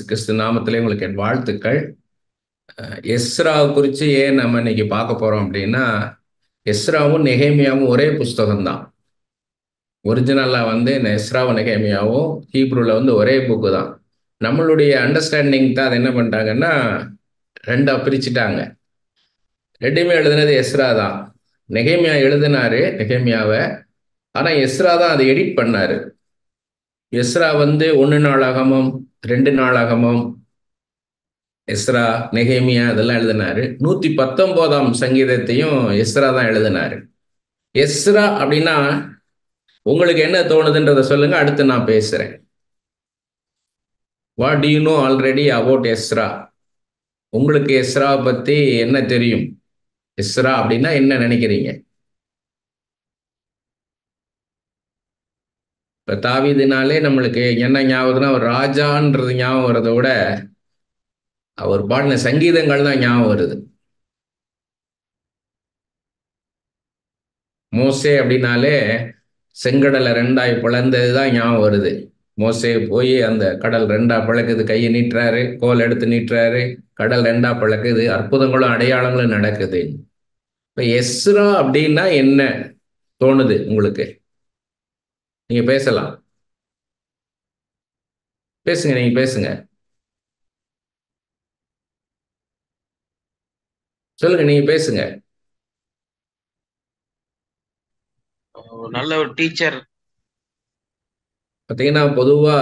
கிறிஸ்து நாமத்திலே உங்களுக்கு என் வாழ்த்துக்கள். எஸ்ராவை குறித்து ஏன் நம்ம இன்னைக்கு பார்க்க போகிறோம் அப்படின்னா, எஸ்ராவும் நெகேமியாவும் ஒரே புஸ்தகம் தான். ஒரிஜினலாக இந்த எஸ்ராவும் நெகேமியாவும் ஹீப்ரூவில் ஒரே புக்கு தான். நம்மளுடைய அண்டர்ஸ்டாண்டிங் தான் அதை என்ன பண்ணிட்டாங்கன்னா ரெண்டாக பிரிச்சுட்டாங்க. ரெண்டுமே எழுதுனது எஸ்ரா தான். நெகேமியா எழுதினாரு நெகேமியாவை, ஆனால் எஸ்ரா தான் அதை எடிட் பண்ணாரு. எஸ்ரா 1 நாளாகமம், 2 நாளாகமம், எஸ்ரா, நெகேமியா இதெல்லாம் எழுதினாரு. 119ஆம் சங்கீதத்தையும் எஸ்ரா தான் எழுதினாரு. எஸ்ரா அப்படின்னா உங்களுக்கு என்ன தோணுதுன்றதை சொல்லுங்க, அடுத்து நான் பேசுறேன். What do you know already about Ezra? உங்களுக்கு எஸ்ராவை பத்தி என்ன தெரியும்? எஸ்ரா அப்படின்னா என்ன நினைக்கிறீங்க? இப்ப தாவீதுனாலே நம்மளுக்கு என்ன ஞாபகம்னா, ஒரு ராஜான்றது ஞாபகம் வரதை விட அவர் பாடின சங்கீதங்கள் தான் ஞாபகம் வருது. மோசே அப்படின்னாலே செங்கடலை ரெண்டாய் பிளந்தது தான் ஞாபகம் வருது. மோசே போய் அந்த கடல் ரெண்டா பிளக்குது, கையை நீட்டுறாரு, கோல் எடுத்து நீட்டுறாரு, கடல் ரெண்டா பிளக்குது, அற்புதங்களும் அடையாளங்களும் நடக்குது. இப்போ எஸ்ரா அப்படின்னா என்ன தோணுது உங்களுக்கு? நீங்க பேசலாம், பேசுங்க, நீங்க பேசுங்க, சொல்லுங்க, நீங்க பேசுங்க. நல்ல ஒரு டீச்சர். பார்த்தீங்கன்னா பொதுவா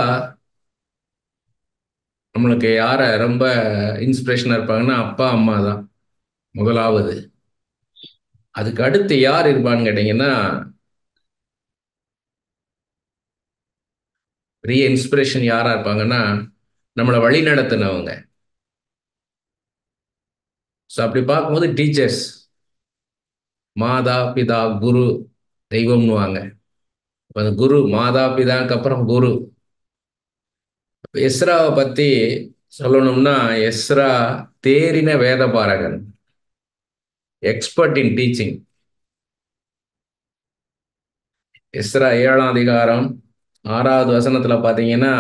நம்மளுக்கு யாரை ரொம்ப இன்ஸ்பிரேஷனாக இருப்பாங்கன்னா அப்பா அம்மா தான் முதலாவது. அதுக்கு அடுத்து யார் இருப்பான்னு கேட்டிங்கன்னா பெரிய இன்ஸ்பிரேஷன் யாராக இருப்பாங்கன்னா நம்மளை வழி நடத்தினவங்க. ஸோ அப்படி பார்க்கும்போது டீச்சர்ஸ், மாதா பிதா குரு தெய்வம்னுவாங்க. அந்த குரு, மாதா பிதாக்கு அப்புறம் குரு. எஸ்ராவை பற்றி சொல்லணும்னா எஸ்ரா தேறின வேதபாரகன், எக்ஸ்பர்ட் இன் டீச்சிங். எஸ்ரா 7ஆம் அதிகாரம் 6வது வசனத்தில் பார்த்தீங்கன்னா,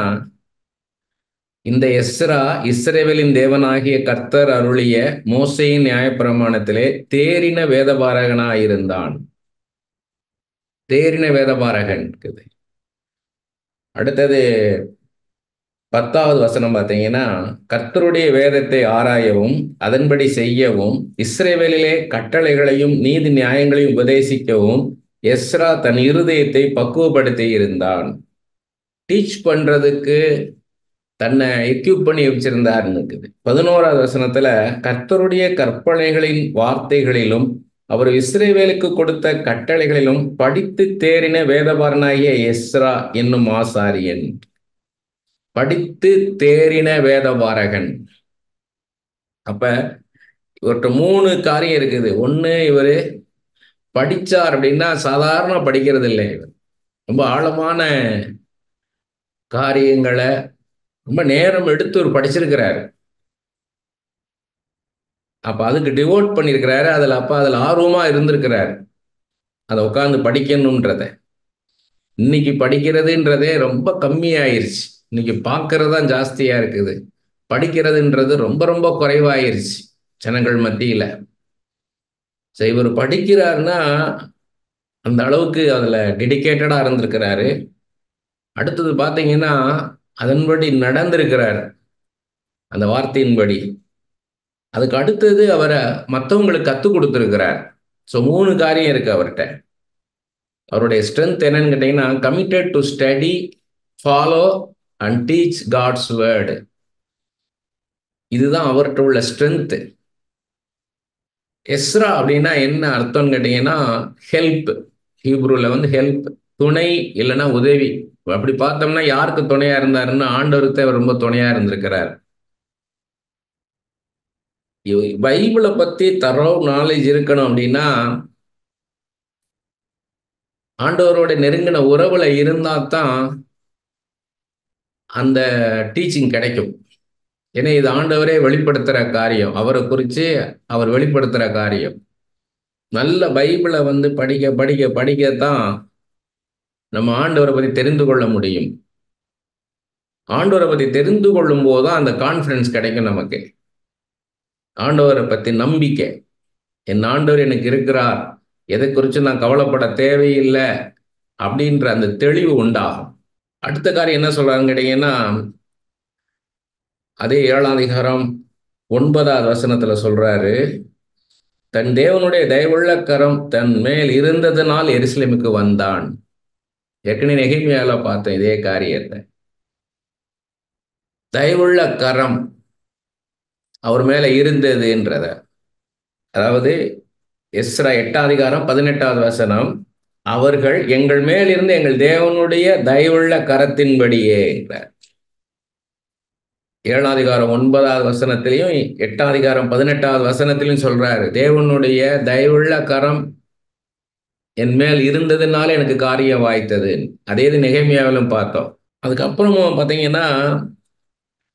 இந்த எஸ்ரா இஸ்ரவேலின் தேவனாகிய கர்த்தர் அருளிய மோசேயின் நியாயப்பிரமாணத்திலே தேறின வேதபாரகனாயிருந்தான். தேறின வேதபாரகன் இருக்குது. அடுத்தது 10வது வசனம் பார்த்தீங்கன்னா, கர்த்தருடைய வேதத்தை ஆராயவும் அதன்படி செய்யவும் இஸ்ரவேலிலே கட்டளைகளையும் நீதி நியாயங்களையும் உபதேசிக்கவும் எஸ்ரா தன் இருதயத்தை பக்குவப்படுத்தி இருந்தான். டீச் பண்றதுக்கு தன்னை எக்யூப் பண்ணி வச்சிருந்தாருன்னு இருக்குது. 11வது வசனத்துல கர்த்தருடைய கற்பனைகளின் வார்த்தைகளிலும் அவர் இஸ்ரவேலுக்கு கொடுத்த கட்டளைகளிலும் படித்து தேறின வேதபாரனாகிய எஸ்ரா என்னும் ஆசாரியன். படித்து தேறின வேதபாரகன். அப்ப இவர்கிட்ட 3 காரியம் இருக்குது. ஒண்ணு, இவர் படிச்சார் அப்படின்னா சாதாரண படிக்கிறது இல்லை. ரொம்ப ஆழமான காரியங்களை ரொம்ப நேரம் எடுத்து ஒரு படிச்சிருக்கிறாரு. அப்ப அதுக்கு டிவோட் பண்ணியிருக்கிறாரு. அதில் ஆர்வமா இருந்திருக்கிறாரு, அதை உட்காந்து படிக்கணும்ன்றத. இன்னைக்கு படிக்கிறதுன்றதே ரொம்ப கம்மியாயிருச்சு. இன்னைக்கு பார்க்கறது தான் ஜாஸ்தியா இருக்குது. படிக்கிறதுன்றது ரொம்ப ரொம்ப குறைவாயிருச்சு ஜனங்கள் மத்தியில. சரி, இவர் படிக்கிறாருன்னா அந்த அளவுக்கு அதுல டெடிகேட்டடா இருந்திருக்கிறாரு. அடுத்தது பார்த்தீங்கன்னா அதன்படி நடந்திருக்கிறார், அந்த வார்த்தையின்படி. அதுக்கு அடுத்தது அவரை மற்றவங்களுக்கு கற்றுக் கொடுத்துருக்கிறார். ஸோ 3 காரியம் இருக்கு அவர்கிட்ட. அவருடைய ஸ்ட்ரென்த் என்னன்னு கேட்டீங்கன்னா, committed to study, follow and teach God's word. இதுதான் அவர்கிட்ட உள்ள ஸ்ட்ரென்த். எஸ்ரா அப்படின்னா என்ன அர்த்தம்னு கேட்டீங்கன்னா ஹெல்ப். ஹீப்ரூல ஹெல்ப், துணை இல்லைன்னா உதவி. அப்படி பார்த்தோம்னா யாருக்கு துணையா இருந்தாருன்னா ஆண்டவருக்கு அவர் ரொம்ப துணையா இருந்திருக்கிறார். பைபிளை பத்தி தரோ நாலேஜ் இருக்கணும் அப்படின்னா ஆண்டவரோட நெருங்கின உறவுல இருந்தா தான் அந்த டீச்சிங் கிடைக்கும். ஏன்னா இது ஆண்டவரே வெளிப்படுத்துற காரியம், அவரை குறித்து அவர் வெளிப்படுத்துற காரியம். நல்ல பைபிளை படிக்க படிக்க படிக்கத்தான் நம்ம ஆண்டவரை பற்றி தெரிந்து கொள்ள முடியும். ஆண்டவரை பத்தி தெரிந்து கொள்ளும் போதுதான் அந்த கான்ஃபிடன்ஸ் கிடைக்கும் நமக்கு. ஆண்டவரை பத்தி நம்பிக்கை, என் ஆண்டவர் எனக்கு இருக்கிறார், எதை குறித்து நான் கவலைப்பட தேவையில்லை அப்படின்ற அந்த தெளிவு உண்டாகும். அடுத்த காரியம் என்ன சொல்றாங்க கேட்டீங்கன்னா, அதே 7ஆம் அதிகாரம் 9வது வசனத்துல சொல்றாரு, தன் தேவனுடைய தயவுள்ள கரம் தன் மேல் இருந்ததனால் எருசலேமுக்கு வந்தான். ஏற்கனவே நெகேமியால பார்த்தோம் இதே காரியத்தை. தயவுள்ள கரம் அவர் மேல இருந்ததுன்றத, அதாவது எஸ்ரா 8ஆம் அதிகாரம் 18வது வசனம், அவர்கள் எங்கள் மேல் இருந்து எங்கள் தேவனுடைய தயவுள்ள கரத்தின்படியே. 7ஆம் அதிகாரம் 9வது வசனத்திலையும் 8ஆம் அதிகாரம் 18வது வசனத்திலையும் சொல்றாரு, தேவனுடைய தயவுள்ள கரம் என் மேல் இருந்ததுனால எனக்கு காரியம் வாய்த்தது. அதே இது நெகேமியாவிலும் பார்த்தோம். அதுக்கப்புறமும் பார்த்தீங்கன்னா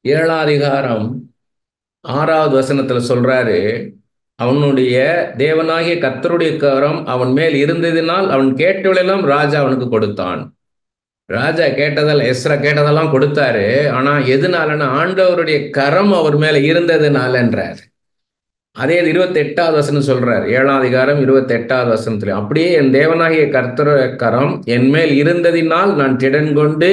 7ஆம் அதிகாரம் 6வது வசனத்துல சொல்றாரு, அவனுடைய தேவனாகிய கர்த்தருடைய கரம் அவன் மேல் இருந்ததினால் அவன் கேட்டவளெல்லாம் ராஜா அவனுக்கு கொடுத்தான். ராஜா கேட்டதெல்லாம், எஸ்ரா கேட்டதெல்லாம் கொடுத்தாரு. ஆனா எதுனாலன்னா ஆண்டவருடைய கரம் அவர் மேல இருந்ததுனாலன்றார். அதே 28வது வசனம் சொல்றார், 7ஆம் அதிகாரம் 28வது வசனத்துல, அப்படியே என் தேவனாகிய கர்த்தருடைய கரம் என் மேல் இருந்ததினால் நான் திடன் கொண்டு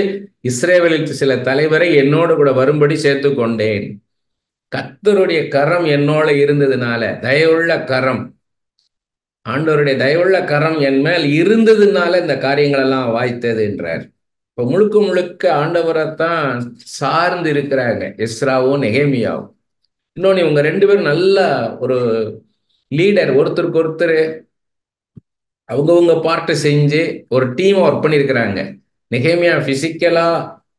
இஸ்ரவேலில் சில தலைவரை என்னோடு கூட வரும்படி சேர்த்து கொண்டேன். கர்த்தருடைய கரம் என்னோட இருந்ததுனால, தயவுள்ள கரம், ஆண்டவருடைய தயவுள்ள கரம் என் மேல் இருந்ததுனால இந்த காரியங்கள் எல்லாம் வாய்த்தது என்றார். இப்போ முழுக்க முழுக்க ஆண்டவரைத்தான் சார்ந்து இருக்கிறாங்க எஸ்ராவும் நெகேமியாவும். இன்னொன்று, இவங்க 2 பேரும் நல்ல ஒரு லீடர், ஒருத்தருக்கு ஒருத்தர் அவங்கவுங்க பார்ட்டை செஞ்சு ஒரு டீம் ஒர்க் பண்ணியிருக்கிறாங்க. நெகேமியா பிசிக்கலா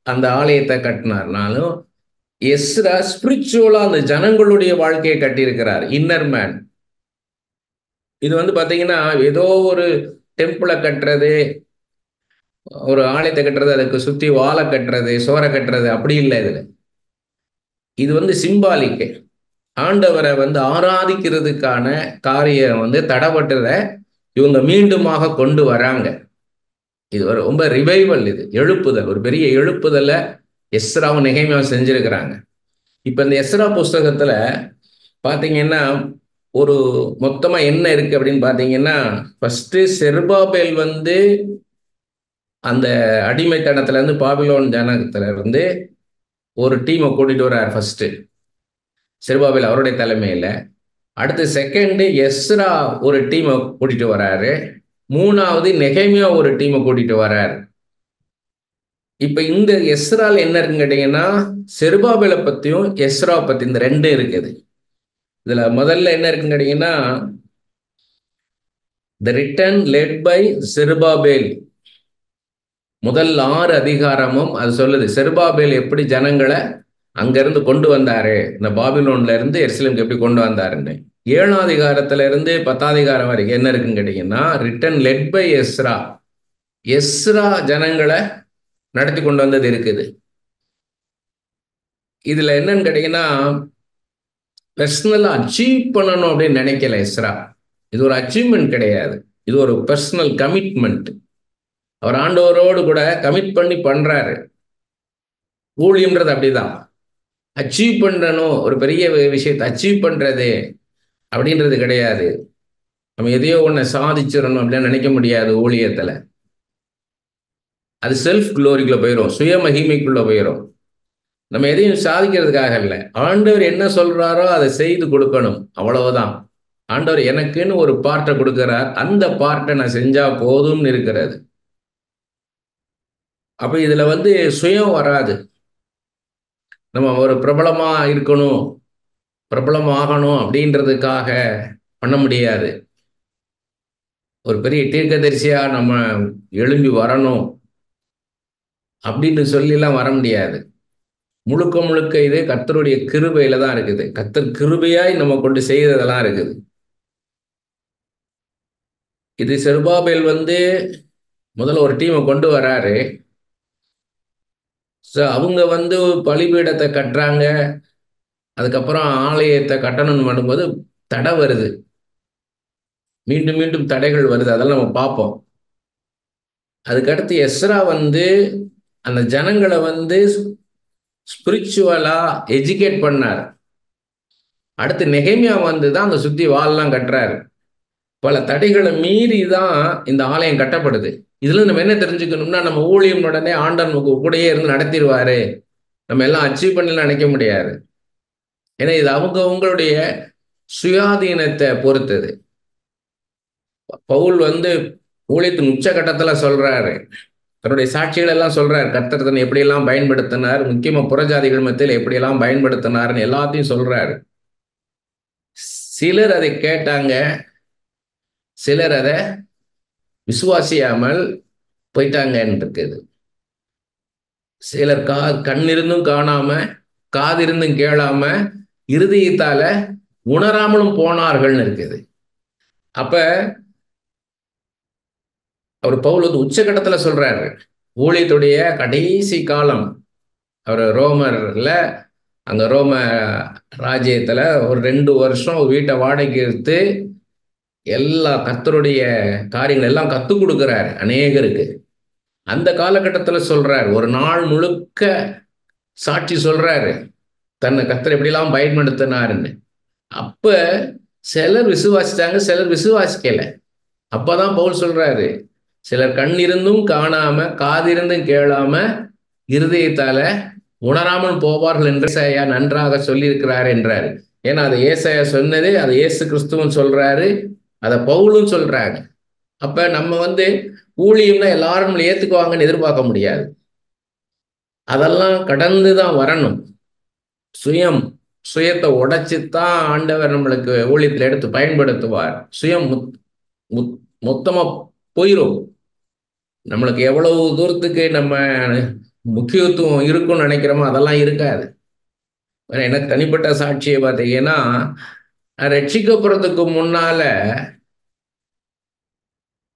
அந்த ஆலயத்தை கட்டினார்னாலும், எஸ்ரா ஸ்பிரிச்சுவலா அந்த ஜனங்களுடைய வாழ்க்கையை கட்டியிருக்கிறார். Inner man. இது பார்த்தீங்கன்னா ஏதோ ஒரு டெம்பிளை கட்டுறது, ஒரு ஆலயத்தை கட்டுறது, அதுக்கு சுத்தி வாழை கட்டுறது, சோரை கட்டுறது அப்படி இல்லை. இது சிம்பாலிக்கு. ஆண்டவரை ஆராதிக்கிறதுக்கான காரியம் தடப்பட்டதை இவங்க மீண்டுமாக கொண்டு வராங்க. இது ரொம்ப ரிவைவல், இது எழுப்புதல், ஒரு பெரிய எழுப்புதலை எஸ்ராவும் நெகேமியாவும் செஞ்சிருக்கிறாங்க. இப்ப இந்த எஸ்ரா புஸ்தகத்துல பாத்தீங்கன்னா ஒரு மொத்தமா என்ன இருக்கு அப்படின்னு பாத்தீங்கன்னா, ஃபர்ஸ்ட் செருபாபேல் அந்த அடிமைத்தனத்துல இருந்து, பாபிலோன் ஜனத்துல இருந்து ஒரு டீமை கூட்டிட்டு வர்றார். ஃபர்ஸ்ட் செருபாபேல் அவருடைய தலைமையில. அடுத்து செகண்ட் எஸ்ரா ஒரு டீமை கூட்டிட்டு வர்றாரு. 3வது நெகேமியா ஒரு டீமை கூட்டிட்டு வர்றாரு. இப்ப இந்த எஸ்ரால என்ன இருக்குன்னு கேட்டீங்கன்னா, செருபாபேலை பத்தியும் எஸ்ரா பத்தி இந்த 2 இருக்குது. இதுல முதல்ல என்ன இருக்குன்னு கேட்டீங்கன்னா, the return led by Zerubbabel. முதல் 6 அதிகாரமும் அது சொல்லுது செருபாபேல் எப்படி ஜனங்களை அங்கிருந்து கொண்டு வந்தாரு, இந்த பாபிலோன்ல இருந்து எருசலேமுக்கு எப்படி கொண்டு வந்தாருன்னு. 7ஆம் அதிகாரத்துல இருந்து 10ஆம் அதிகாரம் வரைக்கும் என்ன இருக்குன்னு கேட்டீங்கன்னா, return led by Ezra. Ezra ஜனங்களை நடத்தி கொண்டு வந்தது இருக்குது. இதுல என்னன்னு கேட்டீங்கன்னா, பர்சனலா அச்சீவ் பண்ணணும் அப்படின்னு நினைக்கல எஸ்ரா. இது ஒரு அச்சீவ்மெண்ட் கிடையாது, இது ஒரு பர்சனல் கமிட்மெண்ட். அவர் ஆண்டவரோடு கூட கமிட் பண்ணி பண்றாரு. ஊழியம்ன்றது அப்படிதான். அச்சீவ் பண்ணணும், ஒரு பெரிய விஷயத்தை அச்சீவ் பண்றது அப்படின்றது கிடையாது. நம்ம எதையோ ஒன்று சாதிச்சிடணும் அப்படின்னு நினைக்க முடியாது ஊழியத்துல. அது செல்ஃப் குளோரிக்குள்ள போயிடும், சுய மகிமைக்குள்ள போயிடும். நம்ம எதையும் சாதிக்கிறதுக்காக இல்லை, ஆண்டவர் என்ன சொல்றாரோ அதை செய்து கொடுக்கணும், அவ்வளவுதான். ஆண்டவர் எனக்குன்னு ஒரு பார்ட்டை கொடுக்கிறார், அந்த பார்ட்டை நான் செஞ்சா போதும்னு இருக்கிறது. அப்ப இதுல சுயம் வராது. நம்ம ஒரு பிரபலமா இருக்கணும், பிரபலம் ஆகணும் அப்படின்றதுக்காக பண்ண முடியாது. ஒரு பெரிய தீர்க்கதரிசியா நம்ம எழும்பி வரணும் அப்படின்னு சொல்லிலாம் வர முடியாது. முழுக்க முழுக்க இது கர்த்தருடைய கிருபையில தான் இருக்குது. கர்த்தர் கிருபையாய் நம்ம கொண்டு செய்ததெல்லாம் இருக்குது. இது செருபாபேல் முதல்ல ஒரு டீமை கொண்டு வராரு. அவங்க பலிபீடத்தை கட்டுறாங்க. அதுக்கப்புறம் ஆலயத்தை கட்டணும்னு பண்ணும்போது தடை வருது, மீண்டும் மீண்டும் தடைகள் வருது, அதெல்லாம் நம்ம பார்ப்போம். அதுக்கடுத்து எஸ்ரா அந்த ஜனங்களை ஸ்பிரிச்சுவலா எஜுகேட் பண்ணார். அடுத்து நெகேமியா வந்து தான் அந்த சுத்தி வால்லாம் கட்டுறாரு. பல தடைகளை மீறி தான் இந்த ஆலயம் கட்டப்படுது. இதுல நம்ம என்ன தெரிஞ்சுக்கணும்னா, நம்ம ஊழியம் உடனே ஆண்டவன் நமக்கு கூடயே இருந்து நடத்திடுவாரு, நம்ம எல்லாம் அச்சீவ் பண்ணலாம் நினைக்க முடியாது. ஏன்னா இது அவங்களுடைய சுயாதீனத்தை பொறுத்தது. பவுல் வந்து ஊழியத்தின் உச்சகட்டத்துல சொல்றாரு, தன்னுடைய சாட்சிகள் எல்லாம் சொல்றாரு, கர்த்தர் தன்னை எப்படியெல்லாம் பயன்படுத்தினார், முக்கியமா புறஜாதிகள் மத்தியில் எப்படியெல்லாம் பயன்படுத்தினார்னு எல்லாத்தையும் சொல்றாரு. சிலர் அதை கேட்டாங்க, சிலர் அதை விசுவாசியாமல் போயிட்டாங்கன்னு இருக்குது. சிலர் கண் இருந்தும் காணாம, காது இருந்தும் கேளாம, இருதயத்தால உணராமலும் போனார்கள்னு இருக்குது. அப்ப அவர் பவுல் வந்து உச்சகட்டத்துல சொல்றாரு, ஊழியத்துடைய கடைசி காலம். அவர் ரோமர்ல, அங்க ரோம ராஜ்யத்துல ஒரு 2 வருஷம் வீட்டை வாடகைக்கு எடுத்து எல்லா கர்த்தருடைய காரியங்கள் எல்லாம் கத்துக் கொடுக்கிறாரு அநேகருக்கு. அந்த காலகட்டத்துல சொல்றாரு, ஒரு நாள் முழுக்க சாட்சி சொல்றாரு, தன்னை கர்த்தர் எப்படிலாம் பயன்படுத்தினாருன்னு. அப்ப சிலர் விசுவாசிச்சாங்க, சிலர் விசுவாசிக்கல. அப்பதான் பவுல் சொல்றாரு, சிலர் கண் இருந்தும் காணாம, காதிருந்தும் கேளாம, இருதயத்தால உணராமல் போவார்கள் என்று ஏசாயா நன்றாக சொல்லியிருக்கிறார் என்றாரு. ஏன்னா அதை ஏசாயா சொன்னது, அதை இயேசு கிறிஸ்துவும் சொல்றாரு, அதை பவுலும் சொல்றாங்க. அப்ப நம்ம வந்து ஊழியம்னா எல்லாரும் நம்மளை ஏத்துக்குவாங்கன்னு எதிர்பார்க்க முடியாது. அதெல்லாம் கடந்துதான் வரணும். சுயத்தை உடைச்சுத்தான் ஆண்டவர் நம்மளுக்கு ஊழியத்தில் எடுத்து பயன்படுத்துவார். சுயம் மொத்தமா போயிரும். நம்மளுக்கு எவ்வளவு தூரத்துக்கு நம்ம முக்கியத்துவம் இருக்கும்னு நினைக்கிறோமோ அதெல்லாம் இருக்காது. எனக்கு தனிப்பட்ட சாட்சியை பார்த்தீங்கன்னா, ரட்சிக்கப்படுறதுக்கு முன்னால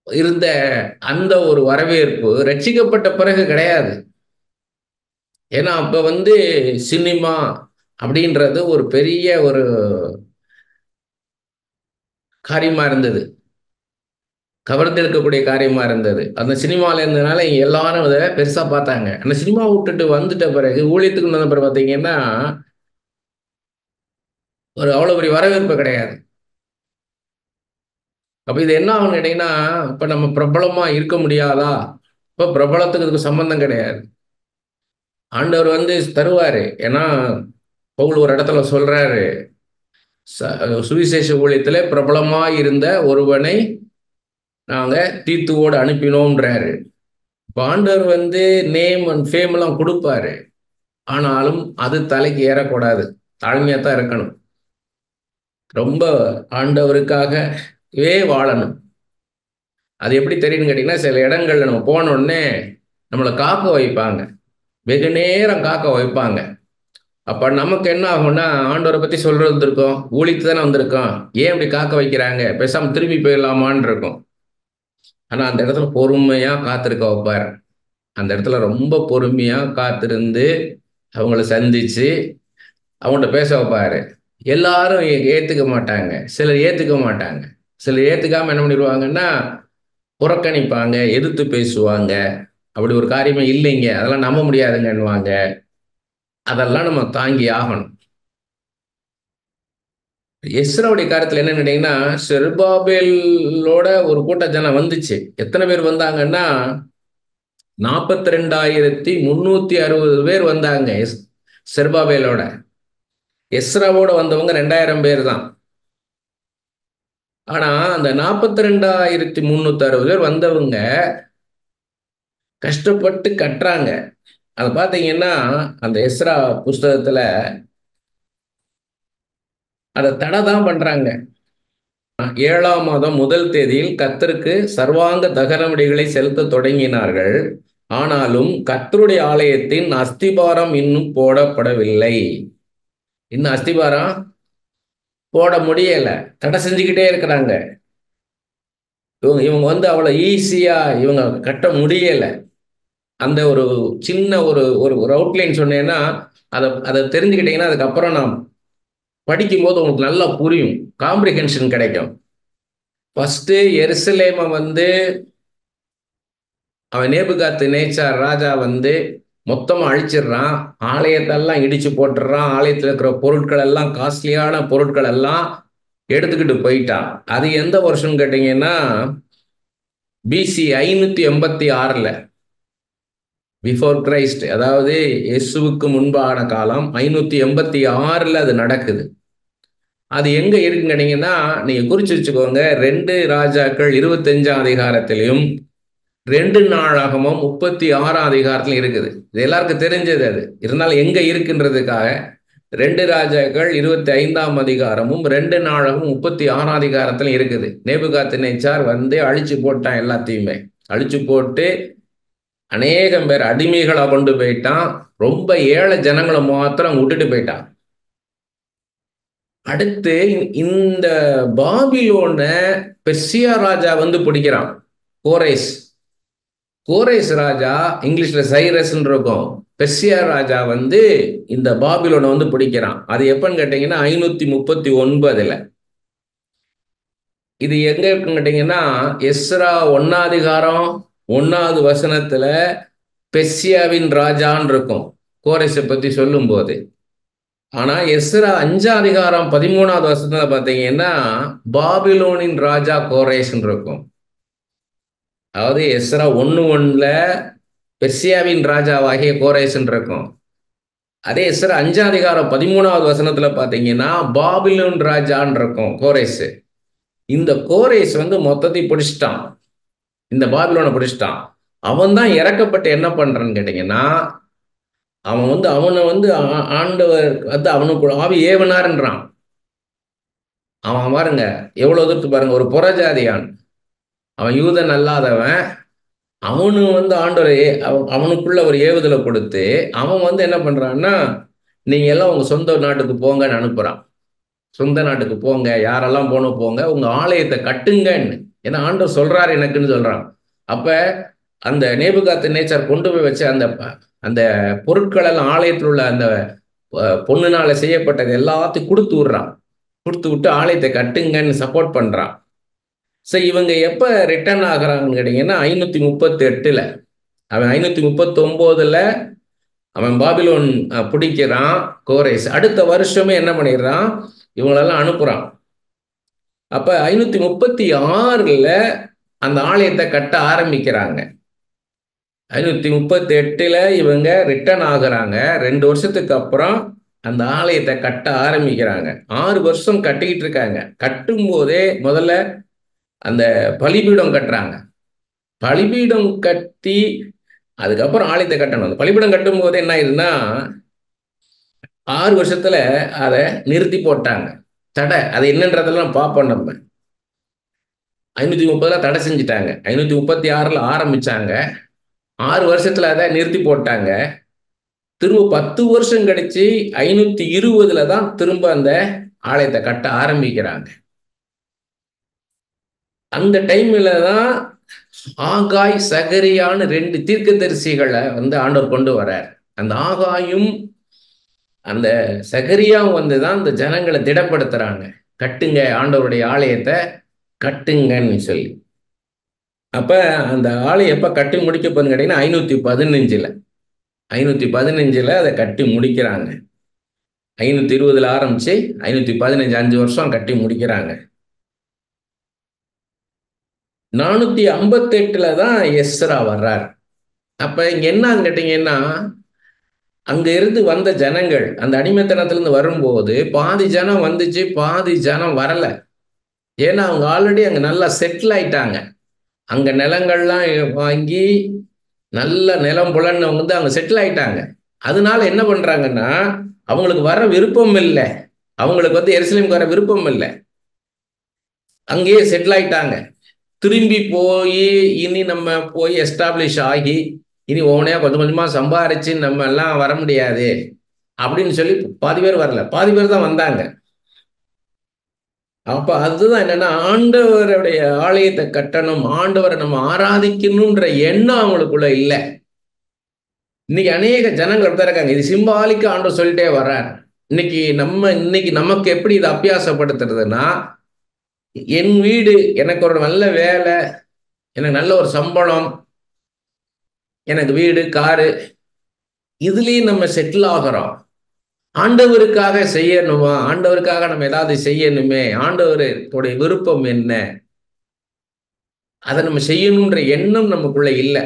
இருந்த அந்த ஒரு வரவேற்பு ரட்சிக்கப்பட்ட பிறகு கிடையாது. ஏன்னா அப்ப வந்து சினிமா அப்படின்றது ஒரு பெரிய ஒரு காரியமா இருந்தது, கவர்ந்தெடுக்கக்கூடிய காரியமா இருந்தது. அந்த சினிமாவில் இருந்ததுனால எல்லாரும் அதை பெருசா பார்த்தாங்க. அந்த சினிமா விட்டுட்டு வந்துட்ட பிறகு, ஊழியத்துக்கு வந்த பிறகு பார்த்தீங்கன்னா ஒரு அவ்வளோ பெரிய வரவேற்பு கிடையாது. அப்ப இது என்ன ஆகும் கேட்டீங்கன்னா, இப்ப நம்ம பிரபலமா இருக்க முடியாதா? இப்ப பிரபலத்துக்கு இதுக்கு சம்பந்தம் கிடையாது. ஆண்டவர் வந்து தருவாரு. ஏன்னா பவுல் ஒரு இடத்துல சொல்றாரு, சுவிசேஷ ஊழியத்திலே பிரபலமா இருந்த ஒருவனை நாங்க தீத்துவோடு அனுப்பினோம்ன்றாரு. இப்ப ஆண்டவர் வந்து நேம் அண்ட் ஃபேம் எல்லாம் கொடுப்பாரு. ஆனாலும் அது தலைக்கு ஏறக்கூடாது, தாழ்மையா தான் இருக்கணும். ரொம்ப ஆண்டவருக்காகவே வாழணும். அது எப்படி தெரியும்னு கேட்டீங்கன்னா, சில இடங்கள்ல நம்ம போன உடனே நம்மளை காக்க வைப்பாங்க, வெகு நேரம் காக்க வைப்பாங்க. அப்ப நமக்கு என்ன ஆகும்னா, ஆண்டவரை பத்தி சொல்றது இருக்கும், ஊழித்து தானே வந்திருக்கோம், ஏன் இப்படி காக்க வைக்கிறாங்க, பேசாம திரும்பி போயிடலாமான்னு இருக்கும். ஆனா அந்த இடத்துல பொறுமையா காத்திருக்க வைப்பார். அந்த இடத்துல ரொம்ப பொறுமையா காத்திருந்து அவங்கள சந்திச்சு அவங்கள்ட்ட பேச வைப்பாரு. எல்லாரும் ஏத்துக்க மாட்டாங்க, சிலர் ஏத்துக்க மாட்டாங்க. சிலர் ஏத்துக்காம என்ன பண்ணிடுவாங்கன்னா, புறக்கணிப்பாங்க, எதிர்த்து பேசுவாங்க. அப்படி ஒரு காரியமே இல்லைங்க, அதெல்லாம் நம்ப முடியாதுங்கன்னுவாங்க. அதெல்லாம் நம்ம தாங்கி ஆகணும். எஸ்ராவுடைய காரியத்தில் என்ன கேட்டீங்கன்னா, செருபாபேலோட ஒரு கூட்ட ஜனம் வந்துச்சு. எத்தனை பேர் வந்தாங்கன்னா, 42,360 பேர் வந்தாங்க செருபாபேலோட. எஸ்ராவோட வந்தவங்க 2000 பேர் தான். ஆனா அந்த 42,360 பேர் வந்தவங்க கஷ்டப்பட்டு கட்டுறாங்க. அதை பார்த்தீங்கன்னா, அந்த எஸ்ரா புஸ்தகத்துல அதை தடை தான் பண்றாங்க. 7ஆம் மாதம் 1 தேதியில் கர்த்தருக்கு சர்வாங்க தகனபலிகளை செலுத்த தொடங்கினார்கள். ஆனாலும் கர்த்தருடைய ஆலயத்தின் அஸ்திபாரம் இன்னும் போடப்படவில்லை. இன்னும் அஸ்திபாரம் போட முடியல, தடை செஞ்சுக்கிட்டே இருக்கிறாங்க. இவங்க வந்து அவ்வளவு ஈஸியா இவங்க கட்ட முடியல. அந்த ஒரு சின்ன ஒரு ஒரு அவுட்லைன் சொன்னேன்னா, அதை தெரிஞ்சுக்கிட்டீங்கன்னா அதுக்கப்புறம் நான் படிக்கும்போது உங்களுக்கு நல்லா புரியும், காம்ப்ரிஹென்ஷன் கிடைக்கும். ஃபர்ஸ்ட் எருசலேமை வந்து அவன் நேபுகாத்து நேச்சார் ராஜா வந்து மொத்தமா அழிச்சிடுறான். ஆலயத்தெல்லாம் இடிச்சு போட்டுடுறான். ஆலயத்தில் இருக்கிற பொருட்கள் எல்லாம், காஸ்ட்லியான பொருட்கள் எல்லாம் எடுத்துக்கிட்டு போயிட்டான். அது எந்த வருஷம் கேட்டீங்கன்னா பிசி 586ல, பிஃபோர் கிரைஸ்ட், அதாவது இயேசுவுக்கு முன்பான காலம் 586ல அது நடக்குது. அது எங்க இருக்குன்னு கேட்டீங்கன்னா, நீங்க குறிச்சு வச்சுக்கோங்க, 2 ராஜாக்கள் 25ஆம் அதிகாரத்திலையும் 2 நாளாகமும் 36ஆம் அதிகாரத்திலும் இருக்குது. இது எல்லாருக்கும் தெரிஞ்சது. அது இருந்தாலும் எங்க இருக்குன்றதுக்காக 2 ராஜாக்கள் 25ஆம் அதிகாரமும் 2 நாளாகவும் 36ஆம் அதிகாரத்திலும் இருக்குது. நேபுகாத்நேச்சார் வந்து அழிச்சு போட்டான், எல்லாத்தையுமே அழிச்சு போட்டு அநேகம் பேர் அடிமைகளா கொண்டு போயிட்டான். ரொம்ப ஏழை ஜனங்களை மாத்திரம் விட்டுட்டு போயிட்டான். அடுத்து இந்த பாபிலோன பெர்சியா ராஜா வந்து பிடிக்கிறான். கோரேஸ் கோரேஸ் ராஜா, இங்கிலீஷ்ல சைரஸ்ன்னு இருக்கும். பெர்சியா ராஜா வந்து இந்த பாபிலோனை வந்து பிடிக்கிறான். அது எப்பன்னு கேட்டீங்கன்னா 539ல. இது எங்க இருக்குன்னு கேட்டீங்கன்னா எஸ்ரா 1ஆம் அதிகாரம் 1வது வசனத்துல பெர்சியாவின் ராஜான்னு இருக்கும் கோரேஸை பத்தி சொல்லும் போது. ஆனா எஸ்ரா 5ஆம் அதிகாரம் 13வது வசனத்துல பாத்தீங்கன்னா பாபிலோனின் ராஜா கோரேஸ்ன்னு இருக்கும். அதாவது எஸ்ரா 1:1ல பெர்சியாவின் ராஜாவாகிய கோரேஸ்ன்னு இருக்கும். அதே எஸ்ரா 5ஆம் அதிகாரம் 13வது வசனத்துல பாத்தீங்கன்னா பாபிலோன் ராஜான்னு இருக்கும் கோரேஸ். இந்த கோரேஸ் வந்து மொத்தத்தை பிடிச்சிட்டான், இந்த பாபிலோனை பிடிச்சிட்டான். அவன் தான் இறக்கப்பட்டு என்ன பண்றான்னு கேட்டீங்கன்னா, அவனை வந்து ஆண்டவர் வந்து அவனுக்கு ஆவி ஏவனார்ன்றான். அவன் பாருங்க எவ்வளவு எதிர்த்து பாருங்க, ஒரு புறஜாதியான், அவன் யூதன் அல்லாதவன். அவனு வந்து ஆண்டவர் அவனுக்குள்ள ஒரு ஏவுதலை கொடுத்து அவன் வந்து என்ன பண்றான்னா, நீங்க எல்லாம் உங்க சொந்த நாட்டுக்கு போங்கன்னு அனுப்புறான். சொந்த நாட்டுக்கு போங்க, யாரெல்லாம் போகணும் போங்க, உங்க ஆலயத்தை கட்டுங்கன்னு. ஏன்னா ஆண்டவர் சொல்றாரு எனக்குன்னு சொல்றான். அப்ப அந்த நேபுகாத்நேச்சார் கொண்டு போய் வச்ச அந்த அந்த பொருட்கள் எல்லாம், ஆலயத்தில் உள்ள அந்த பொண்ணுனால செய்யப்பட்டது எல்லாத்தையும் கொடுத்து விடுறான். கொடுத்து விட்டு ஆலயத்தை கட்டுங்கன்னு சப்போர்ட் பண்றான். சரி, இவங்க எப்ப ரிட்டர்ன் ஆகுறாங்கன்னு கேட்டீங்கன்னா 538ல. அவன் 539ல அவன் பாபிலோன் பிடிக்கிறான் கோரேஸ். அடுத்த வருஷமே என்ன பண்ணிடுறான், இவங்களெல்லாம் அனுப்புறான். அப்ப 536ல அந்த ஆலயத்தை கட்ட ஆரம்பிக்கிறாங்க. 538ல இவங்க ரிட்டர்ன் ஆகுறாங்க. 2 வருஷத்துக்கு அப்புறம் அந்த ஆலயத்தை கட்ட ஆரம்பிக்கிறாங்க. 6 வருஷம் கட்டிக்கிட்டு இருக்காங்க. கட்டும் போதே முதல்ல அந்த பலிபீடம் கட்டுறாங்க. பலிபீடம் கட்டி அதுக்கப்புறம் ஆலயத்தை கட்டணும். அந்த பலிபீடம் கட்டும் போது என்ன ஆயிருதுன்னா 6 வருஷத்துல அதை நிறுத்தி போட்டாங்க. தடை, அது என்னன்றதெல்லாம் பார்ப்போம் நம்ம. 530ல தடை செஞ்சுட்டாங்க. 536ல ஆரம்பிச்சாங்க. 6 வருஷத்துல அதை நிறுத்தி போட்டாங்க. திரும்ப 10 வருஷம் கழிச்சு 520ல தான் திரும்ப அந்த ஆலயத்தை கட்ட ஆரம்பிக்கிறாங்க. அந்த டைம்ல தான் ஆகாய் சகரியான்னு 2 தீர்க்கதரிசிகளை வந்து ஆண்டவர் கொண்டு வர்றார். அந்த ஆகாயும் அந்த சகரியாவும் வந்து தான் இந்த ஜனங்களை திடப்படுத்துறாங்க. கட்டுங்க, ஆண்டவருடைய ஆலயத்தை கட்டுங்கன்னு சொல்லி. அப்ப அந்த ஆலயம் எப்ப கட்டி முடிக்க போகுதுன்னு கேட்டீங்கன்னா 515ல அதை கட்டி முடிக்கிறாங்க. 520ல ஆரம்பிச்சு 515, 5 வருஷம் கட்டி முடிக்கிறாங்க. 458ல தான் எஸ்ரா வர்றார். அப்ப இங்க என்னன்னு கேட்டீங்கன்னா, அங்க இருந்து வந்த ஜனங்கள் அந்த அடிமைத்தனத்திலிருந்து வரும்போது பாதி ஜனம் வந்துச்சு, பாதி ஜனம் வரல. ஏன்னா அவங்க ஆல்ரெடி அங்க நல்லா செட்டில் ஆயிட்டாங்க. அங்க நிலங்கள்லாம் வாங்கி நல்ல நிலம் புலன்னு வந்து அவங்க செட்டில் ஆயிட்டாங்க. அதனால என்ன பண்றாங்கன்னா, அவங்களுக்கு வர விருப்பம் இல்லை. அவங்களுக்கு வந்து எருசலேமுக்கு வர விருப்பம் இல்லை. அங்கேயே செட்டில் ஆயிட்டாங்க. திரும்பி போய் இனி நம்ம போய் எஸ்டாப்ளிஷ் ஆகி இனி ஓனையா கொஞ்சம் கொஞ்சமா சம்பாரிச்சு நம்ம எல்லாம் வர முடியாது அப்படின்னு சொல்லி பாதி பேர் வரல, பாதி பேர் தான் வந்தாங்க. அப்ப அதுதான் என்னன்னா, ஆண்டவருடைய ஆலயத்தை கட்டணும், ஆண்டவரை நம்ம ஆராதிக்கணும்ன்ற எண்ணம் அவங்களுக்குள்ள இல்லை. இன்னைக்கு அநேக ஜனங்கள் அப்படிதான் இருக்காங்க. இது சிம்பாலிக்கு ஆண்டவர் சொல்லிட்டே வர்றார். இன்னைக்கு நமக்கு எப்படி இதை அபியாசப்படுத்துறதுன்னா, என் வீடு, எனக்கு ஒரு நல்ல வேலை, எனக்கு நல்ல ஒரு சம்பளம், எனக்கு வீடு காரு, இதுலயும் நம்ம செட்டில் ஆகிறோம். ஆண்டவருக்காக செய்யணுமா? ஆண்டவருக்காக நம்ம ஏதாவது செய்யணுமே, ஆண்டவருடைய விருப்பம் என்ன, அதை நம்ம செய்யணுன்ற எண்ணம் நமக்குள்ள இல்லை.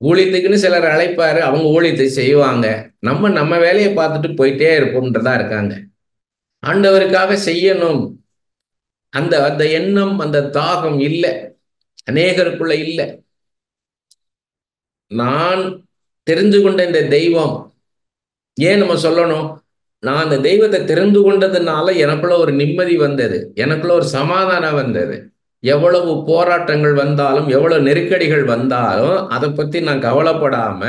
ஊழியத்துக்குன்னு சிலர் அழைப்பாரு, அவங்க ஊழியத்தை செய்வாங்க. நம்ம நம்ம வேலையை பார்த்துட்டு போயிட்டே இருப்போம்ன்றதா இருக்காங்க. ஆண்டவருக்காக செய்யணும் அந்த அந்த எண்ணம், அந்த தாகம் இல்லை, அநேகருக்குள்ள இல்லை. நான் தெரிந்து கொண்ட இந்த தெய்வம், ஏன் நம்ம சொல்லணும்? நான் அந்த தெய்வத்தை தெரிந்து கொண்டதுனால எனக்குள்ள ஒரு நிம்மதி வந்தது, எனக்குள்ள ஒரு சமாதானம் வந்தது. எவ்வளவு போராட்டங்கள் வந்தாலும், எவ்வளவு நெருக்கடிகள் வந்தாலும் அதை பத்தி நான் கவலைப்படாம,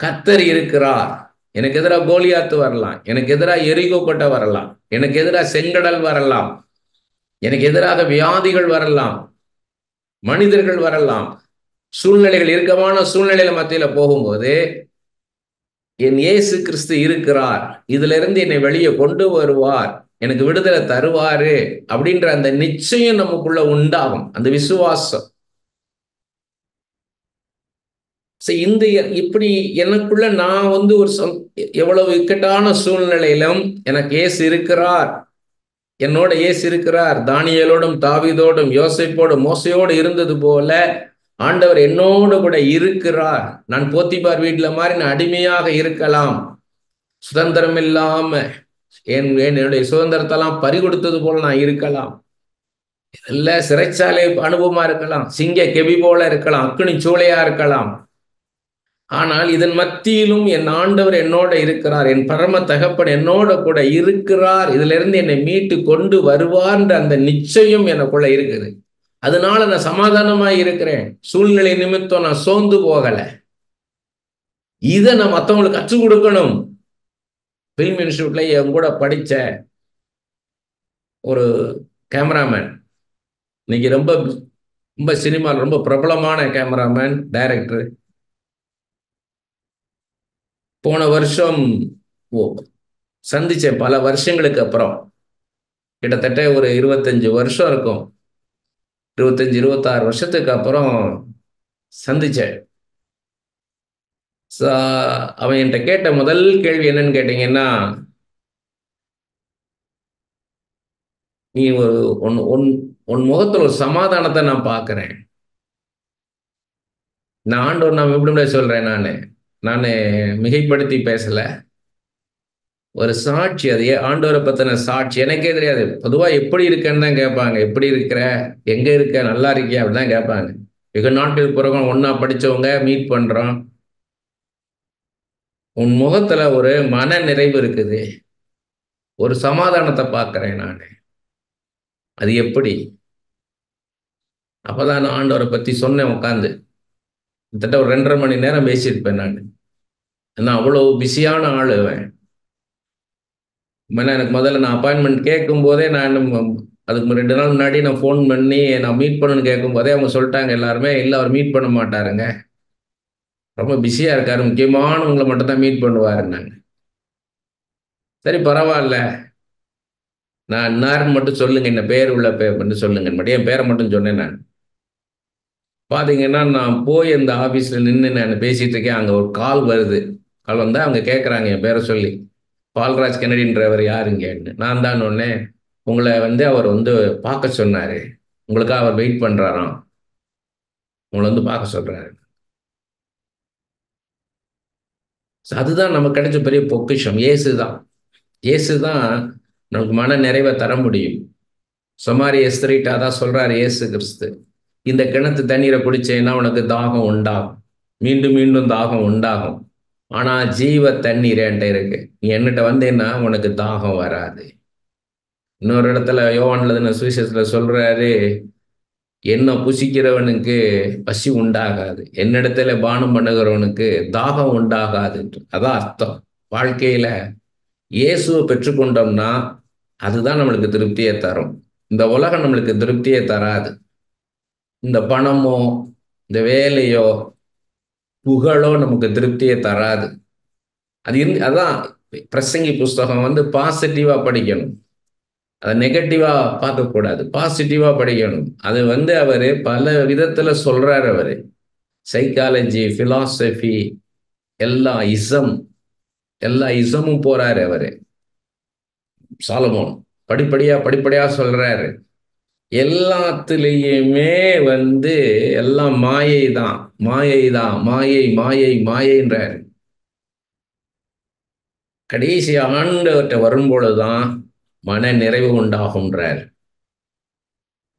கர்த்தர் இருக்கிறார். எனக்கு எதிராக கோலியாத்து வரலாம், எனக்கு எதிராக எரிகோ கோட்டை வரலாம், எனக்கு எதிராக செங்கடல் வரலாம், எனக்கு எதிராக வியாதிகள் வரலாம், மனிதர்கள் வரலாம், சூழ்நிலைகள், இறுக்கமான சூழ்நிலையில மத்தியில போகும்போது என் இயேசு கிறிஸ்து இருக்கிறார், இதுல இருந்து என்னை வெளியே கொண்டு வருவார், எனக்கு விடுதலை தருவாரு அப்படின்ற அந்த நிச்சயம் நமக்குள்ள உண்டாகும், அந்த விசுவாசம். இந்த இப்படி எனக்குள்ள நான் ஒரு எவ்வளவு இக்கட்டான சூழ்நிலையிலும் எனக்கு இயேசு இருக்கிறார், என்னோட இயேசு இருக்கிறார். தானியேலோடும் தாவீதோடும் யோசேப்போடும் மோசையோடு இருந்தது போல ஆண்டவர் என்னோடு கூட இருக்கிறார். நான் போத்திபார் வீட்டுல மாதிரி நான் அடிமையாக இருக்கலாம், சுதந்திரம் இல்லாம என்னுடைய சுதந்திரத்தெல்லாம் பறி கொடுத்தது போல நான் இருக்கலாம், இல்ல சிறைச்சாலை அனுபவமா இருக்கலாம், சிங்க கெபி போல இருக்கலாம், அக்கினி சூளையா இருக்கலாம். ஆனால் இதன் மத்தியிலும் என் ஆண்டவர் என்னோட இருக்கிறார், என் பரம தகப்பன் என்னோட கூட இருக்கிறார், இதுல இருந்து என்னை மீட்டு கொண்டு வருவார்ன்ற அந்த நிச்சயம் எனக்குள்ள இருக்குது. அதனால நான் சமாதானமா இருக்கிறேன். சூழ்நிலை நிமித்தம் நான் சோர்ந்து போகல. இதை நான் மற்றவங்களுக்கு கற்றுக் கொடுக்கணும். பிலிம் இன்ஸ்டியூட்ல என் கூட படிச்ச ஒரு கேமராமேன், இன்னைக்கு ரொம்ப ரொம்ப சினிமாவில் ரொம்ப பிரபலமான கேமராமேன், டைரக்டர். போன வருஷம் சந்திச்சேன், பல வருஷங்களுக்கு அப்புறம். கிட்டத்தட்ட ஒரு 25 வருஷம் இருக்கும், 25-26 வருஷத்துக்கு அப்புறம் சந்திச்சேன். அவன் என்கிட்ட கேட்ட முதல் கேள்வி என்னன்னு கேட்டீங்கன்னா, நீ உன் முகத்துல ஒரு சமாதானத்தை நான் பார்க்கிறேன். நான் ஆண்டவர் நான் எப்படி சொல்றேன், நானு மிகைப்படுத்தி பேசல, ஒரு சாட்சி. அதையே ஆண்டவரை பத்தின சாட்சி. எனக்கே தெரியாது, பொதுவா எப்படி இருக்கேன்னு தான் கேட்பாங்க. எப்படி இருக்கிற, எங்க இருக்க, நல்லா இருக்கியா அப்படிதான் கேட்பாங்க. வெகு நாட்கள் பிறகு ஒன்னா படிச்சவங்க மீட் பண்றோம். உன் முகத்துல ஒரு மன நிறைவு இருக்குது, ஒரு சமாதானத்தை பார்க்கிறேன் நான். அது எப்படி? அப்பதான் நான் ஆண்டவரை பத்தி சொன்னேன். உட்காந்து கிட்டத்தட்ட ஒரு 2.5 மணி நேரம் பேசியிருப்பேன் நான். அவ்வளவு பிஸியான ஆளு. எனக்கு முதல்ல நான் அப்பாயின்மெண்ட் கேட்கும் போதே, நான் அதுக்கு 2 நாள் முன்னாடி நான் ஃபோன் பண்ணி நான் மீட் பண்ணணும்னு கேட்கும் போதே அவங்க சொல்லிட்டாங்க எல்லாருமே, இல்லை அவர் மீட் பண்ண மாட்டாருங்க, ரொம்ப பிஸியா இருக்காரு, முக்கியமானவங்களை மட்டும் தான் மீட் பண்ணுவாருன்னாங்க. சரி பரவாயில்ல, நான் இன்னாருன்னு மட்டும் சொல்லுங்க, என்ன பேர் உள்ள பேர் மட்டும் சொல்லுங்க மட்டும், என் பேரை மட்டும் சொன்னேன். நான் பார்த்தீங்கன்னா நான் போய் அந்த ஆஃபீஸில் நின்று நான் பேசிட்டு இருக்கேன். அங்கே ஒரு கால் வருது. கால் வந்தால் அவங்க கேட்குறாங்க என் பேரை சொல்லி, பால்ராஜ் கென்னடின்றவர் யாருங்கன்னு. நான் தான் ஒன்னே, உங்களை அவர் பார்க்க சொன்னார், உங்களுக்காக அவர் வெயிட் பண்ணுறாராம், உங்களை பார்க்க சொல்கிறாரு. அதுதான் நமக்கு கிடைச்ச பெரிய பொக்கிஷம். இயேசு தான். இயேசு தான் நமக்கு மன நிறைவை தர முடியும். சமாரிய ஸ்திரீட்ட அதான் சொல்றாரு இயேசு கிறிஸ்து, இந்த கிணத்து தண்ணீரை குடிச்சேன்னா உனக்கு தாகம் உண்டாகும், மீண்டும் மீண்டும் தாகம் உண்டாகும். ஆனா ஜீவ தண்ணீர் என்கிட்ட இருக்கு, நீ என்னட்ட வந்தேன்னா உனக்கு தாகம் வராது. இன்னொரு இடத்துல யோவான்ல சுவிசேஷத்துல சொல்றாரு, என்ன புசிக்கிறவனுக்கு பசி உண்டாகாது, என்னிடத்துல பானம் பண்ணுகிறவனுக்கு தாகம் உண்டாகாது. அதான் அர்த்தம். வாழ்க்கையில இயேசுவை பெற்றுக்கொண்டோம்னா அதுதான் நம்மளுக்கு திருப்தியை தரும். இந்த உலகம் நம்மளுக்கு திருப்தியை தராது. இந்த பணமோ, இந்த வேலையோ, புகழோ நமக்கு திருப்தியை தராது. அதான் பிரசங்கி புஸ்தகம் பாசிட்டிவா படிக்கணும், அதை நெகட்டிவா பார்க்கக்கூடாது, பாசிட்டிவா படிக்கணும். அது அவரு பல விதத்துல சொல்றாரு. அவரு சைக்காலஜி, பிலாசபி, எல்லா இசம் எல்லா இசமும் போறாரு அவரு சாலமோன். படிப்படியா படிப்படியா சொல்றாரு. எல்லாத்துலேயுமே வந்து எல்லாம் மாயை தான், மாயை தான், மாயை மாயை மாயைன்றாரு. கடைசி ஆண்டவர்கிட்ட வரும்பொழுதுதான் மன நிறைவு உண்டாகும்ன்றார்.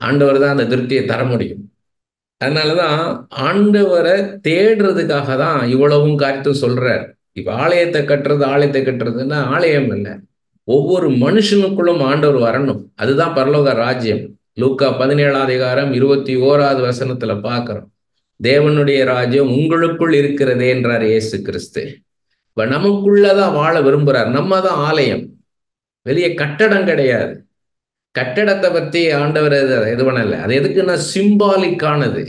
ஆண்டவர் தான் அந்த திருப்தியை தர முடியும். அதனாலதான் ஆண்டவரை தேடுறதுக்காக தான் இவ்வளவும் காரியத்தையும் சொல்றார். இப்ப ஆலயத்தை கட்டுறதுன்னா ஆலயம் இல்லை, ஒவ்வொரு மனுஷனுக்குள்ளும் ஆண்டவர் வரணும். அதுதான் பரலோக ராஜ்யம். லூக்கா 17:21 பார்க்கிறோம். தேவனுடைய ராஜ்யம் உங்களுக்குள் இருக்கிறதே என்றார் இயேசு கிறிஸ்து. இப்ப நமக்குள்ளதான் வாழ விரும்புறார். நம்ம தான் ஆலயம், வெளியே கட்டடம் கிடையாது. கட்டடத்தை பத்தி ஆண்டவர் இது பண்ணல. அது எதுக்குன்னா சிம்பாலிக்கானது.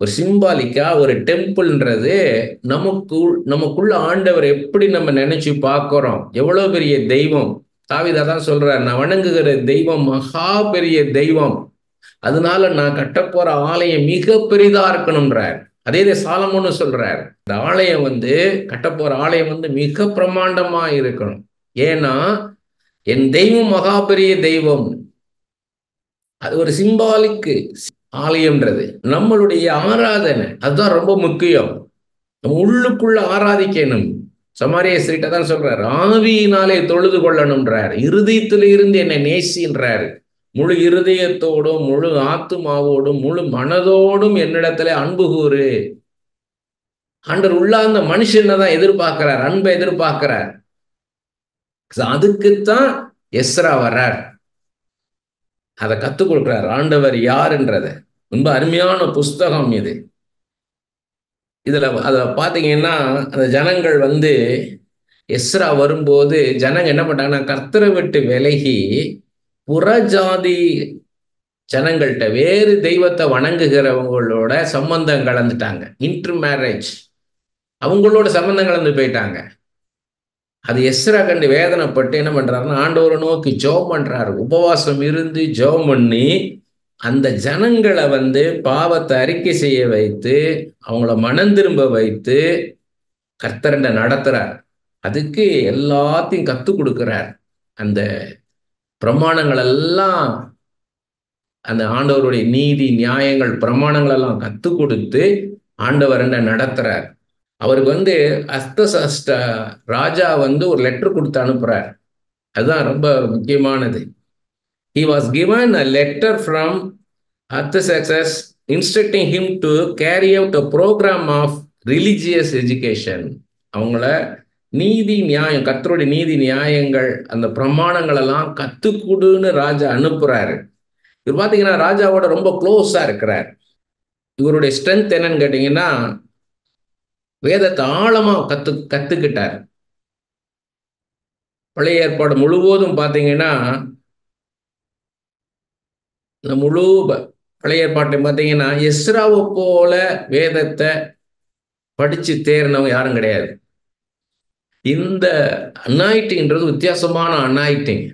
ஒரு சிம்பாலிக்கா ஒரு டெம்பிள்ன்றது நமக்குள்ள ஆண்டவர் எப்படி நம்ம நினைச்சு பார்க்கிறோம். எவ்வளவு பெரிய தெய்வம். தாவீது அதான் சொல்றார், நான் வணங்குகிற தெய்வம் மகா பெரிய தெய்வம், அதனால நான் கட்டப்போற ஆலயம் மிக பெரிதா இருக்கணும்ன்றார். அதே சாலமோன்னு சொல்றார், இந்த ஆலயம் வந்து கட்டப்போற ஆலயம் வந்து மிக பிரமாண்டமா இருக்கணும். ஏன்னா என் தெய்வம் மகா பெரிய தெய்வம். அது ஒரு சிம்பாலிக்கு. ஆலயம்ன்றது நம்மளுடைய ஆராதனை, அதுதான் ரொம்ப முக்கியம். நம்ம உள்ளுக்குள்ள ஆராதிக்கணும். சமாரிய ஸ்திரீட்ட தான் சொல்றாரு, ஆவியினாலே தொழுது கொள்ளணும்ன்றார். இருதயத்தில இருந்து என்னை நேசின்றாரு. முழு இருதயத்தோடும் முழு ஆத்துமாவோடும் முழு மனதோடும் என்னிடத்துல அன்பு கூறு. ஆண்டவர் உள்ளார்ந்த மனுஷனை தான் எதிர்பார்க்கிறார், அன்பை எதிர்பார்க்கிறார். அதுக்குத்தான் எஸ்ரா வர்றார், அதை கத்துக் கொடுக்கிறார் ஆண்டவர் யாருன்றத. ரொம்ப அருமையான புஸ்தகம் இது. இதுல அதை பார்த்தீங்கன்னா அந்த ஜனங்கள் வந்து எஸ்ரா வரும்போது ஜனங்க என்ன பண்ணாங்கன்னா கர்த்தரை விட்டு விலகி புறஜாதி ஜனங்கள்கிட்ட, வேறு தெய்வத்தை வணங்குகிறவங்களோட சம்பந்தம் கலந்துட்டாங்க. இன்டர் மேரேஜ், அவங்களோட சம்பந்தம் கலந்து போயிட்டாங்க. அது எஸ்ரா கண்டு வேதனைப்பட்டு என்ன பண்றாருன்னா ஆண்டவரை நோக்கி ஜெபம் பண்றாரு. உபவாசம் இருந்து ஜெபம் பண்ணி அந்த ஜனங்களை வந்து பாவத்தை அறிக்கை செய்ய வைத்து அவங்கள மனம் திரும்ப வைத்து கர்த்தரண்ட நடத்துறார். அதுக்கு எல்லாத்தையும் கத்துக் கொடுக்கிறார். அந்த பிரமாணங்கள் எல்லாம், அந்த ஆண்டவருடைய நீதி நியாயங்கள் பிரமாணங்கள் எல்லாம் கத்துக் கொடுத்து ஆண்டவர் என்ன நடத்துறார். அவருக்கு வந்து அஸ்தசஷ்ட ராஜா வந்து ஒரு லெட்டர் கொடுத்து அனுப்புறார். அதுதான் ரொம்ப முக்கியமானது. He was given a letter from Artaxerxes instructing him to carry out a program of religious education. அவங்கள நீதி நியாயம், கர்த்தருடைய நீதி நியாயங்கள் அந்த பிரமாணங்கள் எல்லாம் கத்துக்குடுன்னு ராஜா அனுப்புறாரு. இவர் பார்த்தீங்கன்னா ராஜாவோட ரொம்ப க்ளோஸா இருக்கிறார். இவருடைய ஸ்ட்ரென்த் என்னன்னு கேட்டீங்கன்னா வேதத்தை ஆழமா கத்துக்கிட்டார். பழைய ஏற்பாடு முழுவதும் பார்த்தீங்கன்னா, இந்த முழு பழைய ஏற்பாட்டை பார்த்தீங்கன்னா எஸ்ராவை போல வேதத்தை படிச்சு தேர்னவங்க யாரும் கிடையாது. இந்த அனாயிட்டிங்கிறது வித்தியாசமான அனாயிட்டிங்.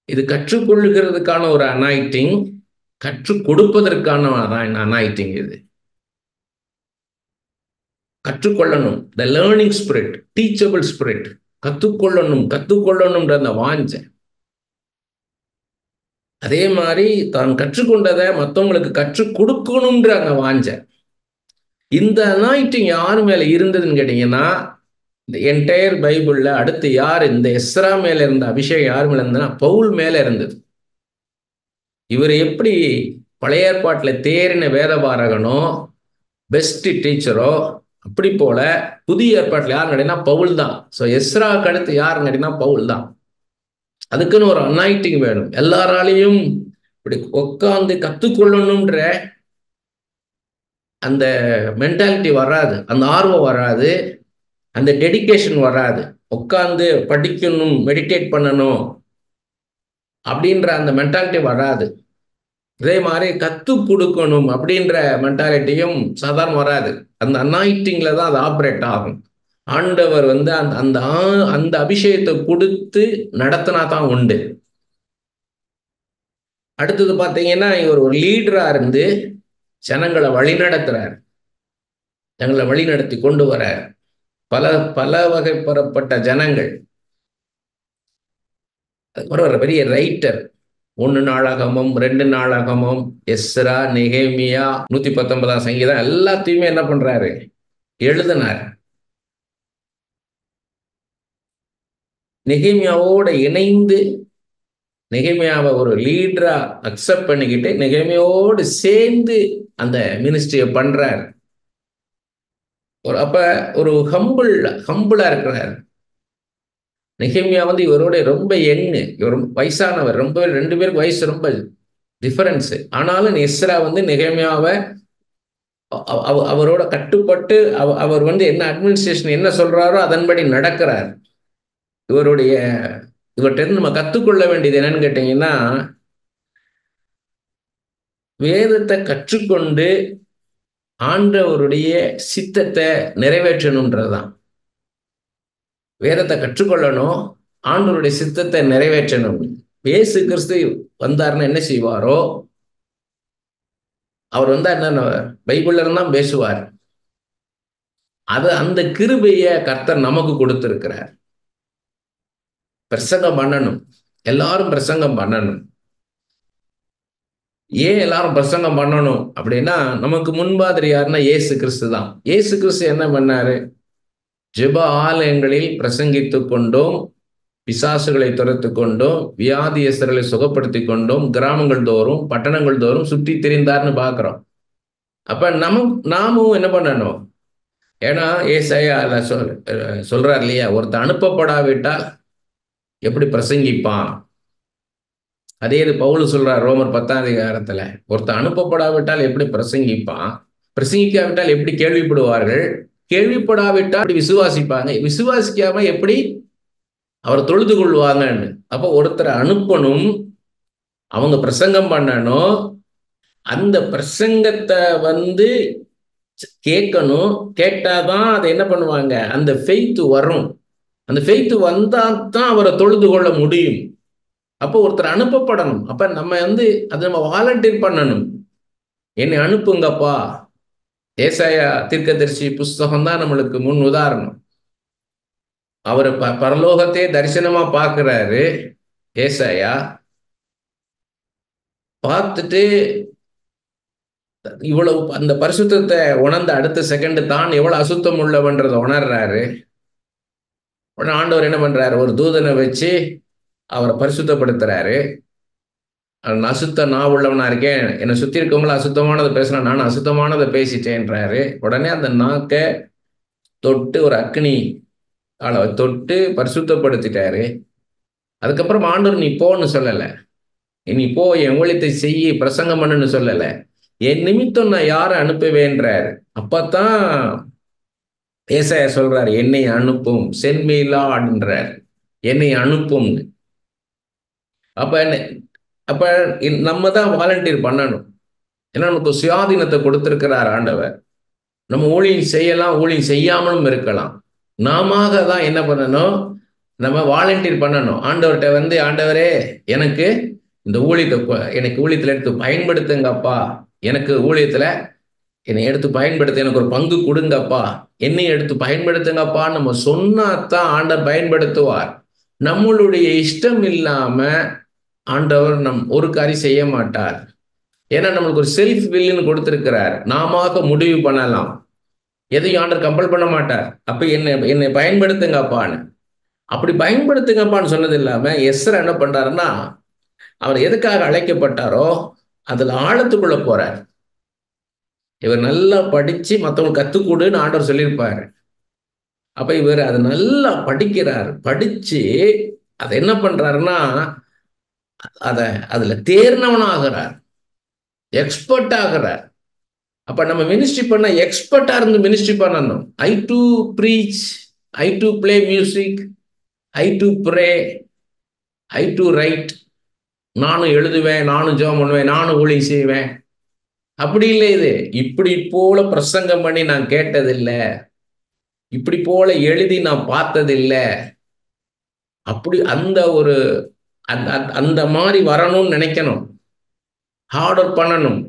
இது கற்றுக்கொள்ளுகிறதுக்கான ஒரு அனாயிட்டிங், கற்றுக் கொடுப்பதற்கான அனாயிட்டிங். இது கற்றுக்கொள்ளணும், the learning spirit, teachable spirit. கற்றுக்கொள்ளணும்ன்ற அந்த வாஞ்சை. அதே மாதிரி தான் கற்றுக்கொண்டதை மற்றவங்களுக்கு கற்றுக் கொடுக்கணும்ன்ற அந்த வாஞ்சை. இந்த அனாயிட்டிங் யார் மேல இருந்ததுன்னு கேட்டீங்கன்னா, இந்த என்டையர் பைபிள்ல அடுத்து யார் இந்த எஸ்ரா மேல இருந்த அபிஷேகம் யார் மேல இருந்ததுன்னா பவுல் மேல இருந்தது. இவர் எப்படி பழைய ஏற்பாட்டில் தேறின வேதபாரகனோ பெஸ்ட் டீச்சரோ, அப்படி போல புதிய ஏற்பாட்டில் யார் நடினா பவுல் தான். ஸோ எஸ்ராவுக்கு அடுத்து யார் நடினா பவுல் தான். அதுக்குன்னு ஒரு அனாயிட்டிங் வேணும். எல்லாராலையும் இப்படி உட்காந்து கற்றுக்கொள்ளணுன்ற அந்த மென்டாலிட்டி வராது, அந்த ஆர்வம் வராது, அந்த டெடிகேஷன் வராது. உட்காந்து படிக்கணும், மெடிடேட் பண்ணணும் அப்படின்ற அந்த மென்டாலிட்டி வராது. இதே மாதிரி கற்றுக் கொடுக்கணும் அப்படின்ற மென்டாலிட்டியும் சாதாரண வராது. அந்த அனாயிட்டிங்ல தான் அது ஆப்ரேட் ஆகும். ஆண்டவர் வந்து அந்த அந்த அபிஷேகத்தை கொடுத்து நடத்தினா தான் உண்டு. அடுத்தது பார்த்தீங்கன்னா இவர் ஒரு லீடரா இருந்து ஜனங்களை வழி நடத்துறார். தங்களை வழிநடத்தி கொண்டு வர பல பல வகைப்படப்பட்ட ஜனங்கள். அதுக்கப்புறம் ஒரு பெரிய ரைட்டர், 1 நாளாகமம், 2 நாளாகமம், எஸ்ரா, நெகேமியா, 119ஆம் சங்கீதம் எல்லாத்தையுமே என்ன பண்றாரு? எழுதினார். நெகேமியாவோட இணைந்து நெகேமியாவை ஒரு லீடரா அக்செப்ட் பண்ணிக்கிட்டு நெகேமியாவோடு சேர்ந்து அந்த மினிஸ்ட்ரியை பண்றார். அப்ப ஒரு ஹம்பிளா இருக்கிறார். நெகேமியா வந்து இவரோட ரொம்ப யங்கு, இவர் வயசானவர், ரொம்ப 2 பேருக்கு வயசு ரொம்ப டிஃபரன்ஸ். ஆனாலும் எஸ்ரா வந்து நெகேமியாவை அவரோட கட்டுப்பட்டு அவர் வந்து என்ன அட்மினிஸ்ட்ரேஷன் என்ன சொல்றாரோ அதன்படி நடக்கிறார். இவர்கிட்ட நம்ம கத்துக்கொள்ள வேண்டியது என்னன்னு கேட்டீங்கன்னா, வேதத்தை கற்றுக்கொண்டு ஆண்டவருடைய சித்தத்தை நிறைவேற்றணும்ன்றதுதான். வேதத்தை கற்றுக்கொள்ளணும், ஆண்டவருடைய சித்தத்தை நிறைவேற்றணும். இயேசு கிறிஸ்து வந்தாருன்னா என்ன செய்வாரோ, அவர் வந்தா என்ன பைபிள்ல இருந்தான் பேசுவார். அந்த கிருபையை கர்த்தர் நமக்கு கொடுத்திருக்கிறார். பிரசங்கம் பண்ணணும், எல்லாரும் பிரசங்கம் பண்ணணும். ஏன் எல்லாரும் பிரசங்கம் பண்ணணும் அப்படின்னா, நமக்கு முன்மாதிரி யாருன்னா இயேசு கிறிஸ்து தான். இயேசு கிறிஸ்து என்ன பண்ணாரு? ஜெப ஆலயங்களில் பிரசங்கித்துக் கொண்டோம், பிசாசுகளை துரத்து கொண்டோம், வியாதியஸ்தர்களை சுகப்படுத்தி கொண்டோம், கிராமங்கள் தோறும் பட்டணங்கள் தோறும் சுற்றி திரிந்தார்னு பார்க்கிறோம். அப்ப நாமும் என்ன பண்ணணும்? ஏன்னா ஏசாயா சொல்றார் இல்லையா, ஒருத்தர் அனுப்பப்படாவிட்டால் எப்படி பிரசங்கிப்பான்? அதே இது பவுல் சொல்றார் ரோமர் 10ஆம் அதிகாரத்துல, ஒருத்தர் அனுப்பப்படாவிட்டால் எப்படி பிரசங்கிப்பான்? பிரசங்கிக்காவிட்டால் எப்படி கேள்விப்படுவார்கள்? கேள்விப்படாவிட்டால் விசுவாசிப்பாங்க, விசுவாசிக்காம எப்படி அவர் தொழுது கொள்வாங்கன்னு. அப்போ ஒருத்தரை அனுப்பணும், அவங்க பிரசங்கம் பண்ணணும், அந்த பிரசங்கத்தை வந்து கேட்கணும். கேட்டாதான் அதை என்ன பண்ணுவாங்க? அந்த ஃபெய்த் வரும். அந்த ஃபெய்த் வந்தா தான் அவரை தொழுது கொள்ள முடியும். அப்போ ஒருத்தர் அனுப்பப்படணும். அப்ப நம்ம வந்து அதை நம்ம வாலண்டியர் பண்ணணும். என்னை அனுப்புங்கப்பா. ஏசாயா தீர்க்கதரிசி புஸ்தகம் தான் நம்மளுக்கு முன் உதாரணம். அவர் பரலோகத்தை தரிசனமா பார்க்கிறாரு ஏசாயா. பார்த்துட்டு இவ்வளவு அந்த பரிசுத்தத்தை உணர்ந்த அடுத்த செகண்ட் தான் எவ்வளவு அசுத்தம் உள்ளவன்றதை உணர்றாரு. உடனே ஆண்டவர் என்ன பண்றாரு? ஒரு தூதனை வச்சு அவரை பரிசுத்தப்படுத்துறாரு. அசுத்த நான் உள்ளவனா இருக்கேன், என்னை சுத்தி இருக்கவங்கள அசுத்தமானதை பேசினா நானும் அசுத்தமானதை பேசிட்டேன்றாரு. உடனே அந்த நாக்கை தொட்டு ஒரு அக்னி அளவை தொட்டு பரிசுத்தப்படுத்திட்டாரு. அதுக்கப்புறம் ஆண்டவர் நீ போன்னு சொல்லலை, நீ போ என் ஊழியத்தை செய்ய பிரசங்கம் பண்ணுன்னு சொல்லலை, என் நிமித்தம் நான் யாரை அனுப்புவேன்றாரு. அப்பத்தான் ஏசாயா சொல்றாரு, என்னை அனுப்பும், சென்மீலான்றார், என்னை அனுப்பும். அப்ப நம்ம தான் வாலண்டியர் பண்ணணும். ஏன்னா நமக்கு சுயாதீனத்தை கொடுத்திருக்கிறார் ஆண்டவர். நம்ம ஊழியம் செய்யலாம், ஊழியம் செய்யாமலும் இருக்கலாம். நாம தான் என்ன பண்ணணும்? நம்ம வாலண்டியர் பண்ணணும். ஆண்டவர்கிட்ட வந்து, ஆண்டவரே எனக்கு இந்த ஊழியத்தை எனக்கு ஊழியத்தில் எடுத்து பயன்படுத்துங்கப்பா, எனக்கு ஊழியத்தில் என்னை எடுத்து பயன்படுத்த எனக்கு ஒரு பங்கு கொடுங்கப்பா, என்னை எடுத்து பயன்படுத்துங்கப்பான்னு நம்ம சொன்னாதான் ஆண்டவர் பயன்படுத்துவார். நம்மளுடைய இஷ்டம் இல்லாம ஆண்டவர் ஒரு காரியம் செய்ய மாட்டார். ஏன்னா நம்மளுக்கு ஒரு செல்ஃப் வில்லுன்னு கொடுத்திருக்கிறார். நாம முடிவு பண்ணலாம், எதையும் ஆண்டவர் கம்பல் பண்ண மாட்டார். அப்ப என்னை பயன்படுத்துங்கப்பான்னு. அப்படி பயன்படுத்துங்கப்பான்னு சொன்னது இல்லாம எஸ்ரா என்ன பண்றாருன்னா, அவர் எதுக்காக அழைக்கப்பட்டாரோ அதுல ஆழத்துக்குள்ள போறார். இவர் நல்லா படிச்சு மற்றவங்க கத்துக்கூடுன்னு ஆண்டவர் சொல்லியிருப்பாரு. அப்ப இவர் அதை நல்லா படிக்கிறார். படிச்சு அதை என்ன பண்றாருன்னா, அதுல தேர்ந்தவனாகிறார், எக்ஸ்பர்ட் ஆகிறார். அப்ப நம்ம மினிஸ்ட்ரி பண்ண எக்ஸ்பர்ட்டா இருந்து மினிஸ்ட்ரி பண்ணணும். I do preach, I do play music, I do pray, I do write. நானும் எழுதுவேன், நானும் ஜெபம் பண்ணுவேன், நானும் ஊழியம் செய்வேன். அப்படி இல்லை. இது இப்படி போல பிரசங்கம் பண்ணி நான் கேட்டதில்லை, இப்படி போல எழுதி நான் பார்த்ததில்லை. அப்படி அந்த மாதிரி வரணும்னு நினைக்கணும், ஹார்ட் ஒர்க் பண்ணணும்.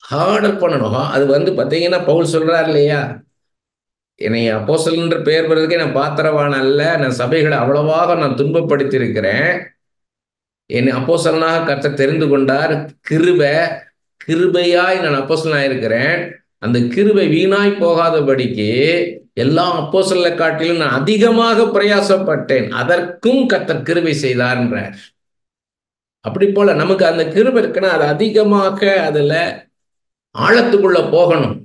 ஆர்டர் பண்ணணும். அது வந்து பார்த்தீங்கன்னா பவுல் சொல்றார் இல்லையா, என்னை அப்போஸ்தலன்ற பெயர் பெறதுக்கே நான் பாத்திரவான் அல்ல, நான் சபைகளை அவ்வளவாக நான் துன்பப்படுத்தி இருக்கிறேன், என்னை அப்போஸ்தலனாக கர்த்தர் தெரிந்து கொண்டார், கிருபை கிருபையாய் நான் அப்போஸ்தலனாக இருக்கிறேன், அந்த கிருபை வீணாய் போகாதபடிக்கு எல்லா அப்போஸ்தலரை காட்டிலும் நான் அதிகமாக பிரயாசப்பட்டேன், அதற்கும் கர்த்தர் கிருபை செய்தார்ன்றார். அப்படி போல நமக்கு அந்த கிருபை இருக்குன்னா அது அதிகமாக அதுல ஆழத்துக்குள்ள போகணும்.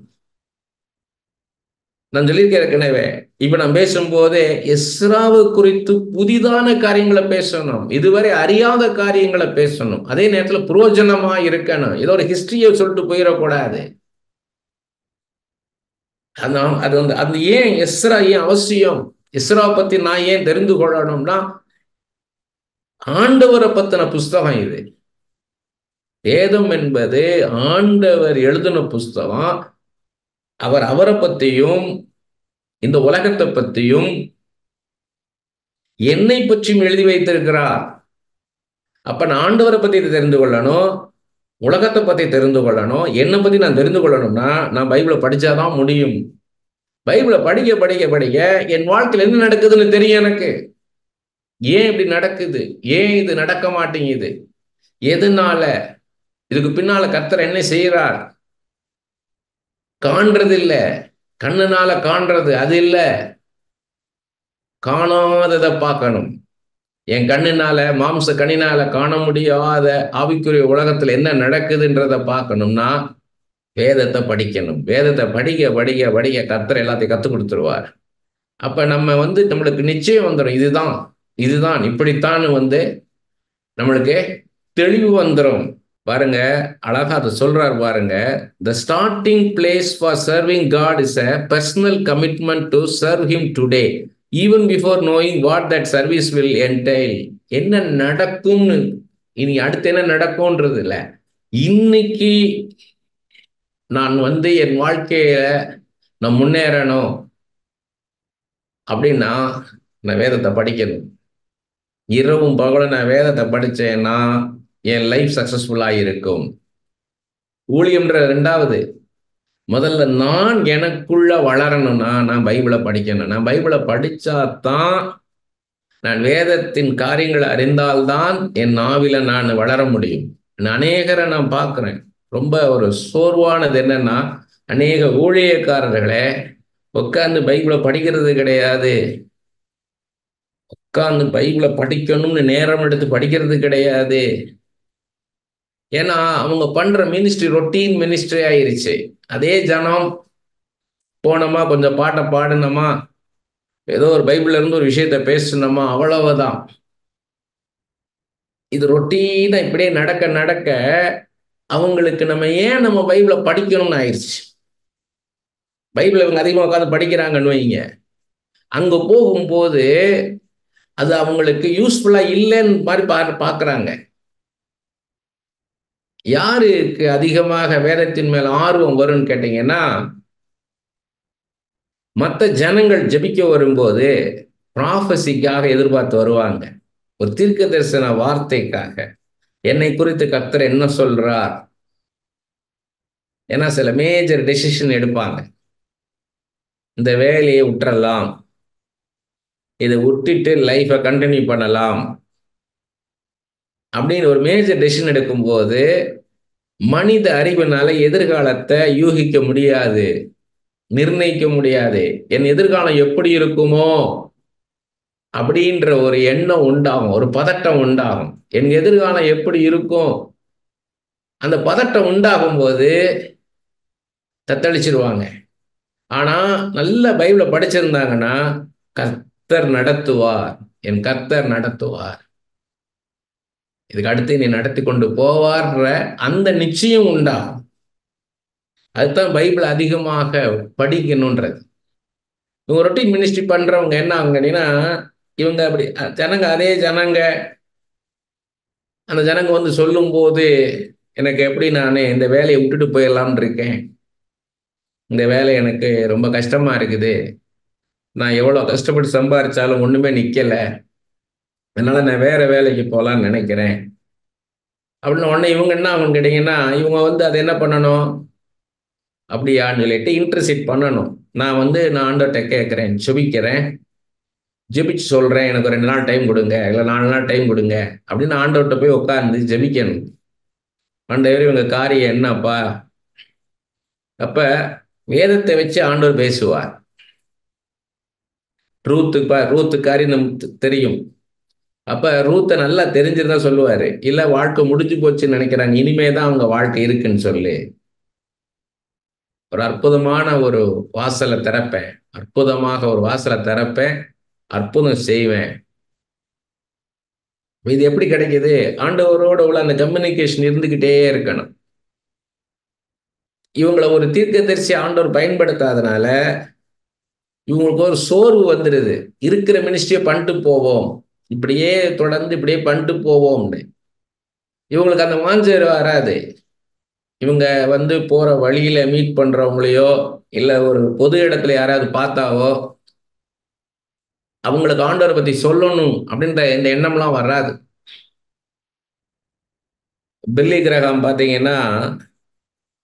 நான் சொல்லியிருக்கேன் ஏற்கனவே, இப்ப நான் பேசும்போதே எஸ்ராவு குறித்து புதிதான காரியங்களை பேசணும், இதுவரை அறியாத காரியங்களை பேசணும், அதே நேரத்துல புரோஜனமா இருக்கணும், ஏதோ ஒரு ஹிஸ்டரியை சொல்லிட்டு போயிடக்கூடாது. அது வந்து அது ஏன் எஸ்ரா ஏன் அவசியம், எஸ்ரா பத்தி நான் ஏன் தெரிந்து கொள்ளணும்னா, ஆண்டவரை பத்தின புஸ்தகம் இது. வேதம் என்பது ஆண்டவர் எழுதின புஸ்தகம். அவரை பத்தியும் இந்த உலகத்தை பத்தியும் என்னை பற்றியும் எழுதி வைத்திருக்கிறார். அப்ப நான் ஆண்டவரை பத்தி தெரிந்து கொள்ளணும், உலகத்தை பத்தி தெரிந்து கொள்ளணும், என்னை பத்தி நான் தெரிந்து கொள்ளணும்னா நான் பைபிளை படிச்சாதான் முடியும். பைபிளை படிக்க படிக்க படிக்க என் வாழ்க்கையில் என்ன நடக்குதுன்னு தெரியும் எனக்கு. ஏன் இப்படி நடக்குது, ஏன் இது நடக்க மாட்டேங்குது, எதனால, இதுக்கு பின்னால கர்த்தர் என்ன செய்யறார். காண்றது இல்ல, கண்ணுனால காண்றது அது இல்ல, காணாததை பார்க்கணும். என் கண்ணினால மாம்ச கண்ணினால காண முடியாத ஆவிக்குரிய உலகத்துல என்ன நடக்குதுன்றத பார்க்கணும்னா வேதத்தை படிக்கணும். வேதத்தை படிக்க படிக்க படிக்க கர்த்தர் எல்லாத்தையும் கற்றுக் கொடுத்துருவார். அப்ப நம்ம வந்து நம்மளுக்கு நிச்சயம் வந்துடும், இதுதான் இதுதான் இப்படித்தான் வந்து நம்மளுக்கு தெளிவு வந்துடும். பாருங்க, அழகா அதை சொல்றார் பாருங்க. The starting place for serving God is a personal commitment to serve him today, even before knowing what that service will entail. என்ன நடக்கும்னு, இனி அடுத்து என்ன நடக்கும்ன்றது இல்ல, இன்னைக்கு நான் வந்து என் வாழ்க்கையில நான் முன்னேறணும் அப்படின்னா நான் வேதத்தை படிக்கணும். இரவும் பகலும் நான் வேதத்தை படிச்சேன்னா என் லைஃப் சக்சஸ்ஃபுல்லா இருக்கும். ஊழியம்ன்ற ரெண்டாவது, முதல்ல நான் எனக்குள்ள வளரணும்னா நான் பைபிளை படிக்கணும். நான் பைபிளை படிச்சாதான், நான் வேதத்தின் காரியங்களை அறிந்தால்தான் என் நாவில நான் வளர முடியும். அநேகரை நான் பார்க்கிறேன், ரொம்ப ஒரு சோர்வானது என்னன்னா, அநேக ஊழியக்காரர்களே உட்கார்ந்து பைபிளை படிக்கிறது கிடையாது, உட்கார்ந்து பைபிளை படிக்கணும்னு நேரம் எடுத்து படிக்கிறது கிடையாது. ஏன்னா அவங்க பண்ற மினிஸ்ட்ரி ரொட்டீன் மினிஸ்ட்ரி ஆயிருச்சு. அதே ஜனம் போனோமா, கொஞ்சம் பாட்டை பாடினோமா, ஏதோ ஒரு பைபிள்ல இருந்து ஒரு விஷயத்த பேசணுமா, அவ்வளவுதான். இது ரொட்டீனா இப்படியே நடக்க நடக்க அவங்களுக்கு நம்ம பைபிளை படிக்கணும்னு ஆயிடுச்சு. பைபிள் இவங்க அதிகமாக உட்காந்து படிக்கிறாங்கன்னு வைங்க, அங்க போகும்போது அது அவங்களுக்கு யூஸ்ஃபுல்லா இல்லைன்னு மாதிரி பார்க்கறாங்க. யாருக்கு அதிகமாக வேதத்தின் மேல ஆர்வம் வரும்னு கேட்டீங்கன்னா, மற்ற ஜனங்கள் ஜெபிக்க வரும்போது ப்ராஃபஸிக்காக எதிர்பார்த்து வருவாங்க, ஒரு தீர்க்க தரிசன வார்த்தைக்காக, என்னை குறித்து கர்த்தர் என்ன சொல்றார். ஏன்னா சில மேஜர் டெசிஷன் எடுப்பாங்க, இந்த வேலையை விட்டுறலாம், இதை விட்டுட்டு லைஃபை கண்டினியூ பண்ணலாம் அப்படின்னு ஒரு மேஜர் டெசிஷன் எடுக்கும்போது மனித அறிவினால எதிர்காலத்தை யூகிக்க முடியாது, நிர்ணயிக்க முடியாது. என் எதிர்காலம் எப்படி இருக்குமோ அப்படின்ற ஒரு எண்ணம் உண்டாகும், ஒரு பதட்டம் உண்டாகும். என் எதிர்காலம் எப்படி இருக்கும், அந்த பதட்டம் உண்டாகும் போது தத்தளிச்சிருவாங்க. ஆனா நல்ல பைபிளை படிச்சிருந்தாங்கன்னா, கர்த்தர் நடத்துவார், என் கர்த்தர் நடத்துவார், இதுக்கு அடுத்து நீ நடத்தி கொண்டு போவார்ன்ற அந்த நிச்சயம் உண்டாகும். அதுதான் பைபிள் அதிகமாக படிக்கணுன்றது. இவங்க ரொட்டீன் மினிஸ்ட்ரி பண்றவங்க என்ன ஆகுங்கன்னா, இவங்க அப்படி ஜனங்க, அதே ஜனங்க, அந்த ஜனங்க வந்து சொல்லும் போது எனக்கு எப்படி நான் இந்த வேலையை விட்டுட்டு போயிடலாம்னு இருக்கேன், இந்த வேலை எனக்கு ரொம்ப கஷ்டமா இருக்குது, நான் எவ்வளவு கஷ்டப்பட்டு சம்பாதிச்சாலும் ஒண்ணுமே நிக்கல, அதனால நான் வேற வேலைக்கு போகலான்னு நினைக்கிறேன் அப்படின்னு உடனே இவங்க என்ன ஆகும்னு கேட்டிங்கன்னா, இவங்க வந்து அதை என்ன பண்ணணும், அப்படியான்னு சொல்லிட்டு இன்டர்சிட் பண்ணணும். நான் ஆண்டவர்கிட்ட கேட்குறேன், ஜெபிக்கிறேன், ஜெபிச்சு சொல்கிறேன், எனக்கு ஒரு 2 நாள் டைம் கொடுங்க, இல்லை 4 நாள் டைம் கொடுங்க அப்படின்னு ஆண்டவர்கிட்ட போய் உட்கார்ந்து ஜெபிக்கணும். ஆண்டவரே இவங்க காரியம் என்னப்பா? அப்ப வேதத்தை வச்சு ஆண்டவர் பேசுவார். ரூத்து காரியம் நமக்கு தெரியும். அப்ப ரூத்தை நல்லா தெரிஞ்சிருந்தா சொல்லுவாரு, இல்ல வாழ்க்கை முடிஞ்சு போச்சுன்னு நினைக்கிறாங்க, இனிமே தான் அவங்க வாழ்க்கை இருக்குன்னு சொல்லி ஒரு அற்புதமான ஒரு வாசலை திறப்பேன், அற்புதமாக ஒரு வாசலை திறப்பேன், அற்புதம் செய்வேன். இது எப்படி கிடைக்குது? ஆண்டவரோட உள்ள அந்த கம்யூனிகேஷன் இருந்துகிட்டே இருக்கணும். இவங்களை ஒரு தீர்க்கதரிசி ஆண்டவர் பயன்படுத்தாதனால இவங்களுக்கு ஒரு சோர்வு வந்துடுது. இருக்கிற மினிஸ்ட்ரியை பண்ணிட்டு போவோம், இப்படியே தொடர்ந்து இப்படியே பண்ணிட்டு போவோம்னு இவங்களுக்கு அந்த வாஞ்சை வராது. இவங்க வந்து போற வழியில மீட் பண்றவங்களையோ இல்ல ஒரு பொது இடத்துல யாராவது பார்த்தாவோ அவங்களுக்கு ஆண்டவரை பத்தி சொல்லணும் அப்படின்ற இந்த எண்ணம்லாம் வராது. பில்லி கிரகாம் பார்த்தீங்கன்னா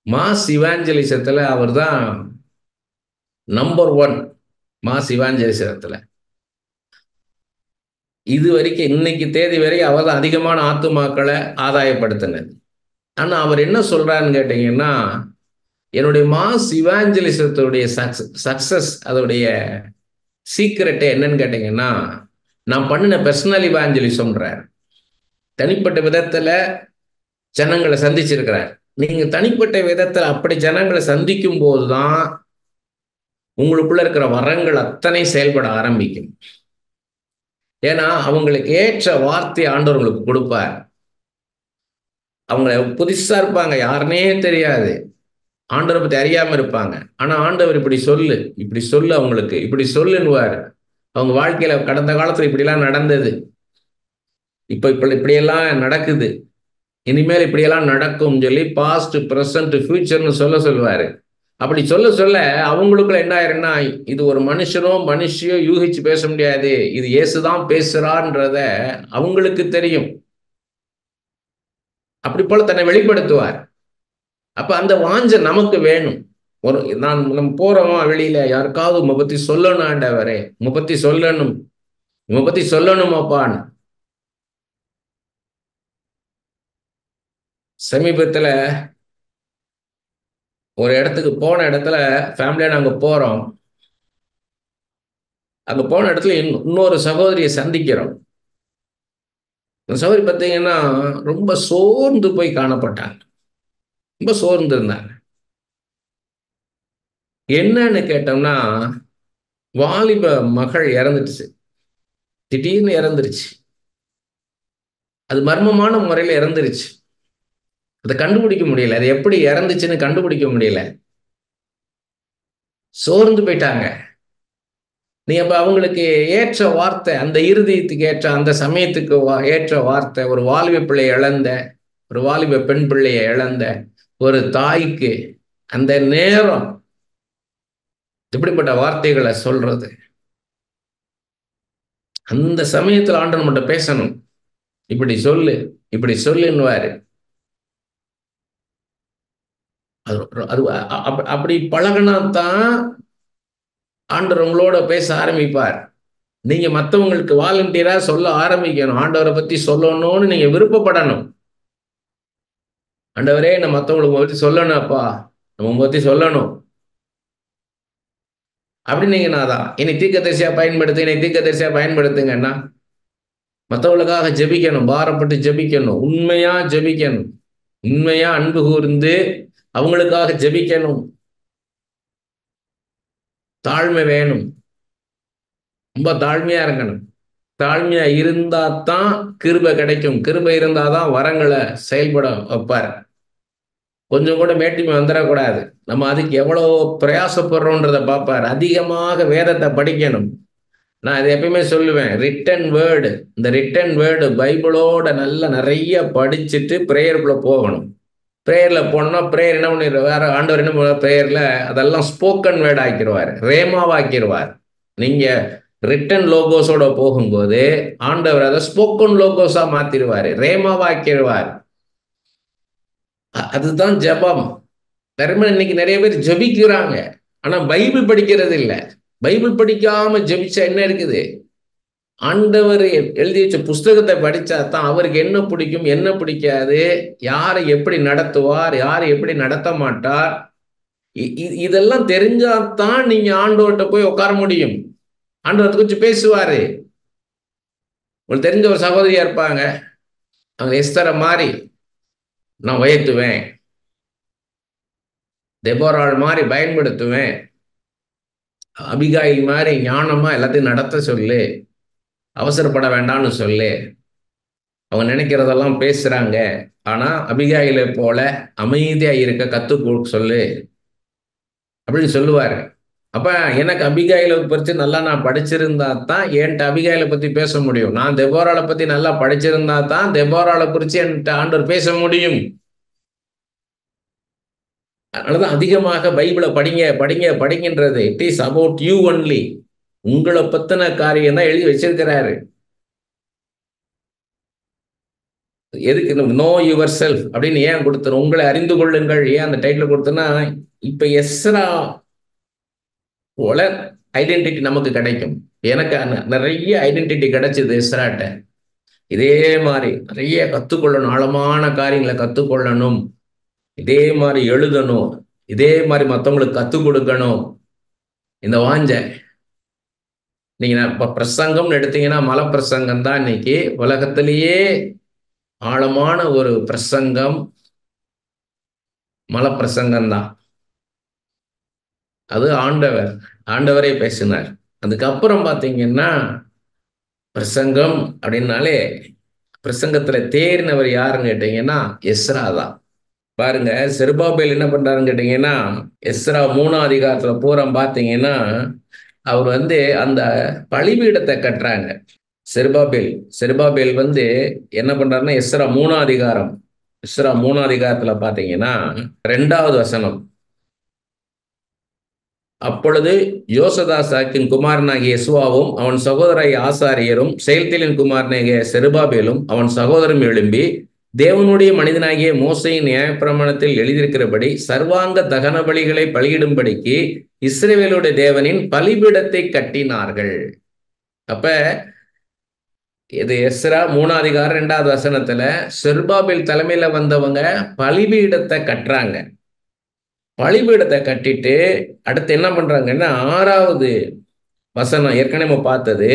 மாஸ் இவாஞ்சலிசத்துல அவர் தான் நம்பர் 1 மாஸ் இவாஞ்சலிசத்துல. இது வரைக்கும் இன்னைக்கு தேதி வரை அவர் தான் அதிகமான ஆத்துமாக்களை ஆதாயப்படுத்தினது. ஆனா அவர் என்ன சொல்றாருன்னு கேட்டீங்கன்னா, என்னுடைய மாஸ் இவாஞ்சலிசத்துடைய சக்சஸ் அதோடைய சீக்ரெட் என்னன்னு கேட்டீங்கன்னா, நான் பண்ணின பர்சனல் இவாஞ்சலிசம்ன்றார். தனிப்பட்ட விதத்துல ஜனங்களை சந்திச்சிருக்கிறார். நீங்க தனிப்பட்ட விதத்துல அப்படி ஜனங்களை சந்திக்கும் போதுதான் உங்களுக்குள்ள இருக்கிற வரங்கள் அத்தனை செயல்பட ஆரம்பிக்கும். ஏன்னா அவங்களுக்கு ஏற்ற வார்த்தை ஆண்டவர் உங்களுக்கு கொடுப்பார். அவங்க புதுசா இருப்பாங்க, யாருன்னே தெரியாது, ஆண்டவரை பத்தி அறியாம இருப்பாங்க. ஆனா ஆண்டவர் இப்படி சொல்லு அவங்களுக்கு இப்படி சொல்லுன்னுவார். அவங்க வாழ்க்கையில கடந்த காலத்துல இப்படிலாம் நடந்தது, இப்படியெல்லாம் நடக்குது, இனிமேல் இப்படியெல்லாம் நடக்கும் சொல்லி பாஸ்ட் பிரசன்ட் ஃபியூச்சர்னு சொல்லுவாரு. அப்படி சொல்ல அவங்களுக்குள்ள என்ன ஆயிருன்னா, இது ஒரு மனுஷியோ யூகிச்சு பேச முடியாது, இது இயேசுதான் பேசுறான்றத அவங்களுக்கு தெரியும். அப்படி போல தன்னை வெளிப்படுத்துவார். அப்ப அந்த வாஞ்சை நமக்கு வேணும். நம்ம போறோம் வெளியில, யாருக்காவது உங்க பத்தி சொல்லணும், ஆண்டவரே உங்க பத்தி சொல்லணும், உங்க பத்தி சொல்லணுமாப்பான்னு. சமீபத்துல ஒரு இடத்துக்கு போன இடத்துல ஃபேமிலியா நாங்க போறோம். அங்க போன இடத்துல இன்னொரு சகோதரியை சந்திக்கிறோம். அந்த சகோதரி பார்த்தீங்கன்னா ரொம்ப சோர்ந்து போய் காணப்பட்டாங்க, ரொம்ப சோர்ந்து இருந்தாங்க. என்னன்னு கேட்டோம்னா, வாலிப மகள் இறந்துடுச்சு, திடீர்னு இறந்துருச்சு. அது மர்மமான முறையில இறந்துருச்சு. அதை கண்டுபிடிக்க முடியல, அது எப்படி இறந்துச்சுன்னு கண்டுபிடிக்க முடியல. சோர்ந்து போயிட்டாங்க. நீ அப்ப அவங்களுக்கு ஏற்ற வார்த்தை, அந்த இருதயத்துக்கு ஏற்ற அந்த சமயத்துக்கு ஏற்ற வார்த்தை, ஒரு வாலிப பிள்ளையை இழந்த, ஒரு வாலிப பெண் பிள்ளையை இழந்த ஒரு தாய்க்கு அந்த நேரம் இப்படிப்பட்ட வார்த்தைகளை சொல்றது, அந்த சமயத்தில் ஆண்டவன் மட்டும் பேசணும், இப்படி சொல்லு இப்படி சொல்லுன்னுவாரு. அது அப்படி பழகினாத்தான் ஆண்டவர் உங்களோட பேச ஆரம்பிப்பார். நீங்க மற்றவங்களுக்கு வாலண்டியரா சொல்ல ஆரம்பிக்கணும், ஆண்டவரை பத்தி சொல்லணும்னு நீங்க விருப்பப்படணும். ஆண்டவரே நம்ம மற்றவங்களுக்கு பத்தி சொல்லணும், அப்பா நம்ம பத்தி சொல்லணும் அப்படின்னீங்கன்னா தான் என்னை தீர்க்கதரிசியா பயன்படுத்துங்கன்னா மற்றவங்களுக்காக ஜெபிக்கணும், பாரப்பட்டு ஜெபிக்கணும், உண்மையா ஜெபிக்கணும், உண்மையா அன்பு கூர்ந்து அவங்களுக்காக ஜெபிக்கணும். தாழ்மை வேணும், ரொம்ப தாழ்மையா இருக்கணும். தாழ்மையா இருந்தா தான் கிருபை கிடைக்கும், கிருபை இருந்தாதான் வரங்களை செயல்பட வைப்பார். கொஞ்சம் கூட மேட்டிமை வந்துடக்கூடாது. நம்ம அதுக்கு எவ்வளவு பிரயாசப்படுறோன்றதை பார்ப்பார். அதிகமாக வேதத்தை படிக்கணும். நான் இதை எப்பயுமே சொல்லுவேன், ரிட்டன் வேர்டு, இந்த ரிட்டன் வேர்டு பைபிளோட நல்லா நிறைய படிச்சுட்டு பிரேயருக்குள்ள போகணும். பிரேயர்ல போனோம்னா பிரேயர் என்ன பண்ணிடுற, வேற ஆண்டவர் என்ன பண்ணுவார், பிரேயர்ல அதெல்லாம் ஸ்போக்கன் வேர்டு ஆக்கிடுவார், ரேமாவாக்கிடுவார். நீங்க ரிட்டன் லோகோஸோட போகும்போது ஆண்டவர் அதை ஸ்போக்கன் லோகோஸா மாத்திடுவாரு, ரேமாவாக்கிடுவார். அதுதான் ஜெபம். இன்னைக்கு நிறைய பேர் ஜெபிக்கிறாங்க, ஆனா பைபிள் படிக்கிறது இல்ல. பைபிள் படிக்காம ஜெபிச்சா என்ன இருக்குது? ஆண்டவர் எழுதி வச்ச புஸ்தகத்தை படிச்சா தான் அவருக்கு என்ன பிடிக்கும், என்ன பிடிக்காது, யாரை எப்படி நடத்துவார், யாரை எப்படி நடத்த மாட்டார், இதெல்லாம் தெரிஞ்சாதான் நீங்க ஆண்டவர்கிட்ட போய் உட்கார முடியும். ஆண்டவரை குறிச்சு பேசுவாரு. உங்களுக்கு தெரிஞ்ச ஒரு சகோதரியா இருப்பாங்க, அவங்க எஸ்தரை மாதிரி நான் உயர்த்துவேன், தெபோராள் மாதிரி பயன்படுத்துவேன், அபிகாயில் மாதிரி ஞானமா எல்லாத்தையும் நடத்த சொல்லு, அவசரப்பட வேண்டாம்னு சொல்லு. அவங்க நினைக்கிறதெல்லாம் பேசுறாங்க, ஆனா அபிகாயிலை போல அமைதியா இருக்க கத்துக் சொல்லு அப்படின்னு சொல்லுவாரு. அப்ப எனக்கு அபிகாயிலை பற்றி நல்லா நான் படிச்சிருந்தா தான் என்கிட்ட அபிகாயிலை பத்தி பேச முடியும். நான் தெபோராளை பத்தி நல்லா படிச்சிருந்தா தான் தெபோராளை குறித்து என்கிட்ட ஆண்டவர் பேச முடியும். அதனாலதான் அதிகமாக பைபிளை படிங்க படிங்க படிக்கின்றது. It is about you only. உங்களை பத்தின காரியம் தான் எழுதி வச்சிருக்கிறாரு. எதுக்கு நோ யுவர் செல்ஃப் அப்படின்னு ஏன் கொடுத்துரும்? உங்களை அறிந்து கொள்ளுங்கள் ஏன் அந்த டைட்டில் கொடுத்தோன்னா, இப்ப எஸ்ரா போல ஐடென்டிட்டி நமக்கு கிடைக்கும். எனக்கு நிறைய ஐடென்டிட்டி கிடைச்சது எஸ்ராட்ட. இதே மாதிரி நிறைய கத்துக்கொள்ளணும், ஆழமான காரியங்களை கத்துக்கொள்ளணும், இதே மாதிரி எழுதணும், இதே மாதிரி மற்றவங்களுக்கு கத்துக் கொடுக்கணும். இந்த வாஞ்ச நீங்க இப்ப பிரசங்கம்னு எடுத்தீங்கன்னா மலை பிரசங்கம் தான் இன்னைக்கு உலகத்திலேயே ஆழமான ஒரு பிரசங்கம். மலை பிரசங்கம் தான் அது. ஆண்டவரே பேசினார். அதுக்கப்புறம் பாத்தீங்கன்னா பிரசங்கம் அப்படின்னாலே பிரசங்கத்துல தேறினவர் யாருன்னு கேட்டீங்கன்னா எஸ்ரா தான். பாருங்க, செருபாபேல் என்ன பண்றாருன்னு கேட்டீங்கன்னா, எஸ்ரா 3ஆம் அதிகாரத்துல பூரா பாத்தீங்கன்னா அவர் அந்த பலிபீடத்தை கட்டுறாங்க. செருபாபேல் என்ன பண்றாருன்னா, எஸ்ரா 3ஆம் அதிகாரத்துல பாத்தீங்கன்னா 2வது வசனம், அப்பொழுது யோசதாசாக்கின் குமாரனாகிய யெசுவாவும் அவன் சகோதராகிய ஆசாரியரும் செயல்திலின் குமாரனாகிய செருபாபேலும் அவன் சகோதரரும் எழும்பி தேவனுடைய மனிதனாகிய மோசையின் நியாயப்பிரமாணத்தில் எழுதியிருக்கிறபடி சர்வாங்க தகன பலிகளை பலியிடும்படிக்கு இஸ்ரவேலுடைய தேவனின் பலிபீடத்தை கட்டினார்கள். அப்ப இது எஸ்ரா 3ஆம் அதிகாரம் 2வது வசனத்துல செருபாபேல் தலைமையில வந்தவங்க பலிபீடத்தை கட்டுறாங்க. பலிபீடத்தை கட்டிட்டு அடுத்து என்ன பண்றாங்கன்னா 6வது வசனம் ஏற்கனவே பார்த்தது,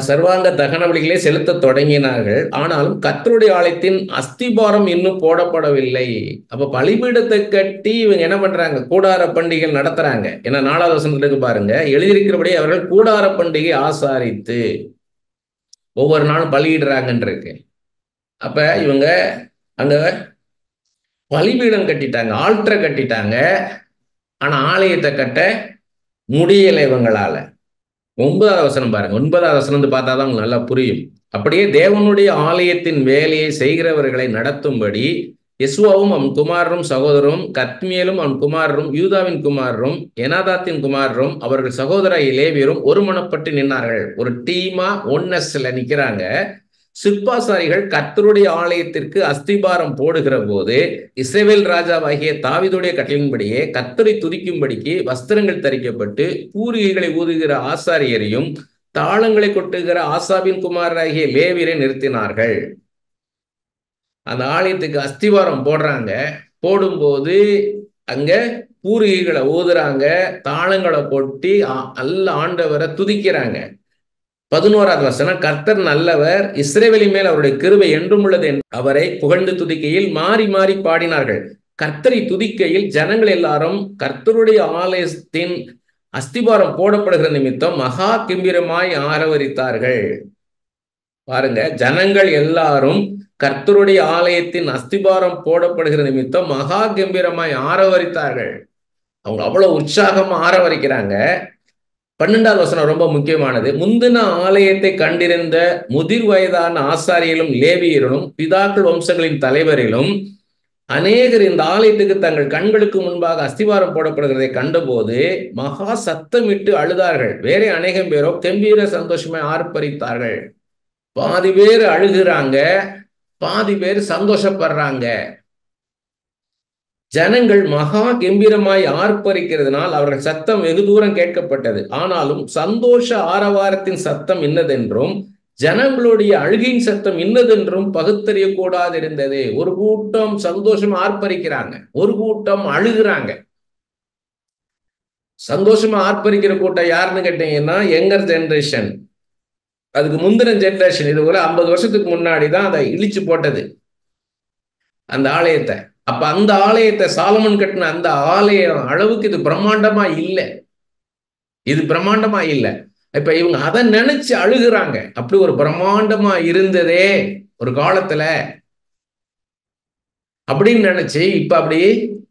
சர்வாங்க தகன பலிகளை செலுத்த தொடங்கினார்கள், ஆனாலும் கர்த்தருடைய ஆலயத்தின் அஸ்திபாரம் இன்னும் போடப்படவில்லை. அப்ப பலிபீடத்தை கட்டி இவங்க என்ன பண்றாங்க? கூடார பண்டிகைகள் நடத்துறாங்க. ஏன்னா 4வது வசனத்துக்கு பாருங்க, எழுதியிருக்கிறபடி அவர்கள் கூடார பண்டிகை ஆசாரித்து ஒவ்வொரு நாளும் பலியிடுறாங்கன்னு இருக்கு. அப்ப இவங்க அங்க பலிபீடம் கட்டிட்டாங்க, ஆல்டரை கட்டிட்டாங்க, ஆனா ஆலயத்தை கட்ட முடியலை இவங்களால. 9வது வசனம் பாருங்க. 9வது வசனம் பார்த்தாதான் உங்களுக்கு நல்லா புரியும். அப்படியே தேவனுடைய ஆலயத்தின் வேலையை செய்கிறவர்களை நடத்தும்படி யெசுவாவும் அவன் குமாரரும் சகோதரரும், கத்மியேலும் அவன் குமாரரும், யூதாவின் குமாரரும், எனாதாத்தின் குமாரரும், அவர்கள் சகோதர லேவியரும் ஒருமனப்பட்டு நின்றார்கள். ஒரு டீமா ஒன்னஸ்ல நிக்கிறாங்க. சிற்பாசாரிகள் கர்த்தருடைய ஆலயத்திற்கு அஸ்திபாரம் போடுகிற போது இஸ்ரவேல் ராஜாவாகிய தாவீதுடைய கட்டளையின்படியே கர்த்தரை துதிக்கும்படிக்கு வஸ்திரங்கள் தரிக்கப்பட்டு பூரிகைகளை ஊதுகிற ஆசாரியரையும் தாளங்களை கொட்டுகிற ஆசாபின் குமாரராகிய லேவியரை நிறுத்தினார்கள். அந்த ஆலயத்துக்கு அஸ்திவாரம் போடுறாங்க. போடும்போது அங்க பூரிகைகளை ஊதுறாங்க, தாளங்களை கொட்டி நல்ல ஆண்டவரை துதிக்கிறாங்க. 11வது வசனம், கர்த்தர் நல்லவர், இஸ்ரவேலின் மேல் அவருடைய கிருபை என்றும் உள்ளது, அவரை புகழ்ந்து துதிக்கையில் மாறி மாறி பாடினார்கள். கர்த்தரை துதிக்கையில் ஜனங்கள் எல்லாரும் கர்த்தருடைய ஆலயத்தின் அஸ்திபாரம் போடப்படுகிற நிமித்தம் மகா கம்பீரமாய் ஆரவரித்தார்கள். பாருங்க, ஜனங்கள் எல்லாரும் கர்த்தருடைய ஆலயத்தின் அஸ்திபாரம் போடப்படுகிற நிமித்தம் மகா கம்பீரமாய் ஆரவரித்தார்கள். அவங்க அவ்வளவு உற்சாகமா ஆரவரிக்கிறாங்க. 12வது வசனம் ரொம்ப முக்கியமானது. முந்தின ஆலயத்தை கண்டிருந்த முதிர் வயதான ஆசாரியர்களும் லேவியரும் பிதாக்கள் வம்சங்களின் தலைவரிலும் அநேகர் இந்த ஆலயத்துக்கு தங்கள் கண்களுக்கு முன்பாக அஸ்திவாரம் போடப்படுகிறதை கண்டபோது மகா சத்தமிட்டு அழுதார்கள். வேற அநேகம் பேரோ கம்பீர சந்தோஷமாய் ஆர்ப்பரித்தார்கள். பாதி பேர் அழுகிறாங்க, பாதி பேர் சந்தோஷப்படுறாங்க. ஜனங்கள் மகா கம்பீரமாய் ஆர்ப்பரிக்கிறதுனால் அவர்கள் சத்தம் வெகு தூரம் கேட்கப்பட்டது. ஆனாலும் சந்தோஷ ஆரவாரத்தின் சத்தம் இன்னதென்றும் ஜனங்களுடைய அழுகையின் சத்தம் இன்னதென்றும் பகுத்தறிய கூடாது இருந்தது. ஒரு கூட்டம் சந்தோஷமா ஆர்ப்பரிக்கிறாங்க, ஒரு கூட்டம் அழுகிறாங்க. சந்தோஷமா ஆர்ப்பரிக்கிற கூட்டம் யாருன்னு கேட்டீங்கன்னா யங்கர் ஜெனரேஷன். அதுக்கு முந்தின ஜெனரேஷன் இது போல 50 வருஷத்துக்கு முன்னாடி தான் அதை இழிச்சு போட்டது அந்த ஆலயத்தை. அப்ப அந்த ஆலயத்தை சாலமன் கட்டின அந்த ஆலயம் அளவுக்கு இது பிரம்மாண்டமா இல்லை, இது பிரம்மாண்டமா இல்லை. இப்ப இவங்க அதை நினைச்சு அழுகுறாங்க. அப்படி ஒரு பிரம்மாண்டமா இருந்ததே ஒரு காலத்துல அப்படின்னு நினைச்சு இப்ப அப்படி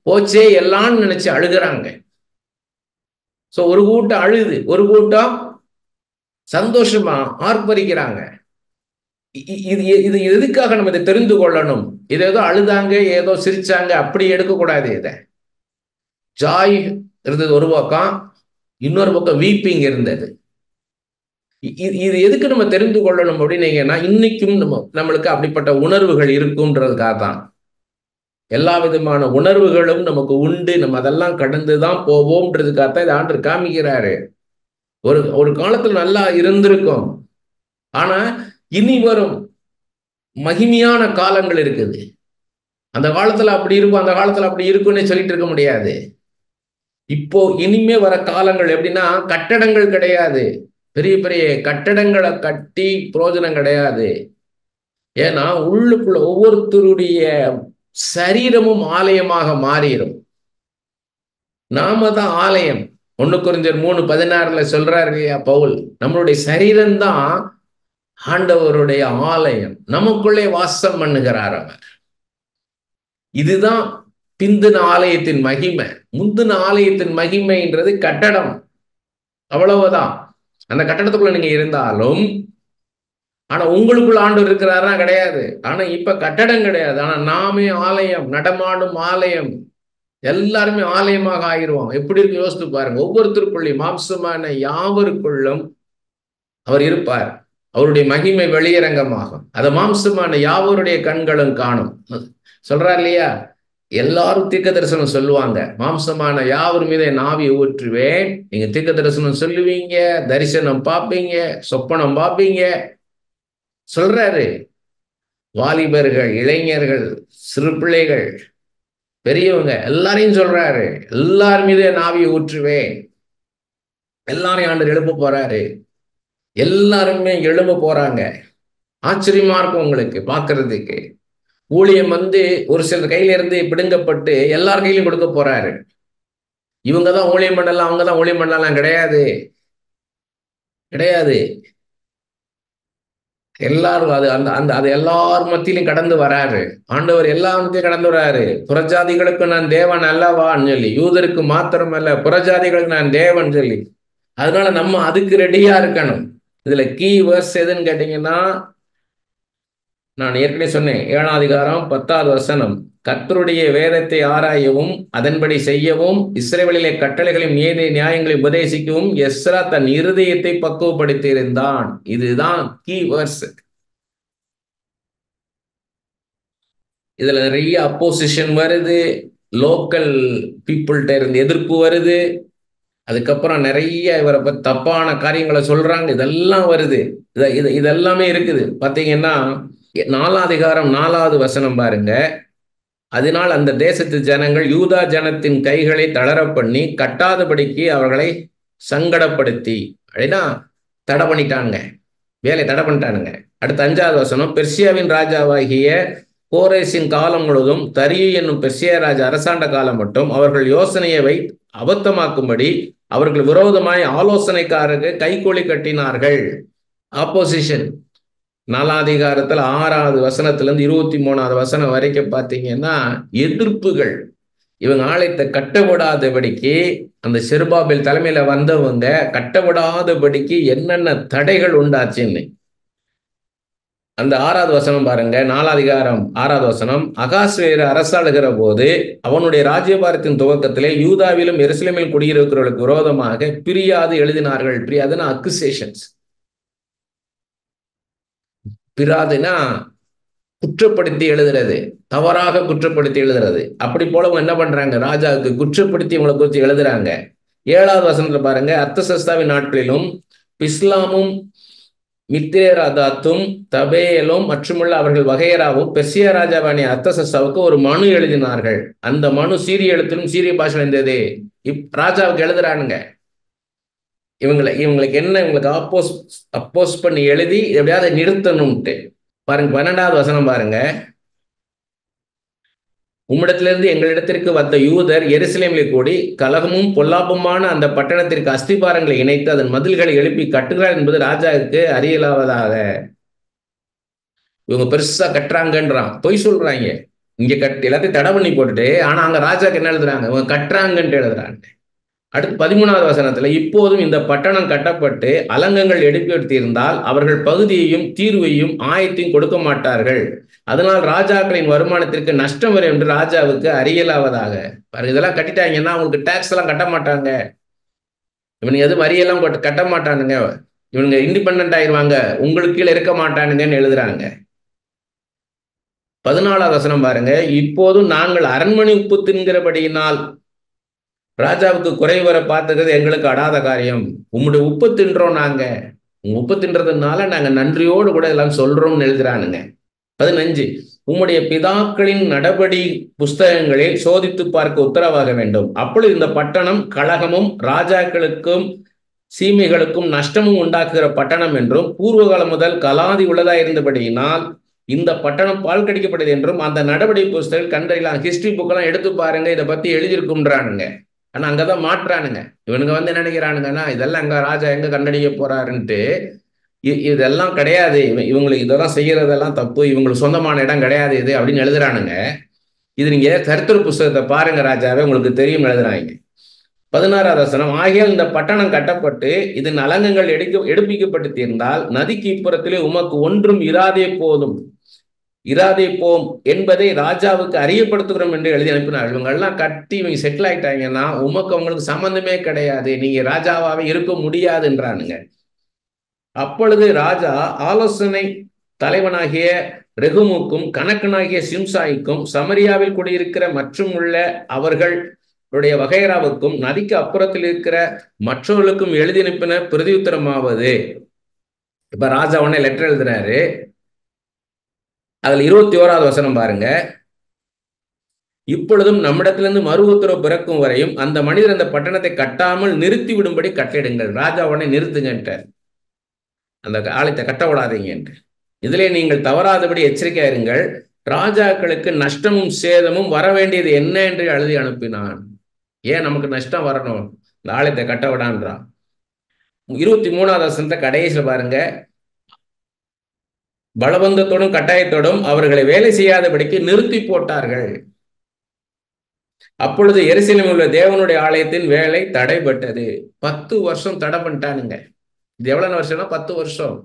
போச்சே எல்லாம் நினைச்சு அழுகுறாங்க. சோ ஒரு கூட்டம் அழுது, ஒரு கூட்டம் சந்தோஷமா ஆர்ப்பரிக்கிறாங்க. இது இது எதுக்காக நம்ம இதை தெரிந்து கொள்ளணும்? இது ஏதோ அழுதாங்க ஏதோ சிரிச்சாங்க அப்படி எடுக்கக்கூடாது. இதை ஜாய் இருந்தது ஒரு பக்கம், இன்னொரு பக்கம் வீப்பிங் இருந்தது. இது எதுக்கு நம்ம தெரிந்து கொள்ளணும் அப்படின்னீங்கன்னா இன்னைக்கும் நம்மளுக்கு அப்படிப்பட்ட உணர்வுகள் இருக்கும்ன்றதுக்காக தான். எல்லா விதமான உணர்வுகளும் நமக்கு உண்டு, நம்ம அதெல்லாம் கடந்துதான் போவோம்ன்றதுக்காகத்தான் இதை ஆண்டு காமிக்கிறாரு. ஒரு ஒரு காலத்துல நல்லா இருந்திருக்கும், ஆனா இனி வரும் மகிமையான காலங்கள் இருக்குது. அந்த காலத்துல அப்படி இருக்கும், அந்த காலத்துல அப்படி இருக்குன்னு சொல்லிட்டு இருக்க முடியாது. இப்போ இனிமே வர காலங்கள் எப்படின்னா கட்டடங்கள் கிடையாது, பெரிய பெரிய கட்டடங்களை கட்டி பிரயோஜனம் கிடையாது. ஏன்னா உள்ளுக்குள்ள ஒவ்வொருத்தருடைய சரீரமும் ஆலயமாக மாறிடும். நாம தான் ஆலயம். 1 கொரிந்தியர் 3:16 சொல்றாரு இல்லையா பவுல், நம்மளுடைய சரீரம்தான் ஆண்டவருடைய ஆலயம், நமக்குள்ளே வாசம் பண்ணுகிறார் அவர். இதுதான் பிந்தின ஆலயத்தின் மகிமை. முந்தின ஆலயத்தின் மகிமைன்றது கட்டடம், அவ்வளவுதான். அந்த கட்டடத்துக்குள்ள நீங்க இருந்தாலும் ஆனா உங்களுக்குள்ள ஆண்டவர் இருக்கிறாரா? கிடையாது. ஆனா இப்ப கட்டடம் கிடையாது, ஆனா நாமே ஆலயம், நடமாடும் ஆலயம். எல்லாருமே ஆலயமாக ஆகிருவோம். எப்படி இருக்கு யோசித்து பாருங்க. ஒவ்வொருத்தருக்குள்ளேயும் மாம்சமான யாவருக்குள்ளும் அவர் இருப்பார். அவருடைய மகிமை வெளியரங்கமாகும். அதை மாம்சமான யாவருடைய கண்களும் காணும். சொல்றார் இல்லையா, எல்லாரும் தீர்க்க தரிசனம் சொல்லுவாங்க. மாம்சமான யாவர் மீது என் ஆவியை ஊற்றுவேன். நீங்க தீர்க்க தரிசனம் சொல்லுவீங்க, தரிசனம் பார்ப்பீங்க, சொப்பனம் பார்ப்பீங்க சொல்றாரு. வாலிபர்கள், இளைஞர்கள், சிறு பிள்ளைகள், பெரியவங்க எல்லாரையும் சொல்றாரு. எல்லார் மீது என் ஆவியை ஊற்றுவேன். எல்லாரையும் ஆண்டவர் எழுப்ப போறாரு. எல்லாருமே எழும்ப போறாங்க. ஆச்சரியமா இருக்கும் உங்களுக்கு பாக்குறதுக்கு. ஊழியம் ஒரு சிலர் கையில இருந்து பிடுங்கப்பட்டு எல்லார் கையிலும் கொடுக்க போறாரு. இவங்கதான் ஊழியம் பண்ணலாம், அவங்கதான் ஊழியம் பண்ணலாம் கிடையாது, கிடையாது. எல்லாரும் அது அந்த அந்த அது எல்லார் மத்தியிலும் கடந்து வராரு ஆண்டவர். எல்லா மத்தியும் கடந்து வராரு. புறஜாதிகளுக்கு நான் தேவன் அல்லவான்னு சொல்லி, யூதருக்கு மாத்திரம் அல்ல புறஜாதிகளுக்கு நான் தேவன் சொல்லி. அதனால நம்ம அதுக்கு ரெடியா இருக்கணும். இதுல கீ வேர்ஸ் எதுன்னு கேட்டீங்கன்னா, நான் ஏற்கனவே சொன்னேன், 7ஆம் அதிகாரம் 10வது வசனம். கர்த்தருடைய வேதத்தை ஆராயவும் அதன்படி செய்யவும் இஸ்ரவேலிலே கட்டளைகளையும் நீதி நியாயங்களை உபதேசிக்கவும் எஸ்ரா தன் இருதயத்தை பக்குவப்படுத்தி இருந்தான். இதுதான் கீ வேர்ஸ். இதுல நிறைய அப்போசிஷன் வருது, லோக்கல் பீப்புள்கிட்ட இருந்து எதிர்ப்பு வருது. அதுக்கப்புறம் நிறைய இவரை பத்தி தப்பான காரியங்களை சொல்றாங்க, இதெல்லாம் வருது. இதெல்லாமே இருக்குது. பாத்தீங்கன்னா 4ஆம் அதிகாரம் 4வது வசனம் பாருங்க. அதனால் அந்த தேசத்து ஜனங்கள் யூதா ஜனத்தின் கைகளை தளர பண்ணி கட்டாதபடிக்கு அவர்களை சங்கடப்படுத்தி, அப்படின்னா தடை பண்ணிட்டாங்க, வேலை தடை பண்ணிட்டானுங்க. அடுத்த 5வது வசனம். பெர்சியாவின் ராஜாவாகிய கோரேசின் காலம் முழுவதும் தரியு என்னும் பெர்சியா ராஜா அரசாண்ட காலம் மட்டும் அவர்கள் யோசனையை அபத்தமாக்கும்படி அவர்கள் விரோதமாய் ஆலோசனைக்காரருக்கு கைகூலி கட்டினார்கள். ஆப்போசிஷன். 4ஆம் அதிகாரத்துல 6வது வசனத்திலிருந்து 23வது வசனம் வரைக்கும் பார்த்தீங்கன்னா எதிர்ப்புகள். இவங்க ஆலயத்தை கட்ட விடாதபடிக்கு, அந்த செருபாபேல் தலைமையில வந்தவங்க கட்ட விடாதபடிக்கு என்னென்ன தடைகள் உண்டாச்சுன்னு அந்த 6வது வசனம் பாருங்க. 4ஆம் அதிகாரம் 6வது வசனம். அகாஸ்வேரு அரசாளுகிற போது அவனுடைய ராஜ்யபாரத்தின் துவக்கத்திலே யூதாவிலும் எருசலேமிலும் குடியிருக்கிறவர்களுக்கு விரோதமாக பிரியாது எழுதினார்கள். பிரியாதுன்னா அக்யூசேஷன்ஸ். பிராதுனா குற்றப்படுத்தி எழுதுறது, தவறாக குற்றப்படுத்தி எழுதுறது. அப்படி போல என்ன பண்றாங்க, ராஜாவுக்கு குற்றப்படுத்தி இவங்களை குறித்து எழுதுறாங்க. 7வது வசனத்துல பாருங்க, அர்தசஷ்டாவின் நாட்களிலும் பிஸ்லாமும் மித்ரேதாத்தும் தபேயலும் மற்றுமுள்ள அவர்கள் வகையராவும் பெர்சியா ராஜாவானிய அர்தசஷ்டாவுக்கு ஒரு மனு எழுதினார்கள். அந்த மனு சீரிய எழுத்திலும் சீரிய பாஷையில் இருந்தது. ராஜாவுக்கு எழுதுறானுங்க. இவங்களுக்கு என்ன, இவங்களுக்கு அப்போஸ் பண்ணி எழுதி எப்படியாவது நிறுத்தணும்ட்டு. பாருங்க 12வது வசனம் பாருங்க. உம்மிடத்திலிருந்து எங்களிடத்திற்கு வந்த யூதர் எருசலேமில் கூடி கலகமும் பொல்லாப்புமான அந்த பட்டணத்திற்கு அஸ்திபாரங்களை இணைத்து அதன் மதில்களை எழுப்பி கட்டுகிறார் என்பது ராஜாவுக்கு அறியலாவதாக. இவங்க பெருசா கட்டுறாங்கன்றான், பொய் சொல்றாங்க. இங்க எல்லாத்தையும் தடை பண்ணி போட்டுட்டு, ஆனா அங்க ராஜாக்கு என்ன எழுதுறாங்க, இவங்க கட்டுறாங்கன்ட்டு எழுதுறாங்க. அடுத்து 13வது வசனத்துல, இப்போதும் இந்த பட்டணம் கட்டப்பட்டு அலங்கங்கள் எடுப்பிருந்தால் அவர்கள் பகுதியையும் தீர்வையும் ஆயத்தையும் கொடுக்க மாட்டார்கள். அதனால் ராஜாக்களின் வருமானத்திற்கு நஷ்டம் வரும் என்று ராஜாவுக்கு அறியலாவதாக. இதெல்லாம் கட்டிட்டாங்கன்னா அவங்களுக்கு டாக்ஸ் எல்லாம் கட்ட மாட்டாங்க, இவனுக்கு எதுவும் வரியெல்லாம் கட்ட மாட்டானுங்க, இவனுங்க இண்டிபெண்ட் ஆயிடுவாங்க, உங்களுக்கு கீழே இருக்க மாட்டானுங்கன்னு எழுதுறாங்க. 14வது வசனம் பாருங்க, இப்போதும் நாங்கள் அரண்மனை உப்பு தின்கிறபடியினால் ராஜாவுக்கு குறை வர பார்த்துக்கிறது எங்களுக்கு அடாத காரியம். உம்முடைய உப்பு தின்றோம், நாங்க உங்க உப்பு தின்றதுனால நாங்க நன்றியோடு கூட எல்லாம் சொல்றோம்னு எழுதுறானுங்க. 15, உம்முடைய பிதாக்களின் நடபடி புஸ்தகங்களில் சோதித்து பார்க்க உத்தரவாக வேண்டும். அப்பொழுது இந்த பட்டணம் கலகமும் ராஜாக்களுக்கும் சீமைகளுக்கும் நஷ்டமும் உண்டாக்குகிற பட்டணம் என்றும் பூர்வகாலம் முதல் கலாதி உள்ளதாயிருந்தபடியினால் இந்த பட்டணம் பால் கடிக்கப்பட்டது என்றும் அந்த நடவடிக்கை புஸ்தகம் கண்டறியலாம். ஹிஸ்டரி புக்கெல்லாம் எடுத்து பாருங்க, இதை பத்தி எழுதியிருக்கும்ன்றானுங்க. ஆனா அங்கதான் மாற்றானுங்க. இவனுங்க என்ன நினைக்கிறானுங்கன்னா, இதெல்லாம் எங்க ராஜா எங்க கண்டடிக்க போறாருன்ட்டு. இதெல்லாம் கிடையாது, இவங்களுக்கு இதெல்லாம் செய்யறதெல்லாம் தப்பு, இவங்களுக்கு சொந்தமான இடம் கிடையாது இது அப்படின்னு எழுதுறானுங்க. இது நீங்க சரித்திர புஸ்தகத்தை பாருங்க ராஜாவே, உங்களுக்கு தெரியும் எழுதுறாங்க. 16வது வசனம், ஆகையால் இந்த பட்டணம் கட்டப்பட்டு இதன் அலங்கங்கள் எடுப்பிக்கப்பட்டு தீர்ந்தால் நதிக்கு இப்புறத்திலே உமக்கு ஒன்றும் இராதே போம் என்பதை ராஜாவுக்கு அறியப்படுத்துகிறோம் என்று எழுதி அனுப்பினார். இவங்க எல்லாம் கட்டி இவங்க செட்டில் ஆயிட்டாங்கன்னா உமக்கு அவங்களுக்கு சம்பந்தமே கிடையாது, நீங்க ராஜாவாவே இருக்க முடியாதுன்றானுங்க. அப்பொழுது ராஜா ஆலோசனை தலைவனாகிய ரெகுமுக்கும் கணக்கனாகிய சிம்சாய்க்கும் சமரியாவில் குடியிருக்கிற மற்றும் உள்ள அவர்களுடைய வகைராவுக்கும் நதிக்கு அப்புறத்தில் இருக்கிற மற்றவர்களுக்கும் எழுதி அனுப்பின பிரதியுத்தரமாவது. இப்ப ராஜா உடனே லெட்டர் எழுதுறாரு. அதுல 21வது வசனம் பாருங்க, இப்பொழுதும் நம்மிடத்திலிருந்து மறு உத்தரவு பிறக்கும் வரையும் அந்த மனிதர் அந்த பட்டணத்தை கட்டாமல் நிறுத்தி விடும்படி கட்டிடுங்கள். ராஜா உடனே நிறுத்துங்கன்ற, அந்த ஆலயத்தை கட்ட விடாதீங்க என்று. இதிலே நீங்கள் தவறாதபடி எச்சரிக்கையா இருங்கள், ராஜாக்களுக்கு நஷ்டமும் சேதமும் வர வேண்டியது என்ன என்று எழுதி அனுப்பினான். ஏன் நமக்கு நஷ்டம் வரணும், இந்த ஆலயத்தை கட்ட விடான்றான். 23வது வசனத்தை கடைசியில் பாருங்க, பலவந்தத்தோடும் கட்டாயத்தோடும் அவர்களை வேலை செய்யாதபடிக்கு நிறுத்தி போட்டார்கள். அப்பொழுது எருசலேமில் உள்ள தேவனுடைய ஆலயத்தின் வேலை தடைபட்டது. 10 வருஷம் தடை பண்ணிட்டானுங்க. இது எவ்வளவு வருஷம்னா 10 வருஷம்.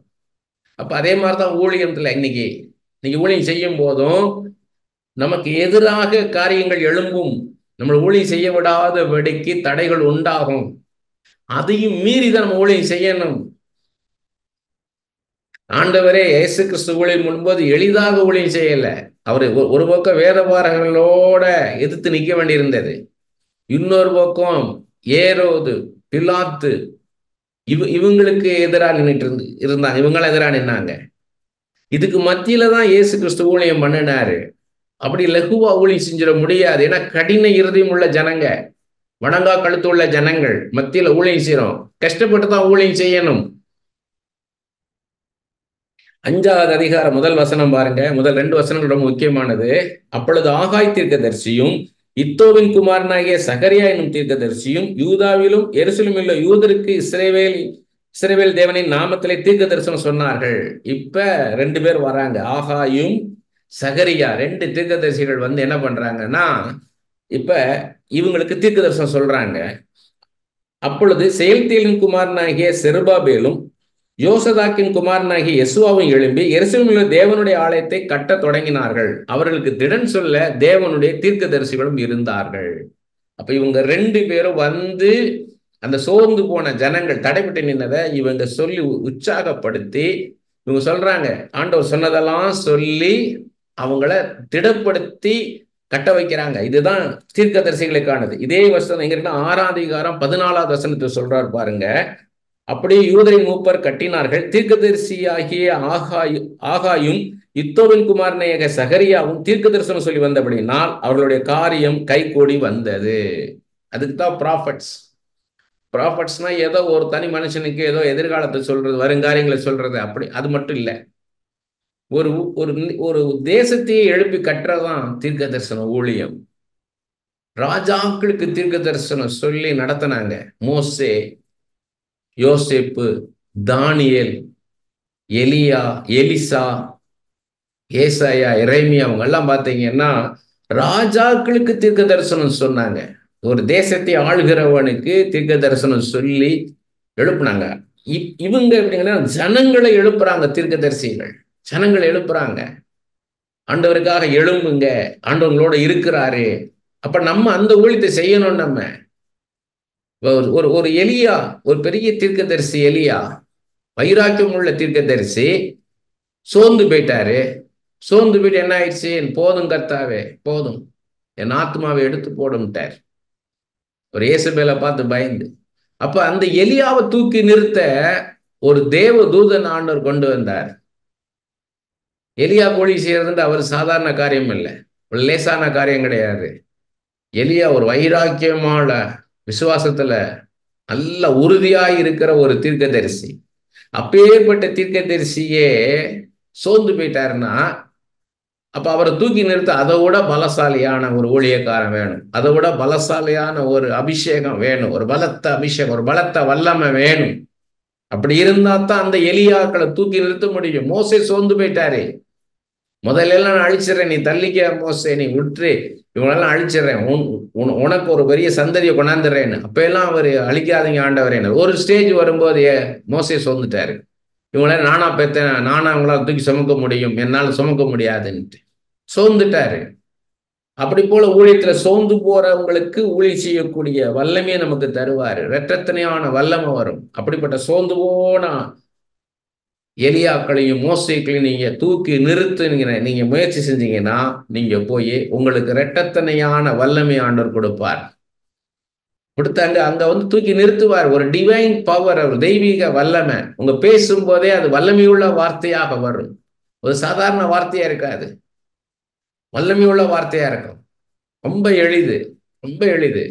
அப்ப அதே மாதிரிதான் ஊழியத்துல இன்னைக்கு ஊழியம் செய்யும் போதும் நமக்கு எதிராக காரியங்கள் எழும்பும், நம்ம ஊழியம் செய்ய விடாதபடிக்கு தடைகள் உண்டாகும். அதையும் மீறிதான் நம்ம ஊழியம் செய்யணும். ஆண்டவரே இயேசு கிறிஸ்து ஊழியம் பண்ணும்போது எளிதாக ஊழியம் செய்யல. அவரு ஒரு பக்கம் வேதபாரங்களோட எதிர்த்து நிற்க வேண்டியிருந்தது, இன்னொரு பக்கம் ஏரோது பிலாத்து இவங்களுக்கு எதிராக நின்றுட்டு இருந்தாங்க, இவங்களும் எதிராக நின்னாங்க. இதுக்கு மத்தியில தான் இயேசு கிறிஸ்து ஊழியம் பண்ணினாரு. அப்படி லகுவா ஊழியம் செஞ்சிட முடியாது. ஏன்னா கடின இருதயம் உள்ள ஜனங்க, வணங்கா கழுத்து உள்ள ஜனங்கள் மத்தியில ஊழியம் செய்யறோம், கஷ்டப்பட்டு தான் ஊழியம் செய்யணும். 5வது அதிகாரம் 1 வசனம் பாருங்க. முதல் 2 வசனங்கள் ரொம்ப முக்கியமானது. அப்பொழுது ஆகாய் தீர்க்கதரிசியும் இத்தோவின் குமாரனாகிய சகரியா என்னும் தீர்க்கதரிசியும் யூதாவிலும் எருசலேமிலுள்ள யூதருக்கு இஸ்ரவேல் தேவனின் நாமத்திலே தீர்க்க தரிசனம் சொன்னார்கள். இப்ப 2 பேர் வராங்க, ஆகாயும் சகரியா, 2 தீர்க்கதரிசிகள் வந்து என்ன பண்றாங்கன்னா இப்ப இவங்களுக்கு தீர்க்க தரிசனம் சொல்றாங்க. அப்பொழுது செயல்தியலின் குமாரனாகிய செருபாபேலும் யோசதாக்கின் குமாரனாகிய யெசுவாவும் எழும்பி எருசலேமில் தேவனுடைய ஆலயத்தை கட்ட தொடங்கினார்கள். அவர்களுக்கு திடன் சொல்ல தேவனுடைய தீர்க்கதரிசிகளும் இருந்தார்கள். அப்ப இவங்க 2 பேரும் வந்து அந்த சோர்ந்து போன ஜனங்கள் தடைபட்டு நின்னதை இவங்க சொல்லி உற்சாகப்படுத்தி இவங்க சொல்றாங்க, ஆண்டவர் சொன்னதெல்லாம் சொல்லி அவங்கள திடப்படுத்தி கட்ட வைக்கிறாங்க. இதுதான் தீர்க்கதரிசிகளுக்கானது. இதே வசனம் எங்க இருக்குன்னா 6ஆம் அதிகாரம் 14வது வசனத்தை சொல்றாரு பாருங்க. அப்படியே யூதரின் மூப்பர் கட்டினார்கள். தீர்க்கதரிசியாகிய ஆகாயும் இத்தோவின் குமாரனாகிய சகரியாவும் தீர்க்க தரிசனம் சொல்லி வந்தபடினால் அவர்களுடைய காரியம் கைகூடி வந்தது. அதுக்கு தான் ப்ராஃபட்ஸ். ப்ராஃபட்ஸ்னா ஏதோ ஒரு தனி மனுஷனுக்கு ஏதோ எதிர்காலத்தை சொல்றது, வருங்காரியங்களை சொல்றது, அப்படி அது மட்டும் இல்லை. ஒரு ஒரு ஒரு தேசத்தையே எழுப்பி கட்டுறதுதான் தீர்க்க தரிசன ஊழியம். ராஜாக்களுக்கு தீர்க்க தரிசனம் சொல்லி நடத்தினாங்க. மோசே, யோசேப்பு, தானியேல், எலியா, எலிசா, ஏசாயா, எரேமியா, அவங்க எல்லாம் பார்த்தீங்கன்னா ராஜாக்களுக்கு தீர்க்க தரிசனம் சொன்னாங்க. ஒரு தேசத்தை ஆளுகிறவனுக்கு தீர்க்க தரிசனம் சொல்லி எழுப்புனாங்க. இவங்க எப்படிங்கன்னா ஜனங்களை எழுப்புறாங்க. தீர்க்கதரிசிகள் ஜனங்களை எழுப்புறாங்க. ஆண்டவருக்காக எழும்புங்க, ஆண்டவங்களோட இருக்கிறாரு. அப்ப நம்ம அந்த ஊழியத்தை செய்யணும். நம்ம ஒரு எலியா, ஒரு பெரிய தீர்க்கதரிசி எலியா, வைராக்கியம் உள்ள தீர்க்கதரிசி, சோர்ந்து போயிட்டாரு. சோர்ந்து போயிட்டு என்ன ஆயிடுச்சு? போதும் கர்த்தாவே, போதும், என் ஆத்மாவை எடுத்து போடும்ட்டார். ஒரு இயேசுபேலை பார்த்து பயந்து. அப்ப அந்த எலியாவை தூக்கி நிறுத்த ஒரு தேவ தூதன் ஆண்டவர் கொண்டு வந்தார். எலியா ஊழி செய்யறதுன்ற அவர் சாதாரண காரியம் இல்லை, ஒரு லேசான காரியம் கிடையாது. எலியா ஒரு வைராக்கியமான விசுவாசத்துல நல்ல உறுதியாய் இருக்கிற ஒரு தீர்க்கதரிசி. அப்பேற்பட்ட தீர்க்கதரிசியே சோர்ந்து போயிட்டாருன்னா அப்ப அவரை தூக்கி நிறுத்த அதை விட பலசாலியான ஒரு ஊழியக்காரன் வேணும். அதை விட பலசாலியான ஒரு அபிஷேகம் வேணும். ஒரு பலத்த அபிஷேகம், ஒரு பலத்த வல்லமை வேணும். அப்படி இருந்தா தான் அந்த எலியாக்களை தூக்கி நிறுத்த முடியும். மோசே சோர்ந்து போயிட்டாரு. முதல்ல எல்லாம் நான் அழிச்சிடறேன், நீ தள்ளிக்க மோசே, நீ விட்டுரு, இவங்களெல்லாம் அழிச்சிடறேன், உனக்கு ஒரு பெரிய சந்ததியை கொண்டாந்துடுறேன்னு. அப்ப எல்லாம் அவர் அழிக்காதீங்க ஆண்டவரேன்னு. ஒரு ஸ்டேஜ் வரும்போது மோசே சோர்ந்துட்டாரு. இவங்களால நானா பெத்தேன், நானா அவங்களால தூக்கி சுமக்க முடியும், என்னால சுமக்க முடியாதுன்ட்டு சோர்ந்துட்டாரு. அப்படி போல ஊழியத்துல சோர்ந்து போறவங்களுக்கு ஊழியம் செய்யக்கூடிய வல்லமையை நமக்கு தருவாரு. இரட்டத்தனையான வல்லமை வரும். அப்படிப்பட்ட சோர்ந்து போனா எலியாக்களையும் மோசைகளையும் நீங்க தூக்கி நிறுத்துனீங்க, நீங்க முயற்சி செஞ்சீங்கன்னா நீங்க போய் உங்களுக்கு இரட்டத்தனையான வல்லமை ஆண்டவர் கொடுப்பார். கொடுத்தாங்க அங்க வந்து தூக்கி நிறுத்துவார். ஒரு டிவைன் பவர், ஒரு தெய்வீக வல்லமை. உங்க பேசும்போதே அது வல்லமையுள்ள வார்த்தையாக வரும். ஒரு சாதாரண வார்த்தையா இருக்காது, வல்லமையுள்ள வார்த்தையா இருக்கும். ரொம்ப எளிது, ரொம்ப எளிது.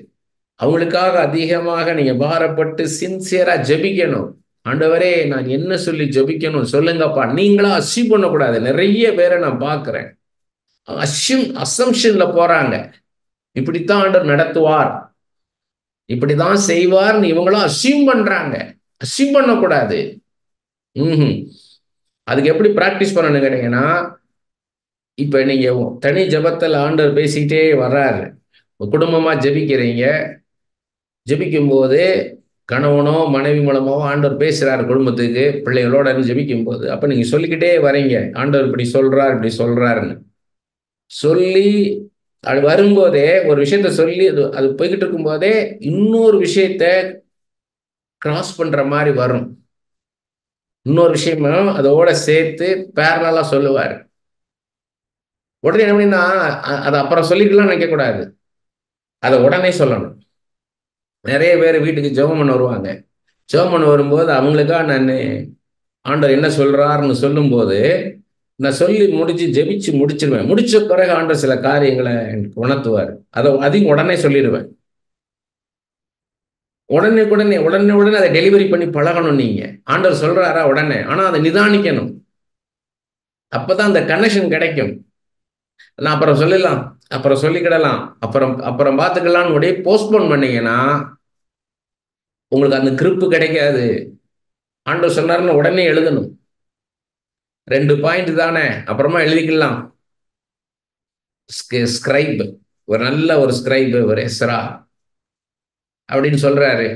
அவங்களுக்காக அதிகமாக நீங்க பாரப்பட்டு சின்சியரா ஜெபிக்கணும். ஆண்டவரே, நான் என்ன சொல்லி ஜெபிக்கணும் சொல்லுங்கப்பா. நீங்களா அசீவ் பண்ணக்கூடாது. நிறைய பேரை நான் பார்க்கிறேன், அசம்ஷன்ல போறாங்க. இப்படித்தான் ஆண்டவர் நடத்துவார், இப்படிதான் செய்வார்னு இவங்களும் அசீவ் பண்றாங்க. அசீவ் பண்ணக்கூடாது. அதுக்கு எப்படி பிராக்டிஸ் பண்ணணும் கேட்டீங்கன்னா, இப்ப நீங்க தனி ஜபத்தில் ஆண்டவர் பேசிக்கிட்டே வர்றாரு. குடும்பமா ஜெபிக்கிறீங்க, ஜெபிக்கும் போது கணவனோ மனைவி மூலமோ ஆண்டவர் பேசுறாரு குடும்பத்துக்கு, பிள்ளைகளோட ஜெபிக்கும் போது, அப்ப நீங்க சொல்லிக்கிட்டே வரீங்க, ஆண்டவர் இப்படி சொல்றாரு, இப்படி சொல்றாருன்னு சொல்லி. அது வரும்போதே ஒரு விஷயத்த சொல்லி அது போய்கிட்டு இருக்கும் போதே இன்னொரு விஷயத்த கிராஸ் பண்ற மாதிரி வரும். இன்னொரு விஷயமும் அதோட சேர்த்து பேரலா சொல்லுவார். உடனே என்ன அப்படின்னா, அதை அப்புறம் சொல்லிக்கலாம் நினைக்க கூடாது, அதை உடனே சொல்லணும். நிறைய பேர் வீட்டுக்கு ஜெபம் பண்ண வருவாங்க. ஜெபம் பண்ண வரும்போது அவங்களுக்காக நான் ஆண்டவர் என்ன சொல்றாருன்னு சொல்லும் போது நான் சொல்லி முடிச்சு ஜெபிச்சு முடிச்சிருவேன். முடிச்ச பிறகு ஆண்டவர் சில காரியங்களை எனக்கு உணர்த்துவார். அதையும் உடனே சொல்லிடுவேன். உடனே உடனே உடனே உடனே அதை டெலிவரி பண்ணி பழகணும். நீங்க ஆண்டவர் சொல்றாரா உடனே, ஆனா அதை நிதானிக்கணும். அப்பதான் அந்த கனெக்ஷன் கிடைக்கும். நான் அப்புறம் சொல்லலாம், அப்புறம் சொல்லிக்கிடலாம், அப்புறம் அப்புறம் பார்த்துக்கலாம்னு உடைய போஸ்ட்போன் பண்ணீங்கன்னா உங்களுக்கு அந்த கிரிப்பு கிடைக்காது. ஆண்டவர் சொன்னாருன்னு உடனே எழுதணும். 2 பாயிண்ட் தானே, அப்புறமா எழுதிக்கலாம். ஸ்கிரைப், ஒரு நல்ல ஒரு ஸ்கிரைப், ஒரு எஸ்ரா அப்படின்னு சொல்றாரு.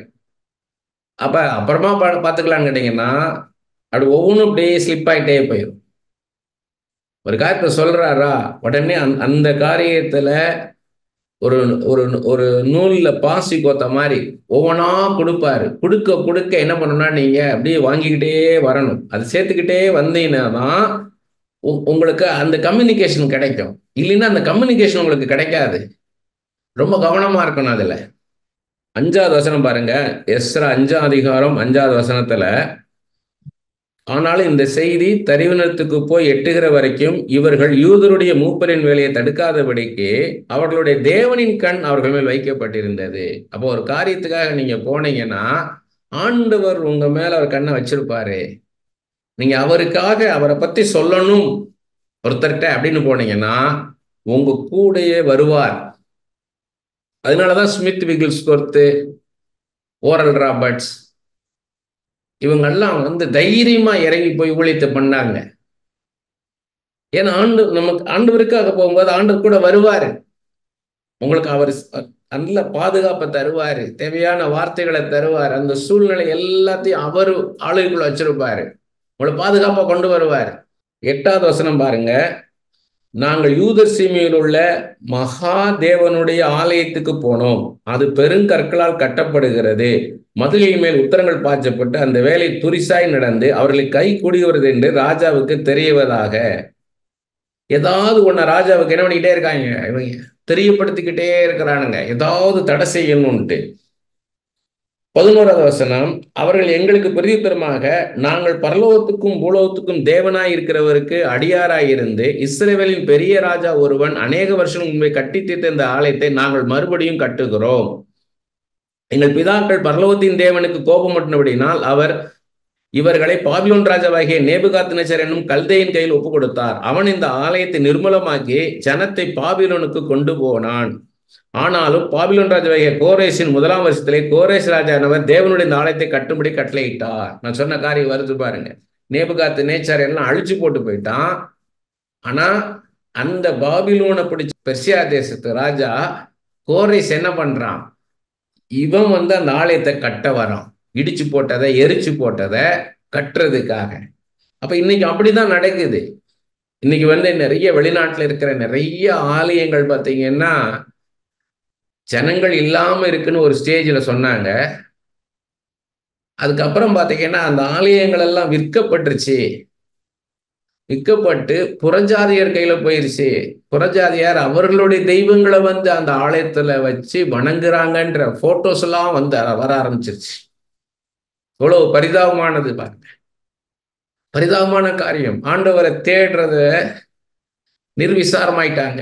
அப்ப அப்புறமா பார்த்துக்கலான்னு கேட்டீங்கன்னா அப்படி ஒவ்வொன்றும் அப்படியே ஸ்லிப் ஆகிட்டே போயிடும். ஒரு காரியத்தை சொல்றாரா உடனே அந்த காரியத்துல ஒரு ஒரு ஒரு நூல்ல பாசி கோத்த மாதிரி ஒவ்வொன்றா கொடுப்பாரு. கொடுக்க கொடுக்க என்ன பண்ணணும்னா நீங்க அப்படியே வாங்கிக்கிட்டே வரணும். அது சேர்த்துக்கிட்டே வந்தீங்கன்னா தான் உங்களுக்கு அந்த கம்யூனிகேஷன் கிடைக்கும். இல்லைன்னா அந்த கம்யூனிகேஷன் உங்களுக்கு கிடைக்காது. ரொம்ப கவனமா இருக்கணும் அதுல. 5வது வசனம் பாருங்க. எஸ்றா 5ஆம் அதிகாரம் 5வது வசனத்துல, ஆனாலும் இந்த செய்தி தரிவினத்துக்கு போய் எட்டுகிற வரைக்கும் இவர்கள் யூதருடைய மூப்பரின் வேலையை தடுக்காதபடிக்கு அவர்களுடைய தேவனின் கண் அவர்கள் மேல் வைக்கப்பட்டிருந்தது. அப்போ ஒரு காரியத்துக்காக நீங்க போனீங்கன்னா ஆண்டவர் உங்க மேல அவர் கண்ணை வச்சிருப்பாரு. நீங்க அவருக்காக அவரை பத்தி சொல்லணும் ஒருத்தர்கிட்ட அப்படின்னு போனீங்கன்னா உங்க கூடயே வருவார். அதனாலதான் ஸ்மித் விகில்ஸ்வொர்த், ஓரல் ராபர்ட்ஸ் இவங்கெல்லாம் தைரியமா இறங்கி போய் ஊழியத்தை பண்ணாங்க. ஏன்னா நமக்கு ஆண்டவருக்காக போகும்போது ஆண்டவர் கூட வருவாரு. உங்களுக்கு அவர் நல்ல பாதுகாப்பை தருவாரு, தேவையான வார்த்தைகளை தருவார், அந்த சூழ்நிலை எல்லாத்தையும் அவரு ஆளுக்குள்ள வச்சிருப்பாரு, உங்களை பாதுகாப்பா கொண்டு வருவார். 8வது வசனம் பாருங்க. நாங்கள் யூதர் சீமையில் உள்ள மகா தேவனுடைய ஆலயத்துக்கு போனோம். அது பெருங்கற்களால் கட்டப்படுகிறது. மதிலின் மேல் உத்தரங்கள் பாய்ச்சப்பட்டு அந்த வேலை துரிசாய் நடந்து அவர்களுக்கு கை கூடுகிறது என்று ராஜாவுக்கு தெரியவதாக. ஏதாவது ஒண்ணு ராஜாவுக்கு என்ன பண்ணிக்கிட்டே இருக்காங்க, இவங்க தெரியப்படுத்திக்கிட்டே இருக்கிறானுங்க, ஏதாவது தடை செய்யணும்ட்டு. 11வது வசனம், அவர்கள் எங்களுக்கு பிரதியுத்தரமாக, நாங்கள் பரலோகத்துக்கும் பூலோகத்துக்கும் தேவனாய் இருக்கிறவருக்கு அடியாராயிருந்து இஸ்ரவேலின் பெரிய ராஜா ஒருவன் அநேக வருஷம் முன்பே கட்டி தீர்த்த இந்த ஆலயத்தை நாங்கள் மறுபடியும் கட்டுகிறோம். எங்கள் பிதாக்கள் பரலோகத்தின் தேவனுக்கு கோபமட்டினபடினால் அவர் இவர்களை பாபிலோன் ராஜாவாகிய நேபுகாத்நேச்சர் என்னும் கல்தேயின் கையில் ஒப்பு கொடுத்தார். அவன் இந்த ஆலயத்தை நிர்மூலமாக்கி ஜனத்தை பாபிலோனுக்கு கொண்டு போனான். ஆனாலும் பாபிலோன் ராஜாவாகிய கோரேசின் 1ஆம் வருஷத்திலே கோரேஸ் ராஜானவர் தேவனுடைய இந்த ஆலயத்தை கட்டும்படி கட்டளையிட்டார். நான் சொன்ன காரியம் வருது பாருங்க. நேபுகாத்நேச்சர் எல்லாம் அழிச்சு போட்டு போயிட்டான். ஆனா அந்த பாபிலோனை பிடிச்ச பெர்சியா தேசத்து ராஜா கோரேஸ் என்ன பண்றான், இவன் அந்த ஆலயத்தை கட்ட வரான். இடிச்சு போட்டதை எரிச்சு போட்டதை கட்டுறதுக்காக. அப்ப இன்னைக்கு அப்படிதான் நடக்குது. இன்னைக்கு நிறைய வெளிநாட்டுல இருக்கிற நிறைய ஆலயங்கள் பார்த்தீங்கன்னா ஜனங்கள் இல்லாம இருக்குன்னு ஒரு ஸ்டேஜ்ல சொன்னாங்க. அதுக்கப்புறம் பாத்தீங்கன்னா அந்த ஆலயங்கள் எல்லாம் விற்கப்பட்டுருச்சு. விற்கப்பட்டு புறஜாதியர் கையில போயிருச்சு. புறஜாதியார் அவர்களுடைய தெய்வங்களை அந்த ஆலயத்துல வச்சு வணங்குறாங்கன்ற போட்டோஸ் எல்லாம் வர ஆரம்பிச்சிருச்சு. எவ்வளவு பரிதாபமானது பாருங்க. பரிதாபமான காரியம். ஆண்டவரை தேடுறத நிர்விசாரமாயிட்டாங்க.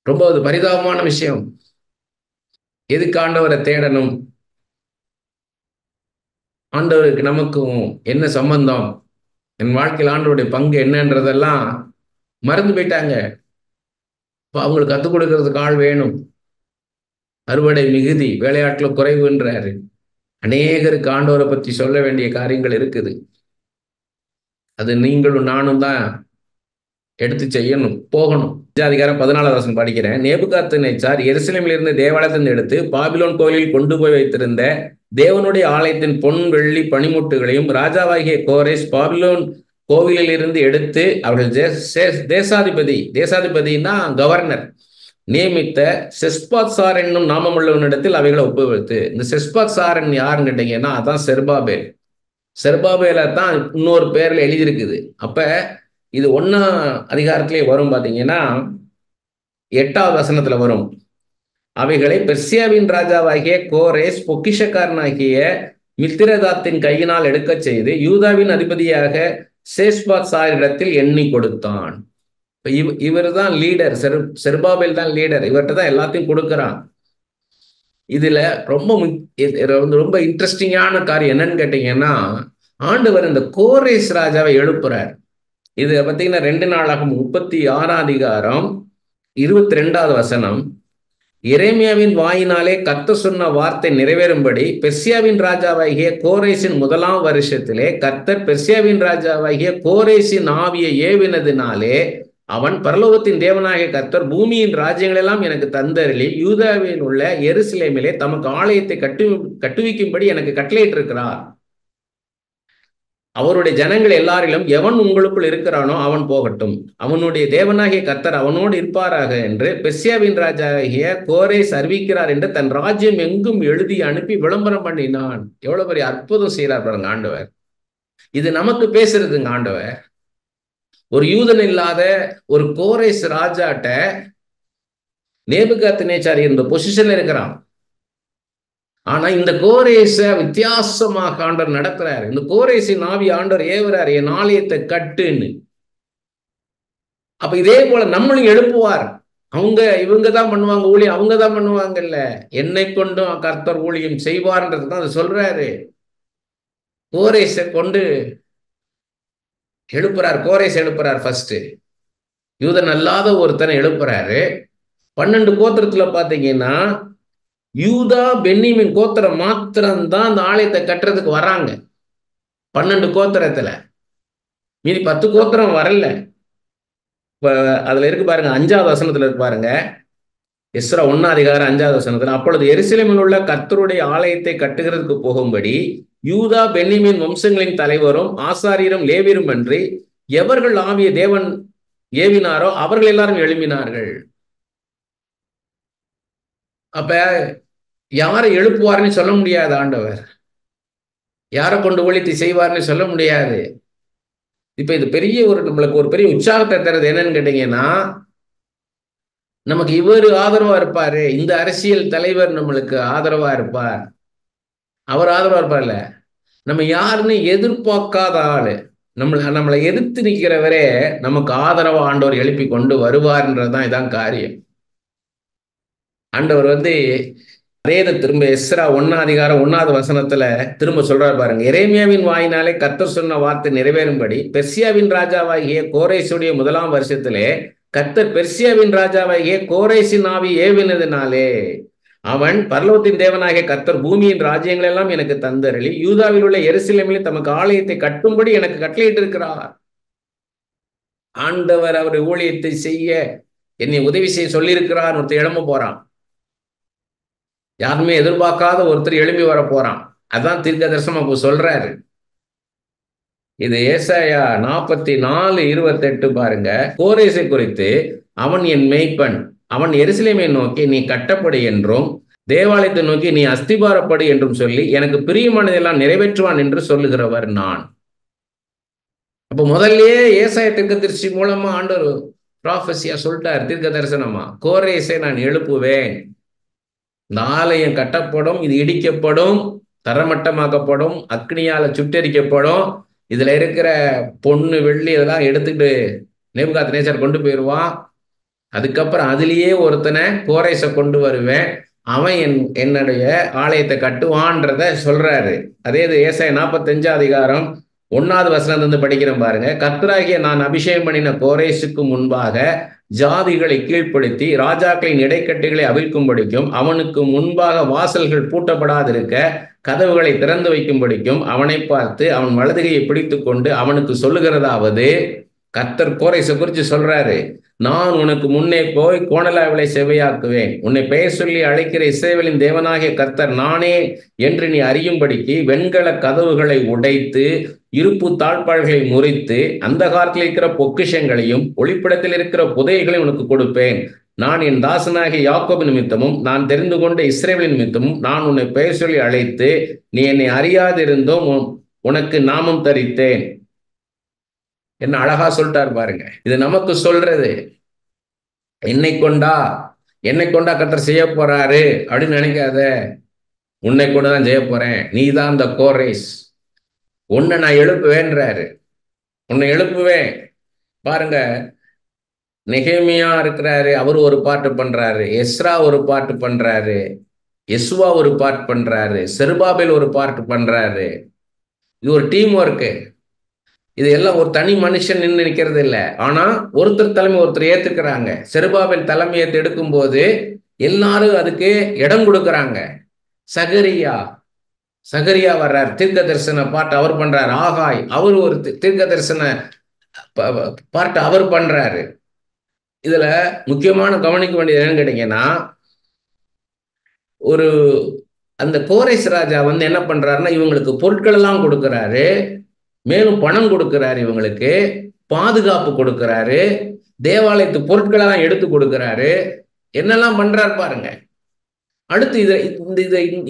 ரொம்ப அது பரிதாபமான விஷயம். எதுக்கு ஆண்டவரை தேடணும்? ஆண்டவருக்கு நமக்கும் என்ன சம்பந்தம்? என் வாழ்க்கையில் ஆண்டவருடைய பங்கு என்னன்றதெல்லாம் மறந்து போயிட்டாங்க. இப்போ அவங்களுக்கு கத்துக் கொடுக்கறதுக்கு ஆள் வேணும். அறுவடை மிகுதி, வேலையாட்கள் குறைவுன்றாரு. அநேகருக்கு ஆண்டவரை பற்றி சொல்ல வேண்டிய காரியங்கள் இருக்குது. அது நீங்களும் நானும் தான் எடுத்து செய்யணும், போகணும். அதிகாரம் 14வது வசனம் படிக்கிறேன். நேபுகாத்நேச்சார் எருசலேமில் இருந்து தேவாலயத்தின் எடுத்து பாபிலோன் கோயிலில் கொண்டு போய் வைத்திருந்த தேவனுடைய ஆலயத்தின் பொன் வெள்ளி பனிமுட்டுகளையும் ராஜாவாகிய கோரேஸ் பாபிலோன் கோவிலில் இருந்து எடுத்து அவர்கள் தேசாதிபதினா கவர்னர் நியமித்த செஸ்பாத்சார் என்னும் நாமமுள்ளவனிடத்தில் அவைகளை ஒப்புவித்து. இந்த செஸ்பாத்சாரன் யாருன்னு கேட்டீங்கன்னா அதான் செருபாபேல். செருபாபேல தான் இன்னொரு பேர்ல எழுதியிருக்குது. அப்ப இது 1ஆம் அதிகாரத்திலே வரும். பாத்தீங்கன்னா 8வது வசனத்துல வரும். அவைகளை பெர்சியாவின் ராஜாவாகிய கோரேஸ் பொக்கிஷக்காரனாகிய மித்திரதாத்தின் கையினால் எடுக்க செய்து யூதாவின் அதிபதியாக சேஸ்பாத்சாரிடத்தில் எண்ணி கொடுத்தான். இவர் தான் லீடர். செருபாபேல் தான் லீடர். இவர்கிட்ட தான் எல்லாத்தையும் கொடுக்கறான். இதுல ரொம்ப இன்ட்ரெஸ்டிங்கான காரியம் என்னன்னு கேட்டீங்கன்னா, ஆண்டவர் இந்த கோரேஸ் ராஜாவை எழுப்புறார். இது பார்த்தீங்கன்னா 2 நாளாகமம் 36ஆம் அதிகாரம் 22வது வசனம். எரேமியாவின் வாயினாலே கர்த்தர் சொன்ன வார்த்தை நிறைவேறும்படி பெர்சியாவின் ராஜாவாகிய கோரேசின் 1ஆம் வருஷத்திலே கர்த்தர் பெர்சியாவின் ராஜாவாகிய கோரேசின் ஆவியை ஏவினதினாலே அவன் பரலோகத்தின் தேவனாகிய கர்த்தர் பூமியின் ராஜ்யங்கள் எல்லாம் எனக்கு தந்தருளி யூதாவில் உள்ள எருசலேமிலே தமக்கு ஆலயத்தை கட்டுவிக்கும்படி எனக்கு கட்டளையிட்டு இருக்கிறார். அவருடைய ஜனங்கள் எல்லாரிலும் எவன் உங்களுக்குள் இருக்கிறானோ அவன் போகட்டும், அவனுடைய தேவனாகிய கர்த்தர் அவனோடு இருப்பாராக என்று பெர்சியாவின் ராஜாகிய கோரேஸ் அறிவிக்கிறார் என்று தன் ராஜ்யம் எங்கும் எழுதி அனுப்பி விளம்பரம் பண்ணினான். எவ்வளவு பெரிய அற்புதம் செய்யறார் பாருங்க ஆண்டவர். இது நமக்கு பேசுறதுங்க ஆண்டவர். ஒரு யூதன் இல்லாத ஒரு கோரேஸ் ராஜாட்ட நேபுகாத்நேச்சார் இந்த பொசிஷன்ல இருக்கிறான். ஆனா இந்த கோரேச வித்தியாசமாக ஆண்டவர் நடத்துறாரு. இந்த கோரேசின் ஆவி ஆண்டவர் ஏவுறாரு, என் ஆலயத்தை கட்டுன்னு. அப்ப இதே போல நம்மளும் எழுப்புவார். இவங்க தான் பண்ணுவாங்க ஊழியம், அவங்க தான் பண்ணுவாங்கல்ல, என்னை கொண்டும் கர்த்தர் ஊழியம் செய்வார்ன்றது தான் அது சொல்றாரு. கோரேச கொண்டு எழுப்புறார். கோரேஸ் எழுப்புறார். ஃபர்ஸ்ட் யூதன் அல்லாத ஒருத்தனை எழுப்புறாரு. 12 கோத்திரத்துல பாத்தீங்கன்னா யூதா பென்னிமின் கோத்திரம் மாத்திரம்தான் அந்த ஆலயத்தை கட்டுறதுக்கு வராங்க. 12 கோத்திரத்துல மீதி 10 கோத்திரம் வரல. அதுல இருக்கு பாருங்க, 5வது வசனத்துல இருக்கு பாருங்க, எஸ்ரா 1:5. அப்பொழுது எருசலேமில் உள்ள கர்த்தருடைய ஆலயத்தை கட்டுகிறதுக்கு போகும்படி யூதா பென்னிமின் வம்சங்களின் தலைவரும் ஆசாரியரும் லேவியரும் அன்றி எவர்கள் ஆவிய தேவன் ஏவினாரோ அவர்கள் எல்லாரும் எழுப்பினார்கள். அப்ப யாரை எழுப்புவார்னு சொல்ல முடியாது ஆண்டவர், யாரை கொண்டு ஊழியத்தை செய்வார்னு சொல்ல முடியாது. இப்ப இது பெரிய நம்மளுக்கு ஒரு பெரிய உற்சாகத்தை தருது. என்னன்னு கேட்டீங்கன்னா, நமக்கு இவர் ஆதரவா இருப்பாரு, இந்த அரசியல் தலைவர் நம்மளுக்கு ஆதரவா இருப்பார், அவர் ஆதரவா இருப்பார்ல. நம்ம யாருன்னு எதிர்பார்க்காத ஆளு, நம்மளை எதிர்த்து நிற்கிறவரே நமக்கு ஆதரவா ஆண்டவர் எழுப்பி கொண்டு வருவார்ன்றதுதான் இதான் காரியம். ஆண்டவர் அதே திரும்ப எஸ்ரா 1:1 திரும்ப சொல்றாரு பாருங்க, எரேமியாவின் வாயினாலே கர்த்தர் சொன்ன வார்த்தை நிறைவேறும்படி பெர்சியாவின் ராஜாவாகிய கோரேசுடைய 1ஆம் வருஷத்திலே கர்த்தர் பெர்சியாவின் ராஜாவாகிய கோரேசின் ஆவி ஏவினதினாலே அவன் பரலோகத்தின் தேவனாகிய கர்த்தர் பூமியின் ராஜ்யங்கள் எல்லாம் எனக்கு தந்தருளி யூதாவில் உள்ள எருசலேமில் தமக்கு ஆலயத்தை கட்டும்படி எனக்கு கட்டளையிட்டு இருக்கிறார். ஆண்டவர் அவர் ஊழியத்தை செய்ய என்னை உதவி செய்ய சொல்லியிருக்கிறார். ஒருத்தர் எழும்ப போறான், யாருமே எதிர்பார்க்காத ஒருத்தர் எழும்பி வர போறான். அதான் தீர்க்க தரிசனம் சொல்றாரு. இது ஏசாயா 44:28 பாருங்க. கோரேசை குறித்து, அவன் என் மேய்ப்பன், அவன் எருசலேமை நோக்கி நீ கட்டப்படு என்றும் தேவாலயத்தை நோக்கி நீ அஸ்திபாரப்படு என்றும் சொல்லி எனக்கு பிரியமானதெல்லாம் நிறைவேற்றுவான் என்று சொல்லுகிறவர் நான். அப்ப முதல்லயே ஏசாயா தீர்க்கதரிசி மூலமா ஆண்டவர் ப்ராஃபஸியா சொல்லிட்டார், தீர்க்க தரிசனமா, கோரேசை நான் எழுப்புவேன், இந்த ஆலயம் கட்டப்படும், இது இடிக்கப்படும், தரமட்டமாக்கப்படும், அக்னியால சுட்டெரிக்கப்படும், இதுல இருக்கிற பொண்ணு வெள்ளி இதெல்லாம் எடுத்துட்டு நேபுகாத்நேச்சார் கொண்டு போயிடுவான். அதுக்கப்புறம் அதுலயே ஒருத்தனை கோரேசை கொண்டு வருவேன், அவன் என்னுடைய ஆலயத்தை கட்டுவான்றத சொல்றாரு. அதே இது ஏசாயா 45:1 படிக்கிறேன் பாருங்க. கர்த்தராகிய நான் அபிஷேகம் பண்ணின கோரேசுக்கு முன்பாக ஜாதிகளை கீழ்ப்படுத்தி ராஜாக்களின் இடைக்கட்டுகளை அவிழ்க்கும்படிக்கும் அவனுக்கு முன்பாக வாசல்கள் பூட்டப்படாதிருக்க கதவுகளை திறந்து வைக்கும்படிக்கும் அவனை பார்த்து அவன் வலதுகையை பிடித்து கொண்டு அவனுக்கு சொல்லுகிறதாவது, கர்த்தர் கோரேசை குறித்து சொல்றாரு, நான் உனக்கு முன்னே போய் கோணலாவிலை செவ்வையாக்குவேன், உன்னை பெயர் சொல்லி அழைக்கிற இஸ்ரவேலின் தேவனாகிய கர்த்தர் நானே என்று நீ அறியும்படிக்கு வெண்கல கதவுகளை உடைத்து இருப்பு தாழ்பாள்களை முறித்து அந்த காலத்தில் இருக்கிற பொக்கிஷங்களையும் ஒளிப்படத்தில் இருக்கிற புதையங்களையும் உனக்கு கொடுப்பேன். நான் என் தாசனாகிய யாக்கோபு நிமித்தமும் நான் தெரிந்து கொண்ட இஸ்ரவேலின் நிமித்தமும் நான் உன்னை பெயர் சொல்லி அழைத்து நீ என்னை அறியாதிருந்தும் உனக்கு நாமம் தரித்தேன். என்ன அழகா சொல்லிட்டார் பாருங்க. இது நமக்கு சொல்றது, என்னை கொண்டா கர்த்தர் செய்ய போறாரு அப்படின்னு நினைக்காத, உன்னை கொண்டுதான் செய்ய போறேன், நீ தான் அந்த கோரேஸ், உன்னை நான் எழுப்புவேன்றாரு, உன்னை எழுப்புவேன். பாருங்க, நெகேமியா இருக்கிறாரு, அவரு ஒரு பாட்டு பண்றாரு, எஸ்ரா ஒரு பாட்டு பண்றாரு, யெசுவா ஒரு பாட்டு பண்றாரு, செருபாபேல் ஒரு பாட்டு பண்றாரு. இது ஒரு டீம் ஒர்க்கு. இது எல்லாம் ஒரு தனி மனுஷன் நின்று நிற்கிறது இல்லை. ஆனா ஒருத்தர் தலைமை ஒருத்தர் ஏத்துக்கிறாங்க. செருபாபேல் தலைமையை எடுக்கும் போது எல்லாரும் அதுக்கு இடம் கொடுக்கறாங்க. சகரியா வர்றார், தீர்க்க தரிசன பாட்டு அவர் பண்றாரு. ஆகாய் அவர் ஒரு தீர்க்க தரிசன பாட்டு அவர் பண்றாரு. இதுல முக்கியமான கவனிக்க வேண்டியது என்னன்னு கேட்டீங்கன்னா, ஒரு அந்த கோரேஸ் ராஜா என்ன பண்றாருன்னா, இவங்களுக்கு பொருட்கள் எல்லாம் கொடுக்கிறாரு, மேலும் பணம் கொடுக்கிறாரு, இவங்களுக்கு பாதுகாப்பு கொடுக்கிறாரு, தேவாலயத்து பொருட்களெல்லாம் எடுத்து கொடுக்கிறாரு, என்னெல்லாம் பண்றாரு பாருங்க. அடுத்து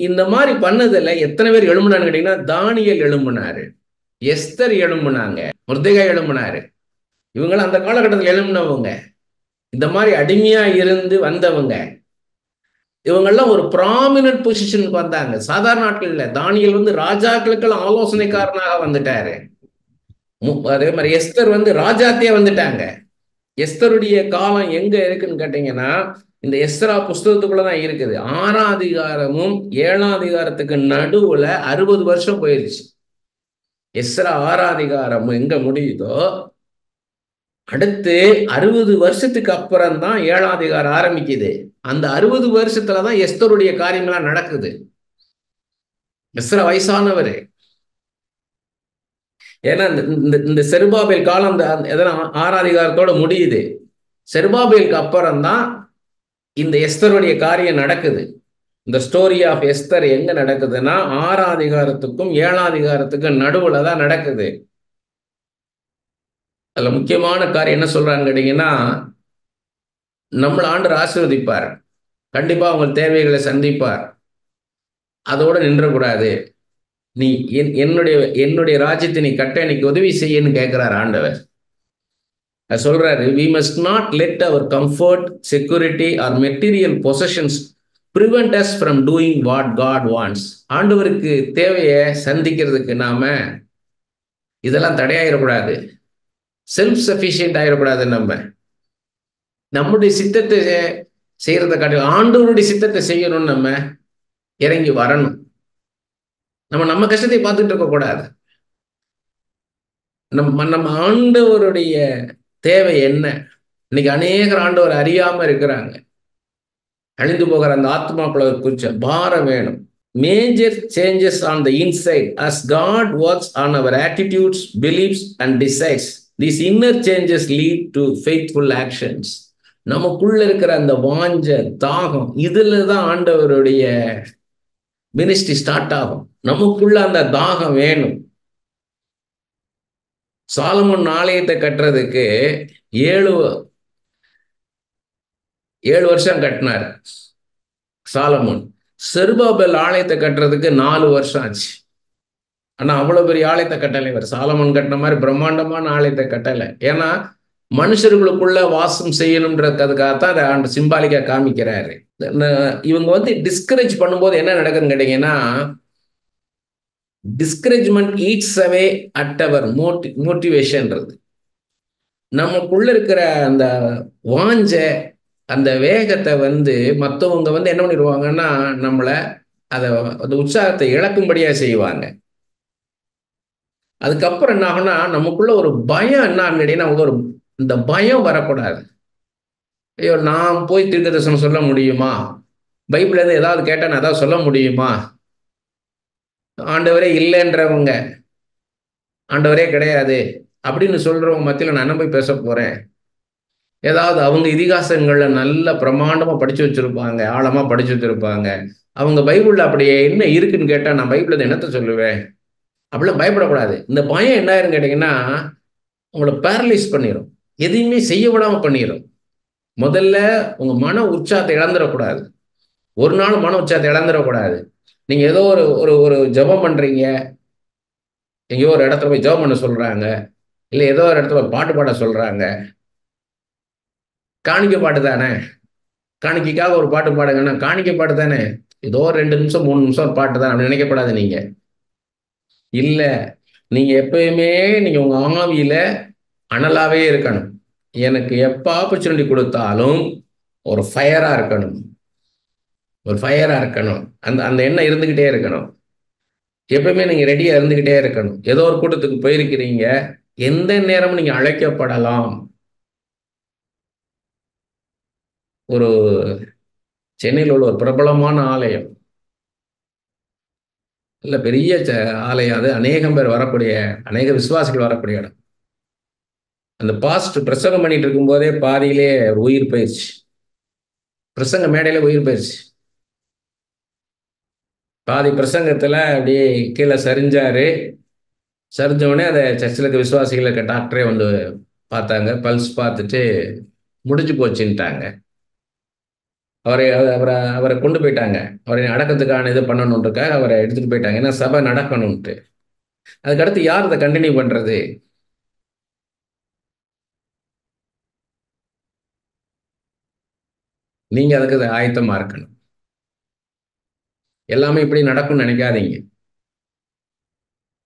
இந்த மாதிரி பண்ணதில்ல எத்தனை பேர் எழும்புனான்னு கேட்டீங்கன்னா, தானியேல் எழும்புனாரு. எஸ்தர் எழும்புனாங்க, முர்தெகாய் எழும்புனாரு. இவங்களும் அந்த காலகட்டத்தில் எழும்பினவங்க, இந்த மாதிரி அடிமையா இருந்து வந்தவங்க. இவங்கெல்லாம் ஒரு ப்ராமினன்ட் பொசிஷனுக்கு வந்தாங்க. சாதாரண ஆட்கள் இல்லை. தானியேல் வந்து ராஜாக்களுக்கெல்லாம் ஆலோசனைக்காரனாக வந்துட்டாரு. அதே மாதிரி எஸ்தர் வந்து ராஜாத்தியே வந்துட்டாங்க. எஸ்தருடைய காலம் எங்க இருக்குன்னு கேட்டீங்கன்னா, இந்த எஸ்ரா புஸ்தகத்துக்குள்ளதான் இருக்குது. 6ஆம் அதிகாரமும் 7ஆம் அதிகாரத்துக்கு நடுவுல 60 வருஷம் போயிருச்சு. எஸ்ரா 6ஆம் அதிகாரம் எங்க முடியுதோ அடுத்து 60 வருஷத்துக்கு அப்புறம் தான் 7ஆம் அதிகாரம் ஆரம்பிக்குது. அந்த 60 வருஷத்துலதான் எஸ்தருடைய காரியங்கள்லாம் நடக்குது. எஸ்ரா வயசானவர். ஏன்னா இந்த செருபாபேல் காலம் எதனா 6ஆம் அதிகாரத்தோட முடியுது. செருபாபேலுக்கு அப்புறம் தான் இந்த எஸ்தருடைய காரியம் நடக்குது. இந்த ஸ்டோரி ஆஃப் எஸ்தர் எங்க நடக்குதுன்னா 6ஆம் அதிகாரத்துக்கும் 7ஆம் அதிகாரத்துக்கும் நடுவுல தான் நடக்குது. அதுல முக்கியமான காரியம் என்ன சொல்றாங்க கேட்டீங்கன்னா, நம்மள ஆண்டவர் ஆசீர்வதிப்பார், கண்டிப்பா உங்க தேவைகளை சந்திப்பார், அதோட நின்றக்கூடாது. நீ என்னுடைய என்னுடைய ராஜ்யத்தை நீ கட்ட எனக்கு உதவி செய்யன்னு கேட்கிறார் ஆண்டவர். சொல்றாரு, we must not let our comfort, security or material possessions prevent us from doing what God wants. ஆண்டவருக்கு தேவையை சந்திக்கிறதுக்கு நாம இதெல்லாம் தடையாயிடக்கூடாது, செல்ஃப் சஃபிஷியன்ட் ஆயிடக்கூடாது. நம்முடைய சித்தத்தை செய்யறதை காட்டிலும் ஆண்டவருடைய சித்தத்தை செய்யணும்னு நம்ம இறங்கி வரணும். நம்ம கஷ்டத்தை பார்த்துட்டு இருக்க கூடாது. நம்ம ஆண்டவருடைய தேவை என்ன? இன்னைக்கு அநேகர் ஆண்டவர் அறியாம இருக்கிறாங்க. அழிந்து போகிற அந்த ஆத்மாக்களை குறிச்ச பாரம் வேணும். Major changes on the inside as God works on our attitudes, beliefs and desires. These inner changes lead to faithful actions. நமக்குள்ள இருக்கிற அந்த வாஞ்ச தாகம், இதுல தான் ஆண்டவருடைய மினிஸ்ட்ரி ஸ்டார்ட் ஆகும். நமக்குள்ள அந்த தாகம் வேணும். சாலமோன் ஆலயத்தை கட்டுறதுக்கு 7 வருஷம் கட்டினார் சாலமோன். செருபாபேல் ஆலயத்தை கட்டுறதுக்கு 4 வருஷம் ஆச்சு. ஆனா அவ்வளவு பெரிய ஆலயத்தை கட்டலை இவர். சாலமோன் கட்டின மாதிரி பிரம்மாண்டமான ஆலயத்தை கட்டலை. ஏன்னா மனுஷர்களுக்குள்ள வாசம் செய்யணும்ன்றதுக்காகத்தான் அதை சிம்பாலிக்கா காமிக்கிறாரு. இவங்க வந்து டிஸ்கரேஜ் பண்ணும்போது என்ன நடக்குதுன்னு கேட்டீங்கன்னா, discouragement eats away at our மோட்டிவேஷன்றது. நமக்குள்ள இருக்கிற அந்த வாஞ்ச அந்த வேகத்தை வந்து மற்றவங்க வந்து என்ன பண்ணிடுவாங்கன்னா, நம்மளை அந்த உற்சாகத்தை இழக்கும்படியா செய்வாங்க. அதுக்கப்புறம் என்ன ஆகும்னா, நமக்குள்ள ஒரு பயம் என்ன கேட்டீங்கன்னா, ஒரு இந்த பயம் வரக்கூடாது. ஐயோ, நான் போய் தீர்க்கதரிசனம் சொல்ல முடியுமா? பைபிள்ல இருந்து ஏதாவது கேட்டா நான் ஏதாவது சொல்ல முடியுமா? ஆண்டவரே இல்லைன்றவங்க, ஆண்டவரே கிடையாது அப்படின்னு சொல்றவங்க மத்தியில நான் என்ன போய் பேச போறேன்? ஏதாவது அவங்க இதிகாசங்கள்ல நல்ல பிரமாண்டமா படிச்சு வச்சிருப்பாங்க, ஆழமா படிச்சு வச்சிருப்பாங்க. அவங்க பைபிள்ல அப்படியே என்ன இருக்குன்னு கேட்டா நான் பைபிள்ல என்னத்த சொல்லுவேன்? அப்படிலாம் பயப்படக்கூடாது. இந்த பயம் என்ன ஆயிருன்னு கேட்டீங்கன்னா, உங்களை பேரலைஸ் பண்ணிடும், எதையுமே செய்ய விடாம பண்ணிடும். முதல்ல உங்க மன உற்சாகத்தை இழந்துடக்கூடாது. ஒரு நாள் மன உற்சாகத்தை இழந்துடக்கூடாது. நீங்க ஏதோ ஒரு ஒரு ஒரு ஜெபம் பண்றீங்க, எங்கேயோ ஒரு இடத்துல போய் ஜெபம் பண்ண சொல்றாங்க, இல்லை ஏதோ ஒரு இடத்துல ஒரு பாட்டு பாட சொல்றாங்க. காணிக்கை பாட்டு தானே, காணிக்கைக்காக ஒரு பாட்டு பாடுங்கன்னா காணிக்கை பாட்டு தானே, ஏதோ 2 நிமிஷம் 3 நிமிஷம் ஒரு பாட்டு தான் அப்படி நினைக்கப்படாது. நீங்க இல்ல, நீங்க எப்பயுமே நீங்க உங்க ஆவியில அனலாவே இருக்கணும். எனக்கு எப்ப ஆப்பர்ச்சுனிட்டி கொடுத்தாலும் ஒரு ஃபயரா இருக்கணும், ஒரு ஃபயரா இருக்கணும். அந்த அந்த எண்ணம் இருந்துகிட்டே இருக்கணும். எப்பவுமே நீங்க ரெடியா இருந்துகிட்டே இருக்கணும். ஏதோ ஒரு கூட்டத்துக்கு போயிருக்கிறீங்க, எந்த நேரமும் நீங்க அழைக்கப்படலாம். ஒரு சென்னையில் உள்ள ஒரு பிரபலமான ஆலயம், இல்ல பெரிய ஆலயம், அது அநேகம் பேர் வரக்கூடிய, அநேக விசுவாசிகள் வரக்கூடிய இடம். அந்த பாஸ்ட் பிரசங்கம் பண்ணிட்டு இருக்கும் போதே பாதியிலே உயிர் போயிடுச்சு. பிரசங்க மேடையில உயிர் போயிடுச்சு. பாதி பிரசங்கத்துல அப்படியே கீழே சரிஞ்சாரு. சரிஞ்ச உடனே அதை சர்ச்சில் இருக்க விசுவாசிகள் இருக்க டாக்டரே வந்து பார்த்தாங்க, பல்ஸ் பார்த்துட்டு முடிஞ்சு போச்சுன்ட்டாங்க. அவரை அவரை கொண்டு போயிட்டாங்க. அவரை அடக்கத்துக்கான இது பண்ணணுன்றக்காக அவரை எடுத்துட்டு போயிட்டாங்க. ஏன்னா சபை நடக்கணும்ட்டு. அதுக்கடுத்து யார் அதை கண்டினியூ பண்றது? நீங்க அதுக்கு ஆயத்தமா இருக்கணும். எல்லாமே இப்படி நடக்கும்னு நினைக்காதீங்க.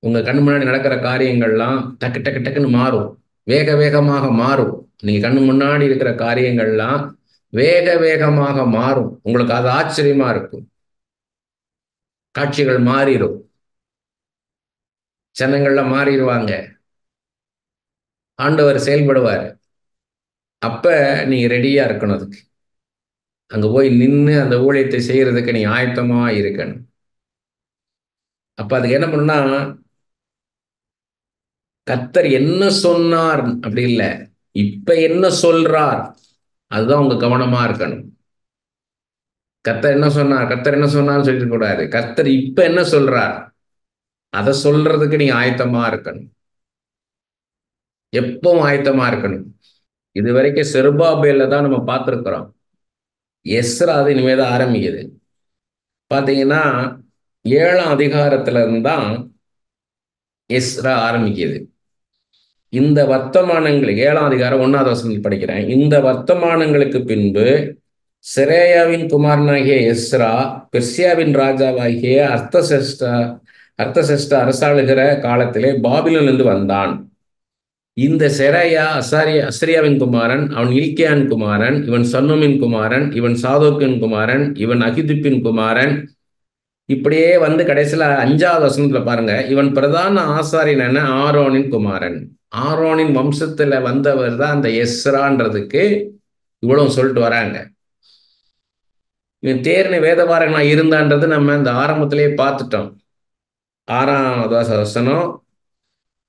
உங்க கண்ணு முன்னாடி நடக்கிற காரியங்கள்லாம் டக்கு டக்கு டக்குன்னு மாறும். வேக வேகமாக மாறும். நீங்க கண்ணு முன்னாடி இருக்கிற காரியங்கள்லாம் வேக வேகமாக மாறும். உங்களுக்கு அது ஆச்சரியமா இருக்கும். காட்சிகள் மாறிடும். ஜனங்கள்ல மாறிடுவாங்க. ஆண்டவர் செயல்படுவார். அப்ப நீங்க ரெடியா இருக்கணும் அதுக்கு. அங்க போய் நின்னு அந்த ஊழியத்தை செய்யறதுக்கு நீங்க ஆயத்தமா இருக்கணும். அப்ப அதுக்கு என்ன பண்ணா, கர்த்தர் என்ன சொன்னார் அப்படி இல்ல, இப்ப என்ன சொல்றார், அதுதான் உங்க கவனமா இருக்கணும். கர்த்தர் என்ன சொன்னார், கர்த்தர் என்ன சொன்னார்னு சொல்லிட்டு கூடாது. கர்த்தர் இப்ப என்ன சொல்றார், அதை சொல்றதுக்கு நீங்க ஆயத்தமா இருக்கணும். எப்பவும் ஆயத்தமா இருக்கணும். இது வரைக்கும் செருபாபேல தான் நம்ம பார்த்திருக்கிறோம். எஸ்ரா அது இனிமேதான் ஆரம்பிக்குது. பாத்தீங்கன்னா 7ஆம் அதிகாரத்துல இருந்தான் எஸ்ரா ஆரம்பிக்குது. இந்த வர்த்தமானங்கள் 7ஆம் அதிகாரம் 1வது வசனத்தில் படிக்கிறேன். இந்த வர்த்தமானங்களுக்கு பின்பு செரேயாவின் குமாரனாகிய எஸ்ரா பெர்சியாவின் ராஜாவாகிய அர்த்தசஷ்டா அரசாளுகிற காலத்திலே பாபிலோனிலிருந்து வந்தான். இந்த செராயா அசரியாவின் குமாரன், அவன் இல்கியான் குமாரன், இவன் சன்னோமின் குமாரன், இவன் சாதோக்கின் குமாரன், இவன் அகிதுப்பின் குமாரன். இப்படியே வந்து கடைசியில 5வது வசனத்துல பாருங்க, இவன் பிரதான ஆசாரியனான ஆரோனின் குமாரன். ஆரோனின் வம்சத்துல வந்தவர் தான் அந்த எஸ்ரான்றதுக்கு இவ்வளவு சொல்லிட்டு வராங்க. இவன் தேர்ன வேதபாரகனா இருந்தான்றது நம்ம இந்த ஆரம்பத்திலேயே பார்த்துட்டோம். 6வது வசனம்,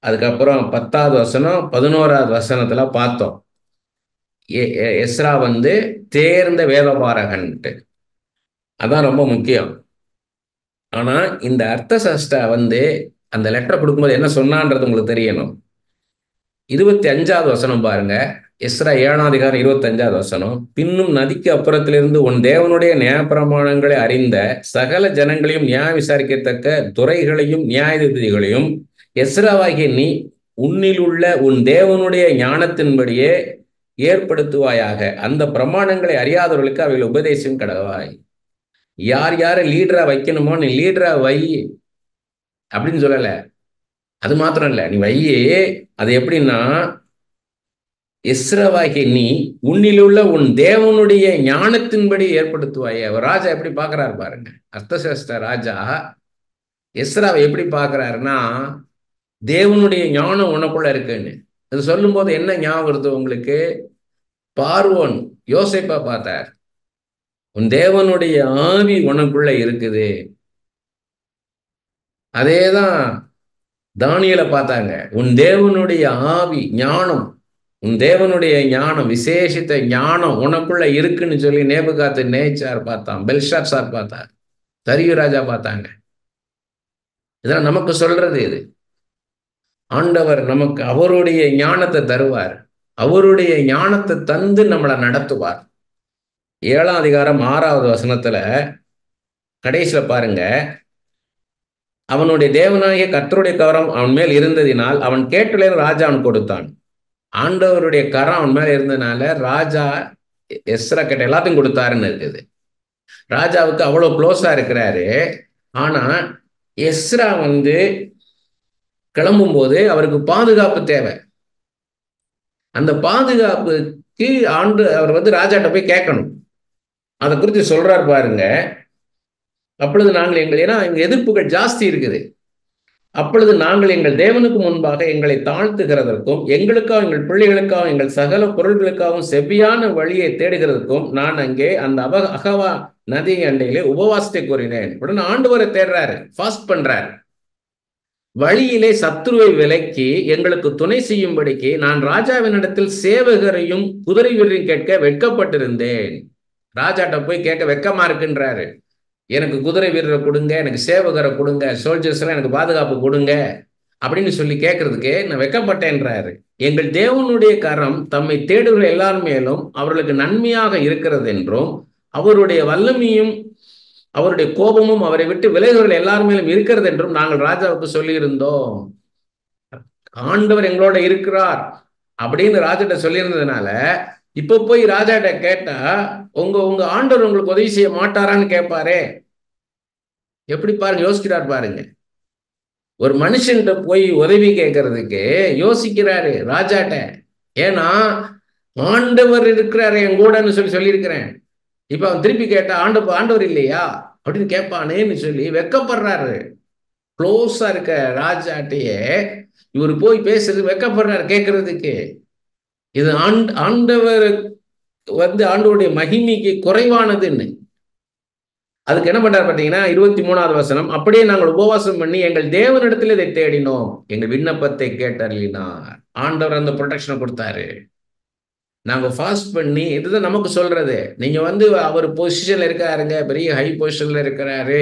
அதுக்கப்புறம் 10வது வசனம், 11வது வசனத்துல பார்த்தோம். எஸ்ரா வந்து தேர்ந்த வேதபாரகன்ட்டு. அதான் ரொம்ப முக்கியம். ஆனா இந்த அர்த்தசஷ்டா வந்து அந்த லெட்டர் கொடுக்கும்போது என்ன சொன்னான்றது உங்களுக்கு தெரியணும். 25வது வசனம் பாருங்க. எஸ்ரா 7ஆம் அதிகாரம் 25வது வசனம். பின்னும் நதிக்கு அப்புறத்திலிருந்து உன் தேவனுடைய நியாயப்பிரமாணங்களை அறிந்த சகல ஜனங்களையும் நியாய விசாரிக்கத்தக்க துரைகளையும் நியாயாதிபதிகளையும் எஸ்ராவாகிய நீ உன்னில் உள்ள உன் தேவனுடைய ஞானத்தின்படியே ஏற்படுத்துவாயாக. அந்த பிரமாணங்களை அறியாதவர்களுக்கு அவைகள் உபதேசம் கடவாய். யார் யாரை லீடரா வைக்கணுமோ நீ லீடரா வை அப்படின்னு சொல்லல. அது மாத்திரம் இல்ல, நீ வையே. அது எப்படின்னா, எஸ்ராவாகிய நீ உன்னிலுள்ள உன் தேவனுடைய ஞானத்தின்படி ஏற்படுத்துவாயே. அவர் ராஜா எப்படி பார்க்கிறாரு பாருங்க. அர்த்தசாஸ்திர ராஜா எஸ்ராவை எப்படி பார்க்கிறாருன்னா, தேவனுடைய ஞானம் உனக்குள்ள இருக்குன்னு. அது சொல்லும் போது என்ன ஞாபகம் வருது உங்களுக்கு? பார்வோன் யோசேப்பா பார்த்தார். உன் தேவனுடைய ஆவி உனக்குள்ள இருக்குது. அதேதான் தானியேலை பார்த்தாங்க. உன் தேவனுடைய ஆவி ஞானம், உன் தேவனுடைய ஞானம், விசேஷித்த ஞானம் உனக்குள்ள இருக்குன்னு சொல்லி நேபுகாத்து நேச்சார் பார்த்தான், பெல்ஷாத்சார் பார்த்தார், தரியு ராஜா பார்த்தாங்க. இதெல்லாம் நமக்கு சொல்றது. இது ஆண்டவர் நமக்கு அவருடைய ஞானத்தை தருவார். அவருடைய ஞானத்தை தந்து நம்மளை நடத்துவார். 7ஆம் அதிகாரம் 6வது வசனத்துல கடைசியில பாருங்க, அவனுடைய தேவனாகிய கர்த்தருடைய கரம் அவன் மேல் இருந்ததினால் அவன் கேட்டலே ராஜா அவன் கொடுத்தான். ஆண்டவருடைய கரம் அவன் மேல இருந்ததுனால ராஜா எஸ்ரா கேட்ட எல்லாத்தையும் கொடுத்தாருன்னு இருக்குது. ராஜாவுக்கு அவ்வளவு க்ளோஸா இருக்கிறாரு. ஆனா எஸ்ரா வந்து கிளம்பும் போது அவருக்கு பாதுகாப்பு தேவை. அந்த பாதுகாப்புக்கு அவர் வந்து ராஜாட்ட போய் கேட்கணும். அதை குறித்து சொல்றாரு பாருங்க. அப்பொழுது நாங்கள் ஏன்னா எங்க எதிர்ப்புகள் ஜாஸ்தி இருக்குது. அப்பொழுது நாங்கள் எங்கள் தேவனுக்கு முன்பாக எங்களை தாழ்த்துகிறதற்கும் எங்களுக்காகவும் எங்கள் பிள்ளைகளுக்காகவும் எங்கள் சகல பொருள்களுக்காகவும் செவ்வியான வழியை தேடுகிறதுக்கும் நான் அங்கே அந்த அகவா நதி அண்டையிலே உபவாசத்தை கூறினேன். உடனே ஆண்டவரை தேடுறாரு, ஃபாஸ்ட் பண்றாரு. வழியிலே சத்துருவை விலக்கி எங்களுக்கு துணை செய்யும்படிக்கு நான் ராஜாவினிடத்தில் சேவகரையும் குதிரை வீரரையும் கேட்க வெட்கப்பட்டிருந்தேன். ராஜாட்ட போய் கேட்க வெக்கமா இருக்குன்றாரு. எனக்கு குதிரை வீரரை கொடுங்க, எனக்கு சேவகரை கொடுங்க, சோல்ஜர்ஸ் எல்லாம் எனக்கு பாதுகாப்பு கொடுங்க அப்படின்னு சொல்லி கேட்கறதுக்கு நான் வெக்கப்பட்டேன்றாரு. எங்கள் தேவனுடைய கரம் தம்மை தேடுகிற எல்லார் மேலும் அவர்களுக்கு நன்மையாக இருக்கிறது என்றும் அவருடைய வல்லமையும் அவருடைய கோபமும் அவரை விட்டு விலகுவர்கள் எல்லாருமேலும் இருக்கிறது என்றும் நாங்கள் ராஜாவுக்கு சொல்லியிருந்தோம். ஆண்டவர் எங்களோட இருக்கிறார் அப்படின்னு ராஜாட்ட சொல்லியிருந்ததுனால இப்போ போய் ராஜாட்ட கேட்டா உங்க உங்க ஆண்டவர் உங்களுக்கு உதவி செய்ய மாட்டாரான்னு கேட்பாரே. எப்படி பாருங்க, யோசிக்கிறார் பாருங்க. ஒரு மனுஷன்கிட்ட போய் உதவி கேட்கறதுக்கு யோசிக்கிறாரு ராஜாட்ட. ஏன்னா ஆண்டவர் இருக்கிறாரு என் கூடன்னு சொல்லியிருக்கிறேன். இப்ப அவன் திருப்பி கேட்டா ஆண்டவர் இல்லையா அப்படின்னு கேட்பானேன்னு சொல்லி வெக்கப்படுறாரு. க்ளோஸா இருக்க ராஜாட்டையே இவர் போய் பேசுறது வெக்கப்படுறாரு கேட்கறதுக்கு. இது ஆண்டவர் ஆண்டவருடைய மகிமைக்கு குறைவானதுன்னு. அதுக்கு என்ன பண்றாரு பாத்தீங்கன்னா 23வது வசனம், அப்படியே நாங்கள் உபவாசம் பண்ணி எங்கள் தேவனிடத்தில் இதை தேடினோம், எங்கள் விண்ணப்பத்தை கேட்டறினார். ஆண்டவர் அந்த ப்ரொடெக்ஷனை கொடுத்தாரு. நாங்க ஃபாஸ்ட் பண்ணி, இதுதான் நமக்கு சொல்றது. நீங்க அவர் பொசிஷன்ல இருக்காருங்க, பெரிய ஹை பொசிஷன்ல இருக்கிறாரு,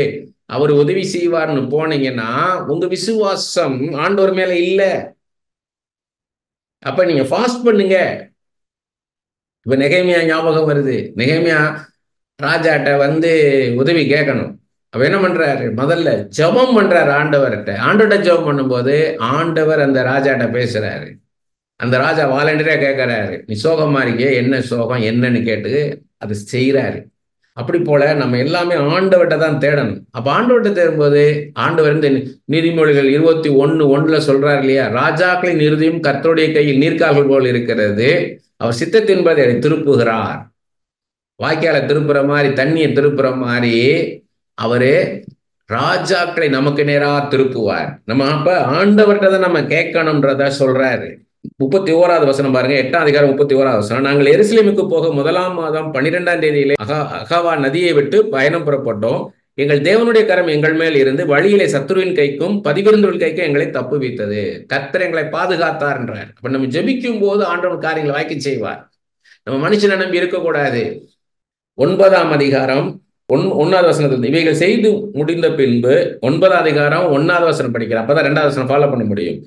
அவர் உதவி செய்வார்னு போனீங்கன்னா உங்க விசுவாசம் ஆண்டவர் மேல இல்ல. அப்ப நீங்க ஃபாஸ்ட் பண்ணுங்க. இப்ப நெகேமியா ஞாபகம் வருது. நெகேமியா ராஜாட்ட உதவி கேட்கணும். அவ என்ன பண்றாரு, முதல்ல ஜெபம் பண்றாரு ஆண்டவர்கிட்ட ஜெபம் பண்ணும்போது ஆண்டவர் அந்த ராஜாட்ட பேசுறாரு. அந்த ராஜா வாலண்டியரா கேட்கிறாரு, நீ சோகமா இருக்கிய, என்ன சோகம் என்னன்னு கேட்டு அது செய்யறாரு. அப்படி போல நம்ம எல்லாமே ஆண்டவர்கிட்ட தான் தேடணும். அப்ப ஆண்டவர்கிட்ட தேடும்போது ஆண்டவர் நீதிமொழிகள் 21:1 சொல்றாரு இல்லையா, ராஜாக்களின் இறுதியும் கர்த்தருடைய கையில் நீர்க்கால்கள் போல் இருக்கிறது, அவர் சித்தத்தின்பதை அதை திருப்புகிறார். வாய்க்கால திருப்புற மாதிரி, தண்ணியை திருப்புற மாதிரி அவரு ராஜாக்களை நமக்கு நேரா திருப்புவார். நம்ம அப்ப ஆண்டவர்கிட்ட தான் நம்ம கேட்கணும்ன்றத சொல்றாரு. 31வது வசனம் பாருங்க, 8ஆம் அதிகாரம் 31வது வசனம். நாங்கள் எருசலேமுக்கு போக 1ஆம் மாதம் 12ஆம் தேதியிலே அகவா நதியை விட்டு பயணம் புறப்பட்டோம். எங்கள் தேவனுடைய கரம் எங்கள் மேல் இருந்து வழியிலே சத்துருவின் கைக்கும் பதிவிருந்தவர்கள் கைக்கும் எங்களை தப்புவித்தது. கர்த்தர் எங்களை பாதுகாத்தார் என்றார். அப்ப நம்ம ஜெபிக்கும் போது ஆண்டவன் காரியங்களை வாய்க்க செய்வார். நம்ம மனுஷனை நம்பி இருக்கக்கூடாது. 9ஆம் அதிகாரம் 1வது வசனத்தில் இவைகள் செய்து முடிந்த பின்பு, 9ஆம் அதிகாரம் 1வது வசனம் படிக்கிறேன், அப்பதான் 2வது வசனம் ஃபாலோ பண்ண முடியும்.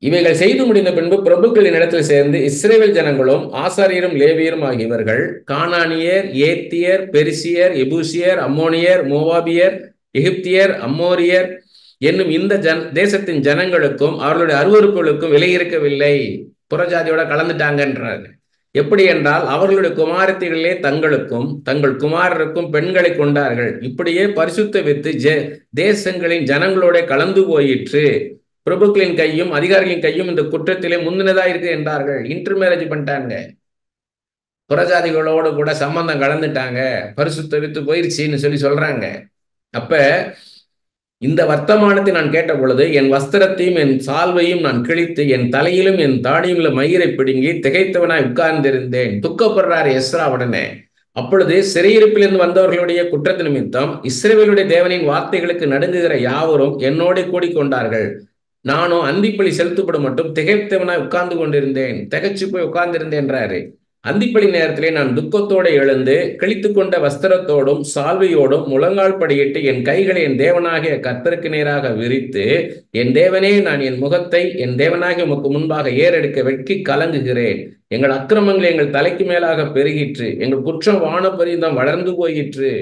இவைகள் செய்து முடிந்த பின்பு பிரபுக்களின் இடத்தில் சேர்ந்து இஸ்ரவேல் ஜனங்களும் ஆசாரியரும் லேவியரும் ஆகியவர்கள் கானானியர், ஏத்தியர், பெரிசியர், எபூசியர், அம்மோனியர், மோவாபியர், எகிப்தியர், அம்மோரியர் என்னும் இந்த தேசத்தின் ஜனங்களுக்கும் அவர்களுடைய அருவருப்புகளுக்கும் விலை இருக்கவில்லை. புறஜாதியோட கலந்துட்டாங்கன்றாங்க. எப்படி என்றால் அவர்களுடைய குமாரத்திகளே தங்களுக்கும் தங்கள் குமாரருக்கும் பெண்களை கொண்டார்கள். இப்படியே பரிசுத்த வித்து தேசங்களின் ஜனங்களோட கலந்து போயிற்று. பிரபுக்களின் கையும் அதிகாரிகளின் கையும் இந்த குற்றத்திலே முந்தினதா இருக்கு என்றார்கள். இன்டர் மேரேஜ் பண்ணிட்டாங்க, புறஜாதிகளோடு கூட சம்பந்தம் கலந்துட்டாங்க, பரிசுத்த வித்து போயிருச்சுன்னு சொல்றாங்க. அப்ப இந்த வர்த்தமானத்தை நான் கேட்ட பொழுது என் வஸ்திரத்தையும் என் சால்வையும் நான் கிழித்து என் தலையிலும் என் தாடியும் உள்ள மயிரை பிடுங்கி திகைத்தவனாய் உட்கார்ந்திருந்தேன். துக்கப்படுறாரு எஸ்ரா உடனே. அப்பொழுது சிறையிருப்பிலிருந்து வந்தவர்களுடைய குற்றத்து நிமித்தம் இஸ்ரவேலுடைய தேவனின் வார்த்தைகளுக்கு நடுங்குகிற யாவரும் என்னோட கூடிக்கொண்டார்கள். நானும் அந்திப்பலி செலுத்தப்படும் மட்டும் திகைத்தவனாய் உட்கார்ந்து கொண்டிருந்தேன், திகைச்சு போய் உட்கார்ந்திருந்தேன்றாரு. அந்திப்பலி நேரத்திலே நான் துக்கத்தோடு எழுந்து கிழித்து கொண்ட வஸ்திரத்தோடும் சால்வையோடும் முழங்கால் படியிட்டு என் கைகளை என் தேவனாகிய கர்த்தருக்கு நேராக விரித்து, என் தேவனே, நான் என் முகத்தை என் தேவனாகிய உமக்கு முன்பாக ஏறெடுக்க வெட்கி கலங்குகிறேன். எங்கள் அக்கிரமங்களை எங்கள் தலைக்கு மேலாக பெருகிற்று, எங்கள் குற்றம் வானபரியந்தம் வளர்ந்து போயிற்று.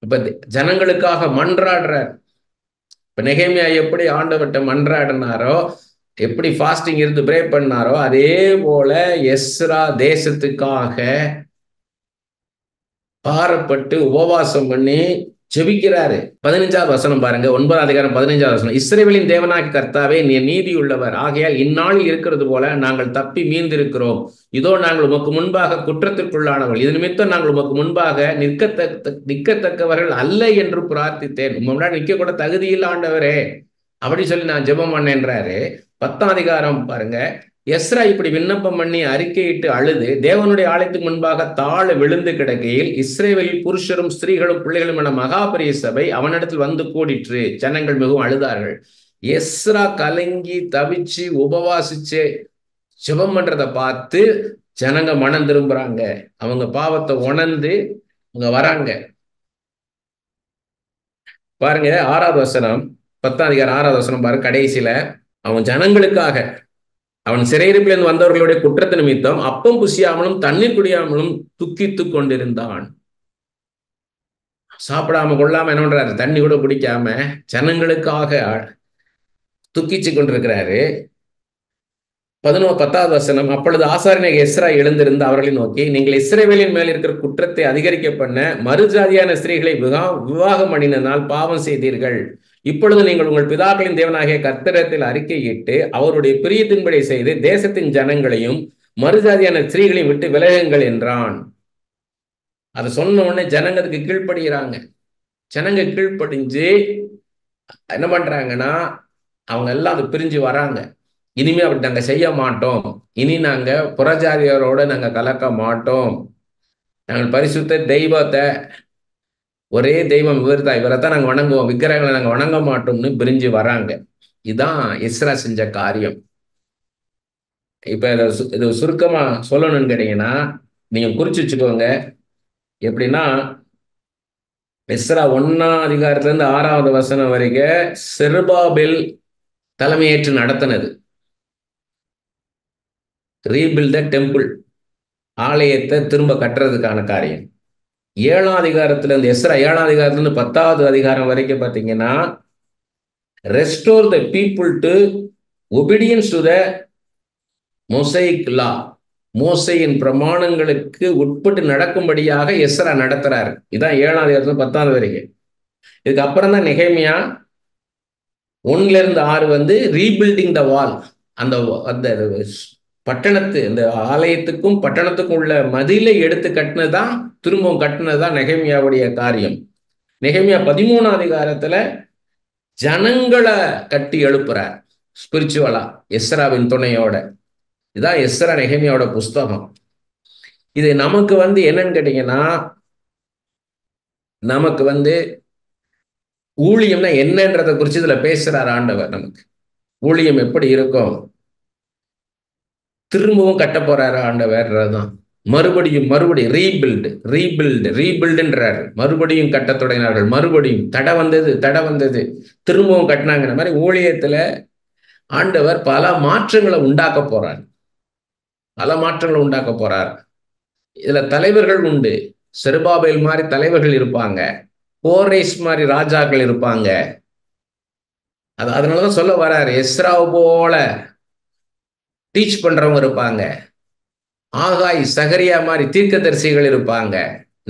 இப்ப ஜனங்களுக்காக மன்றாடுறார். இப்ப நெகேமியா எப்படி ஆண்டவர்கிட்ட மன்றாடினாரோ, எப்படி ஃபாஸ்டிங் இருந்து பிரே பண்ணாரோ, அதே போல எஸ்ரா தேசத்துக்காக பாரப்பட்டு உபவாசம் பண்ணி ஜெபிக்கிறாரு. 15வது வசனம் பாருங்க, 9ஆம் அதிகாரம் 15வது வசனம். இஸ்ரவேலின் தேவனாகிய கர்த்தாவே, நீ நீதி உள்ளவர் ஆகையால் இந்நாளில் இருக்கிறது போல நாங்கள் தப்பி மீந்திருக்கிறோம். இதோ நாங்கள் உமக்கு முன்பாக குற்றத்திற்குள்ளானவர்கள், இது நிமித்தம் நாங்கள் உமக்கு முன்பாக நிற்கத்தக்கவர்கள் அல்ல என்று பிரார்த்தித்தேன். முன்னாடி நிற்க கூட தகுதியில் ஆண்டவரே அப்படி சொல்லி நான் ஜெபம் பண்ணேன்றாரு. 10ஆம் அதிகாரம் பாருங்க, எஸ்ரா இப்படி விண்ணப்பம் பண்ணி அறிக்கையிட்டு அழுது தேவனுடைய ஆலயத்துக்கு முன்பாக தாழ விழுந்து கிடக்கையில் இஸ்ரவேலில் புருஷரும் ஸ்திரீகளும் பிள்ளைகளும் என மகாபரிய சபை அவனிடத்தில் வந்து கூடிற்று. ஜனங்கள் மிகவும் அழுதார்கள். எஸ்ரா கலங்கி தவிச்சு உபவாசிச்சு ஜெபம் பண்றதை பார்த்து ஜனங்க மனம் திரும்புறாங்க. அவங்க பாவத்தை உணர்ந்து அவங்க வராங்க. பாருங்க 6வது வசனம், 10ஆம் அதிகாரம் 6வது வசனம் பாருங்க. கடைசியில அவன் ஜனங்களுக்காக, அவன் சிறையிருப்பிலிருந்து வந்தவர்களுடைய குற்றத்து நிமித்தம் அப்பம் புசியாமலும் தண்ணீர் குடியாமலும் துக்கித்து கொண்டிருந்தான். சாப்பிடாம கொள்ளாம என்ன பண்றாரு, தண்ணி கூட குடிக்காம ஜனங்களுக்காக துக்கிச்சு கொண்டிருக்கிறாரு. 10வது வசனம், அப்பொழுது ஆசாரியனாகிய எஸ்ரா எழுந்திருந்து அவர்களை நோக்கி, நீங்கள் இஸ்ரவேலின் மேல் இருக்கிற குற்றத்தை அதிகரிக்க பண்ண மறுஜாதியான ஸ்திரீகளை விவாகம் பண்ணினால் பாவம் செய்தீர்கள். இப்பொழுது நீங்கள் உங்கள் பிதாக்களின் தேவனாகிய கர்த்தரிடத்தில் அறிக்கையிட்டு அவருடைய பிரியத்தின்படி செய்து தேசத்தின் ஜனங்களையும் மறுஜாதியான ஸ்திரீகளையும் விட்டு விலகுங்கள் என்றான். அதை சொன்ன உடனே ஜனங்களுக்கு கீழ்ப்படுகிறாங்க. ஜனங்க கீழ்ப்படிஞ்சு என்ன பண்றாங்கன்னா, அவங்க எல்லாம் அது பிரிஞ்சு வராங்க. இனிமே அப்படி நாங்க செய்ய மாட்டோம், இனி நாங்க புறஜாதியரோட நாங்க கலக்க மாட்டோம், நாங்கள் பரிசுத்த தெய்வத்தை, ஒரே தெய்வம் இவர்தான், இவரைத்தான் நாங்க வணங்குவோம், விக்கிரகங்களை நாங்க வணங்க மாட்டோம்னு பிரிஞ்சு வராங்க. இதுதான் எஸ்ரா செஞ்ச காரியம். இப்ப இது சுருக்கமா சொல்லணும்னு கேட்டீங்கன்னா, நீங்க குறிச்சு வச்சுக்கோங்க. எப்படின்னா, எஸ்ரா 1ஆம் அதிகாரத்துல இருந்து 6வது வசனம் வரைக்கும் செருபாபேல் தலைமையேற்று நடத்தினது. ரீபில்ட் த டெம்பிள், ஆலயத்தை திரும்ப கட்டுறதுக்கான காரியம். 7ஆம் அதிகாரத்துல இருந்து, எஸ்ரா 7ஆம் அதிகாரத்துல இருந்து 10வது அதிகாரம் வரைக்கும் பாத்தீங்கன்னா, restore the people to obedience to the Mosaic law, மோசையின் பிரமாணங்களுக்கு உட்பட்டு நடக்கும்படியாக எஸ்ரா நடத்துறாரு. இதான் 7ஆம் அதிகாரத்துல 10வது வரைக்கும். இதுக்கு அப்புறம் தான் நெகேமியா 1ல இருந்து 6 ரீபில்டிங் த வால், அந்த பட்டணத்து, இந்த ஆலயத்துக்கும் பட்டணத்துக்கும் உள்ள மதிலை எடுத்து கட்டினதுதான், திரும்பவும் கட்டினதுதான் நெகேமியாவுடைய காரியம். நெகேமியா 13ஆம் அதிகாரத்துல ஜனங்களை கட்டி எழுப்புறார் ஸ்பிரிச்சுவலா, எஸ்ராவின் துணையோட. இதான் எஸ்ரா நெகேமியாவோட புஸ்தகம். இது நமக்கு என்னன்னு கேட்டீங்கன்னா, நமக்கு ஊழியம்னா என்னன்றதை குறித்து இதுல பேசுறார் ஆண்டவர். நமக்கு ஊழியம் எப்படி இருக்கும், திரும்பவும் கட்ட போறாரு ஆண்டவர்தான். மறுபடியும் ரீபில்டுன்றாரு. மறுபடியும் கட்ட தொடங்கினார்கள். மறுபடியும் தடை வந்தது, திரும்பவும் கட்டினாங்கிற மாதிரி ஊழியத்துல ஆண்டவர் பல மாற்றங்களை உண்டாக்க போறார். இதுல தலைவர்கள் உண்டு. செருபாபேல் மாதிரி தலைவர்கள் இருப்பாங்க, கோரேஸ் மாதிரி ராஜாக்கள் இருப்பாங்க. அதனாலதான் சொல்ல வர்றாரு, எஸ்ராவை போல டீச் பண்றவங்க இருப்பாங்க, ஆகாய் சகரியா மாதிரி தீர்க்கதரிசிகள் இருப்பாங்க,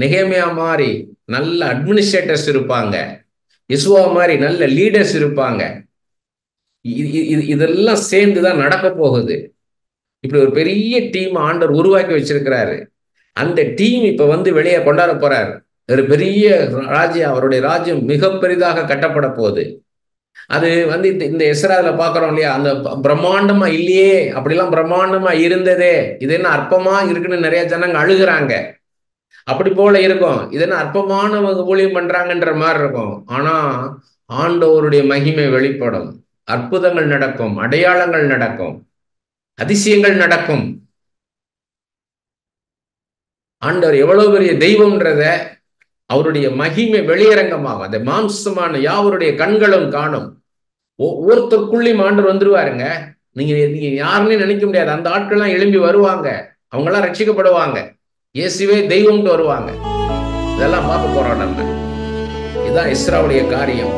நெகேமியா மாதிரி நல்ல அட்மினிஸ்ட்ரேட்டர்ஸ் இருப்பாங்க, யெசுவா மாதிரி நல்ல லீடர்ஸ் இருப்பாங்க. இதெல்லாம் சேர்ந்துதான் நடக்க போகுது. இப்படி ஒரு பெரிய டீம் ஆண்டவர் உருவாக்கி வச்சிருக்கிறாரு. அந்த டீம் இப்ப வெளியே கொண்டாட போறாரு. ஒரு பெரிய ராஜ்யம், அவருடைய ராஜ்யம் மிக பெரிதாக கட்டப்பட போகுது. அது இந்த எஸ்ரால பாக்குறோம் இல்லையா, அந்த பிரம்மாண்டமா இல்லையே, அப்படிலாம் பிரம்மாண்டமா இருந்ததே, இது என்ன அற்பமா இருக்குன்னு நிறைய ஜனங்க அழுகுறாங்க. அப்படி போல இருக்கும். இது என்ன அற்பமானவங்க ஊழியம் பண்றாங்கன்ற மாதிரி இருக்கும். ஆனா ஆண்டவருடைய மகிமை வெளிப்படும், அற்புதங்கள் நடக்கும், அடையாளங்கள் நடக்கும், அதிசயங்கள் நடக்கும். ஆண்டவர் எவ்வளவு பெரிய தெய்வம்ன்றத அவருடைய மகிமை வெளியரங்கமாகும். அந்த மாம்சமான யாவருடைய கண்களும் காணும். ஒவ்வொருத்தருக்குள்ளேயும் ஆண்டவர் வந்துருவாருங்க. நீங்க யாருன்னு நினைக்க முடியாது. அந்த ஆட்கள்லாம் எழும்பி வருவாங்க, அவங்கெல்லாம் ரட்சிக்கப்படுவாங்க, இயேசுவே தெய்வம்னு வருவாங்க. இதெல்லாம் பார்க்க போறோம் நம்ம. இதுதான் எஸ்ராவுடைய காரியம்.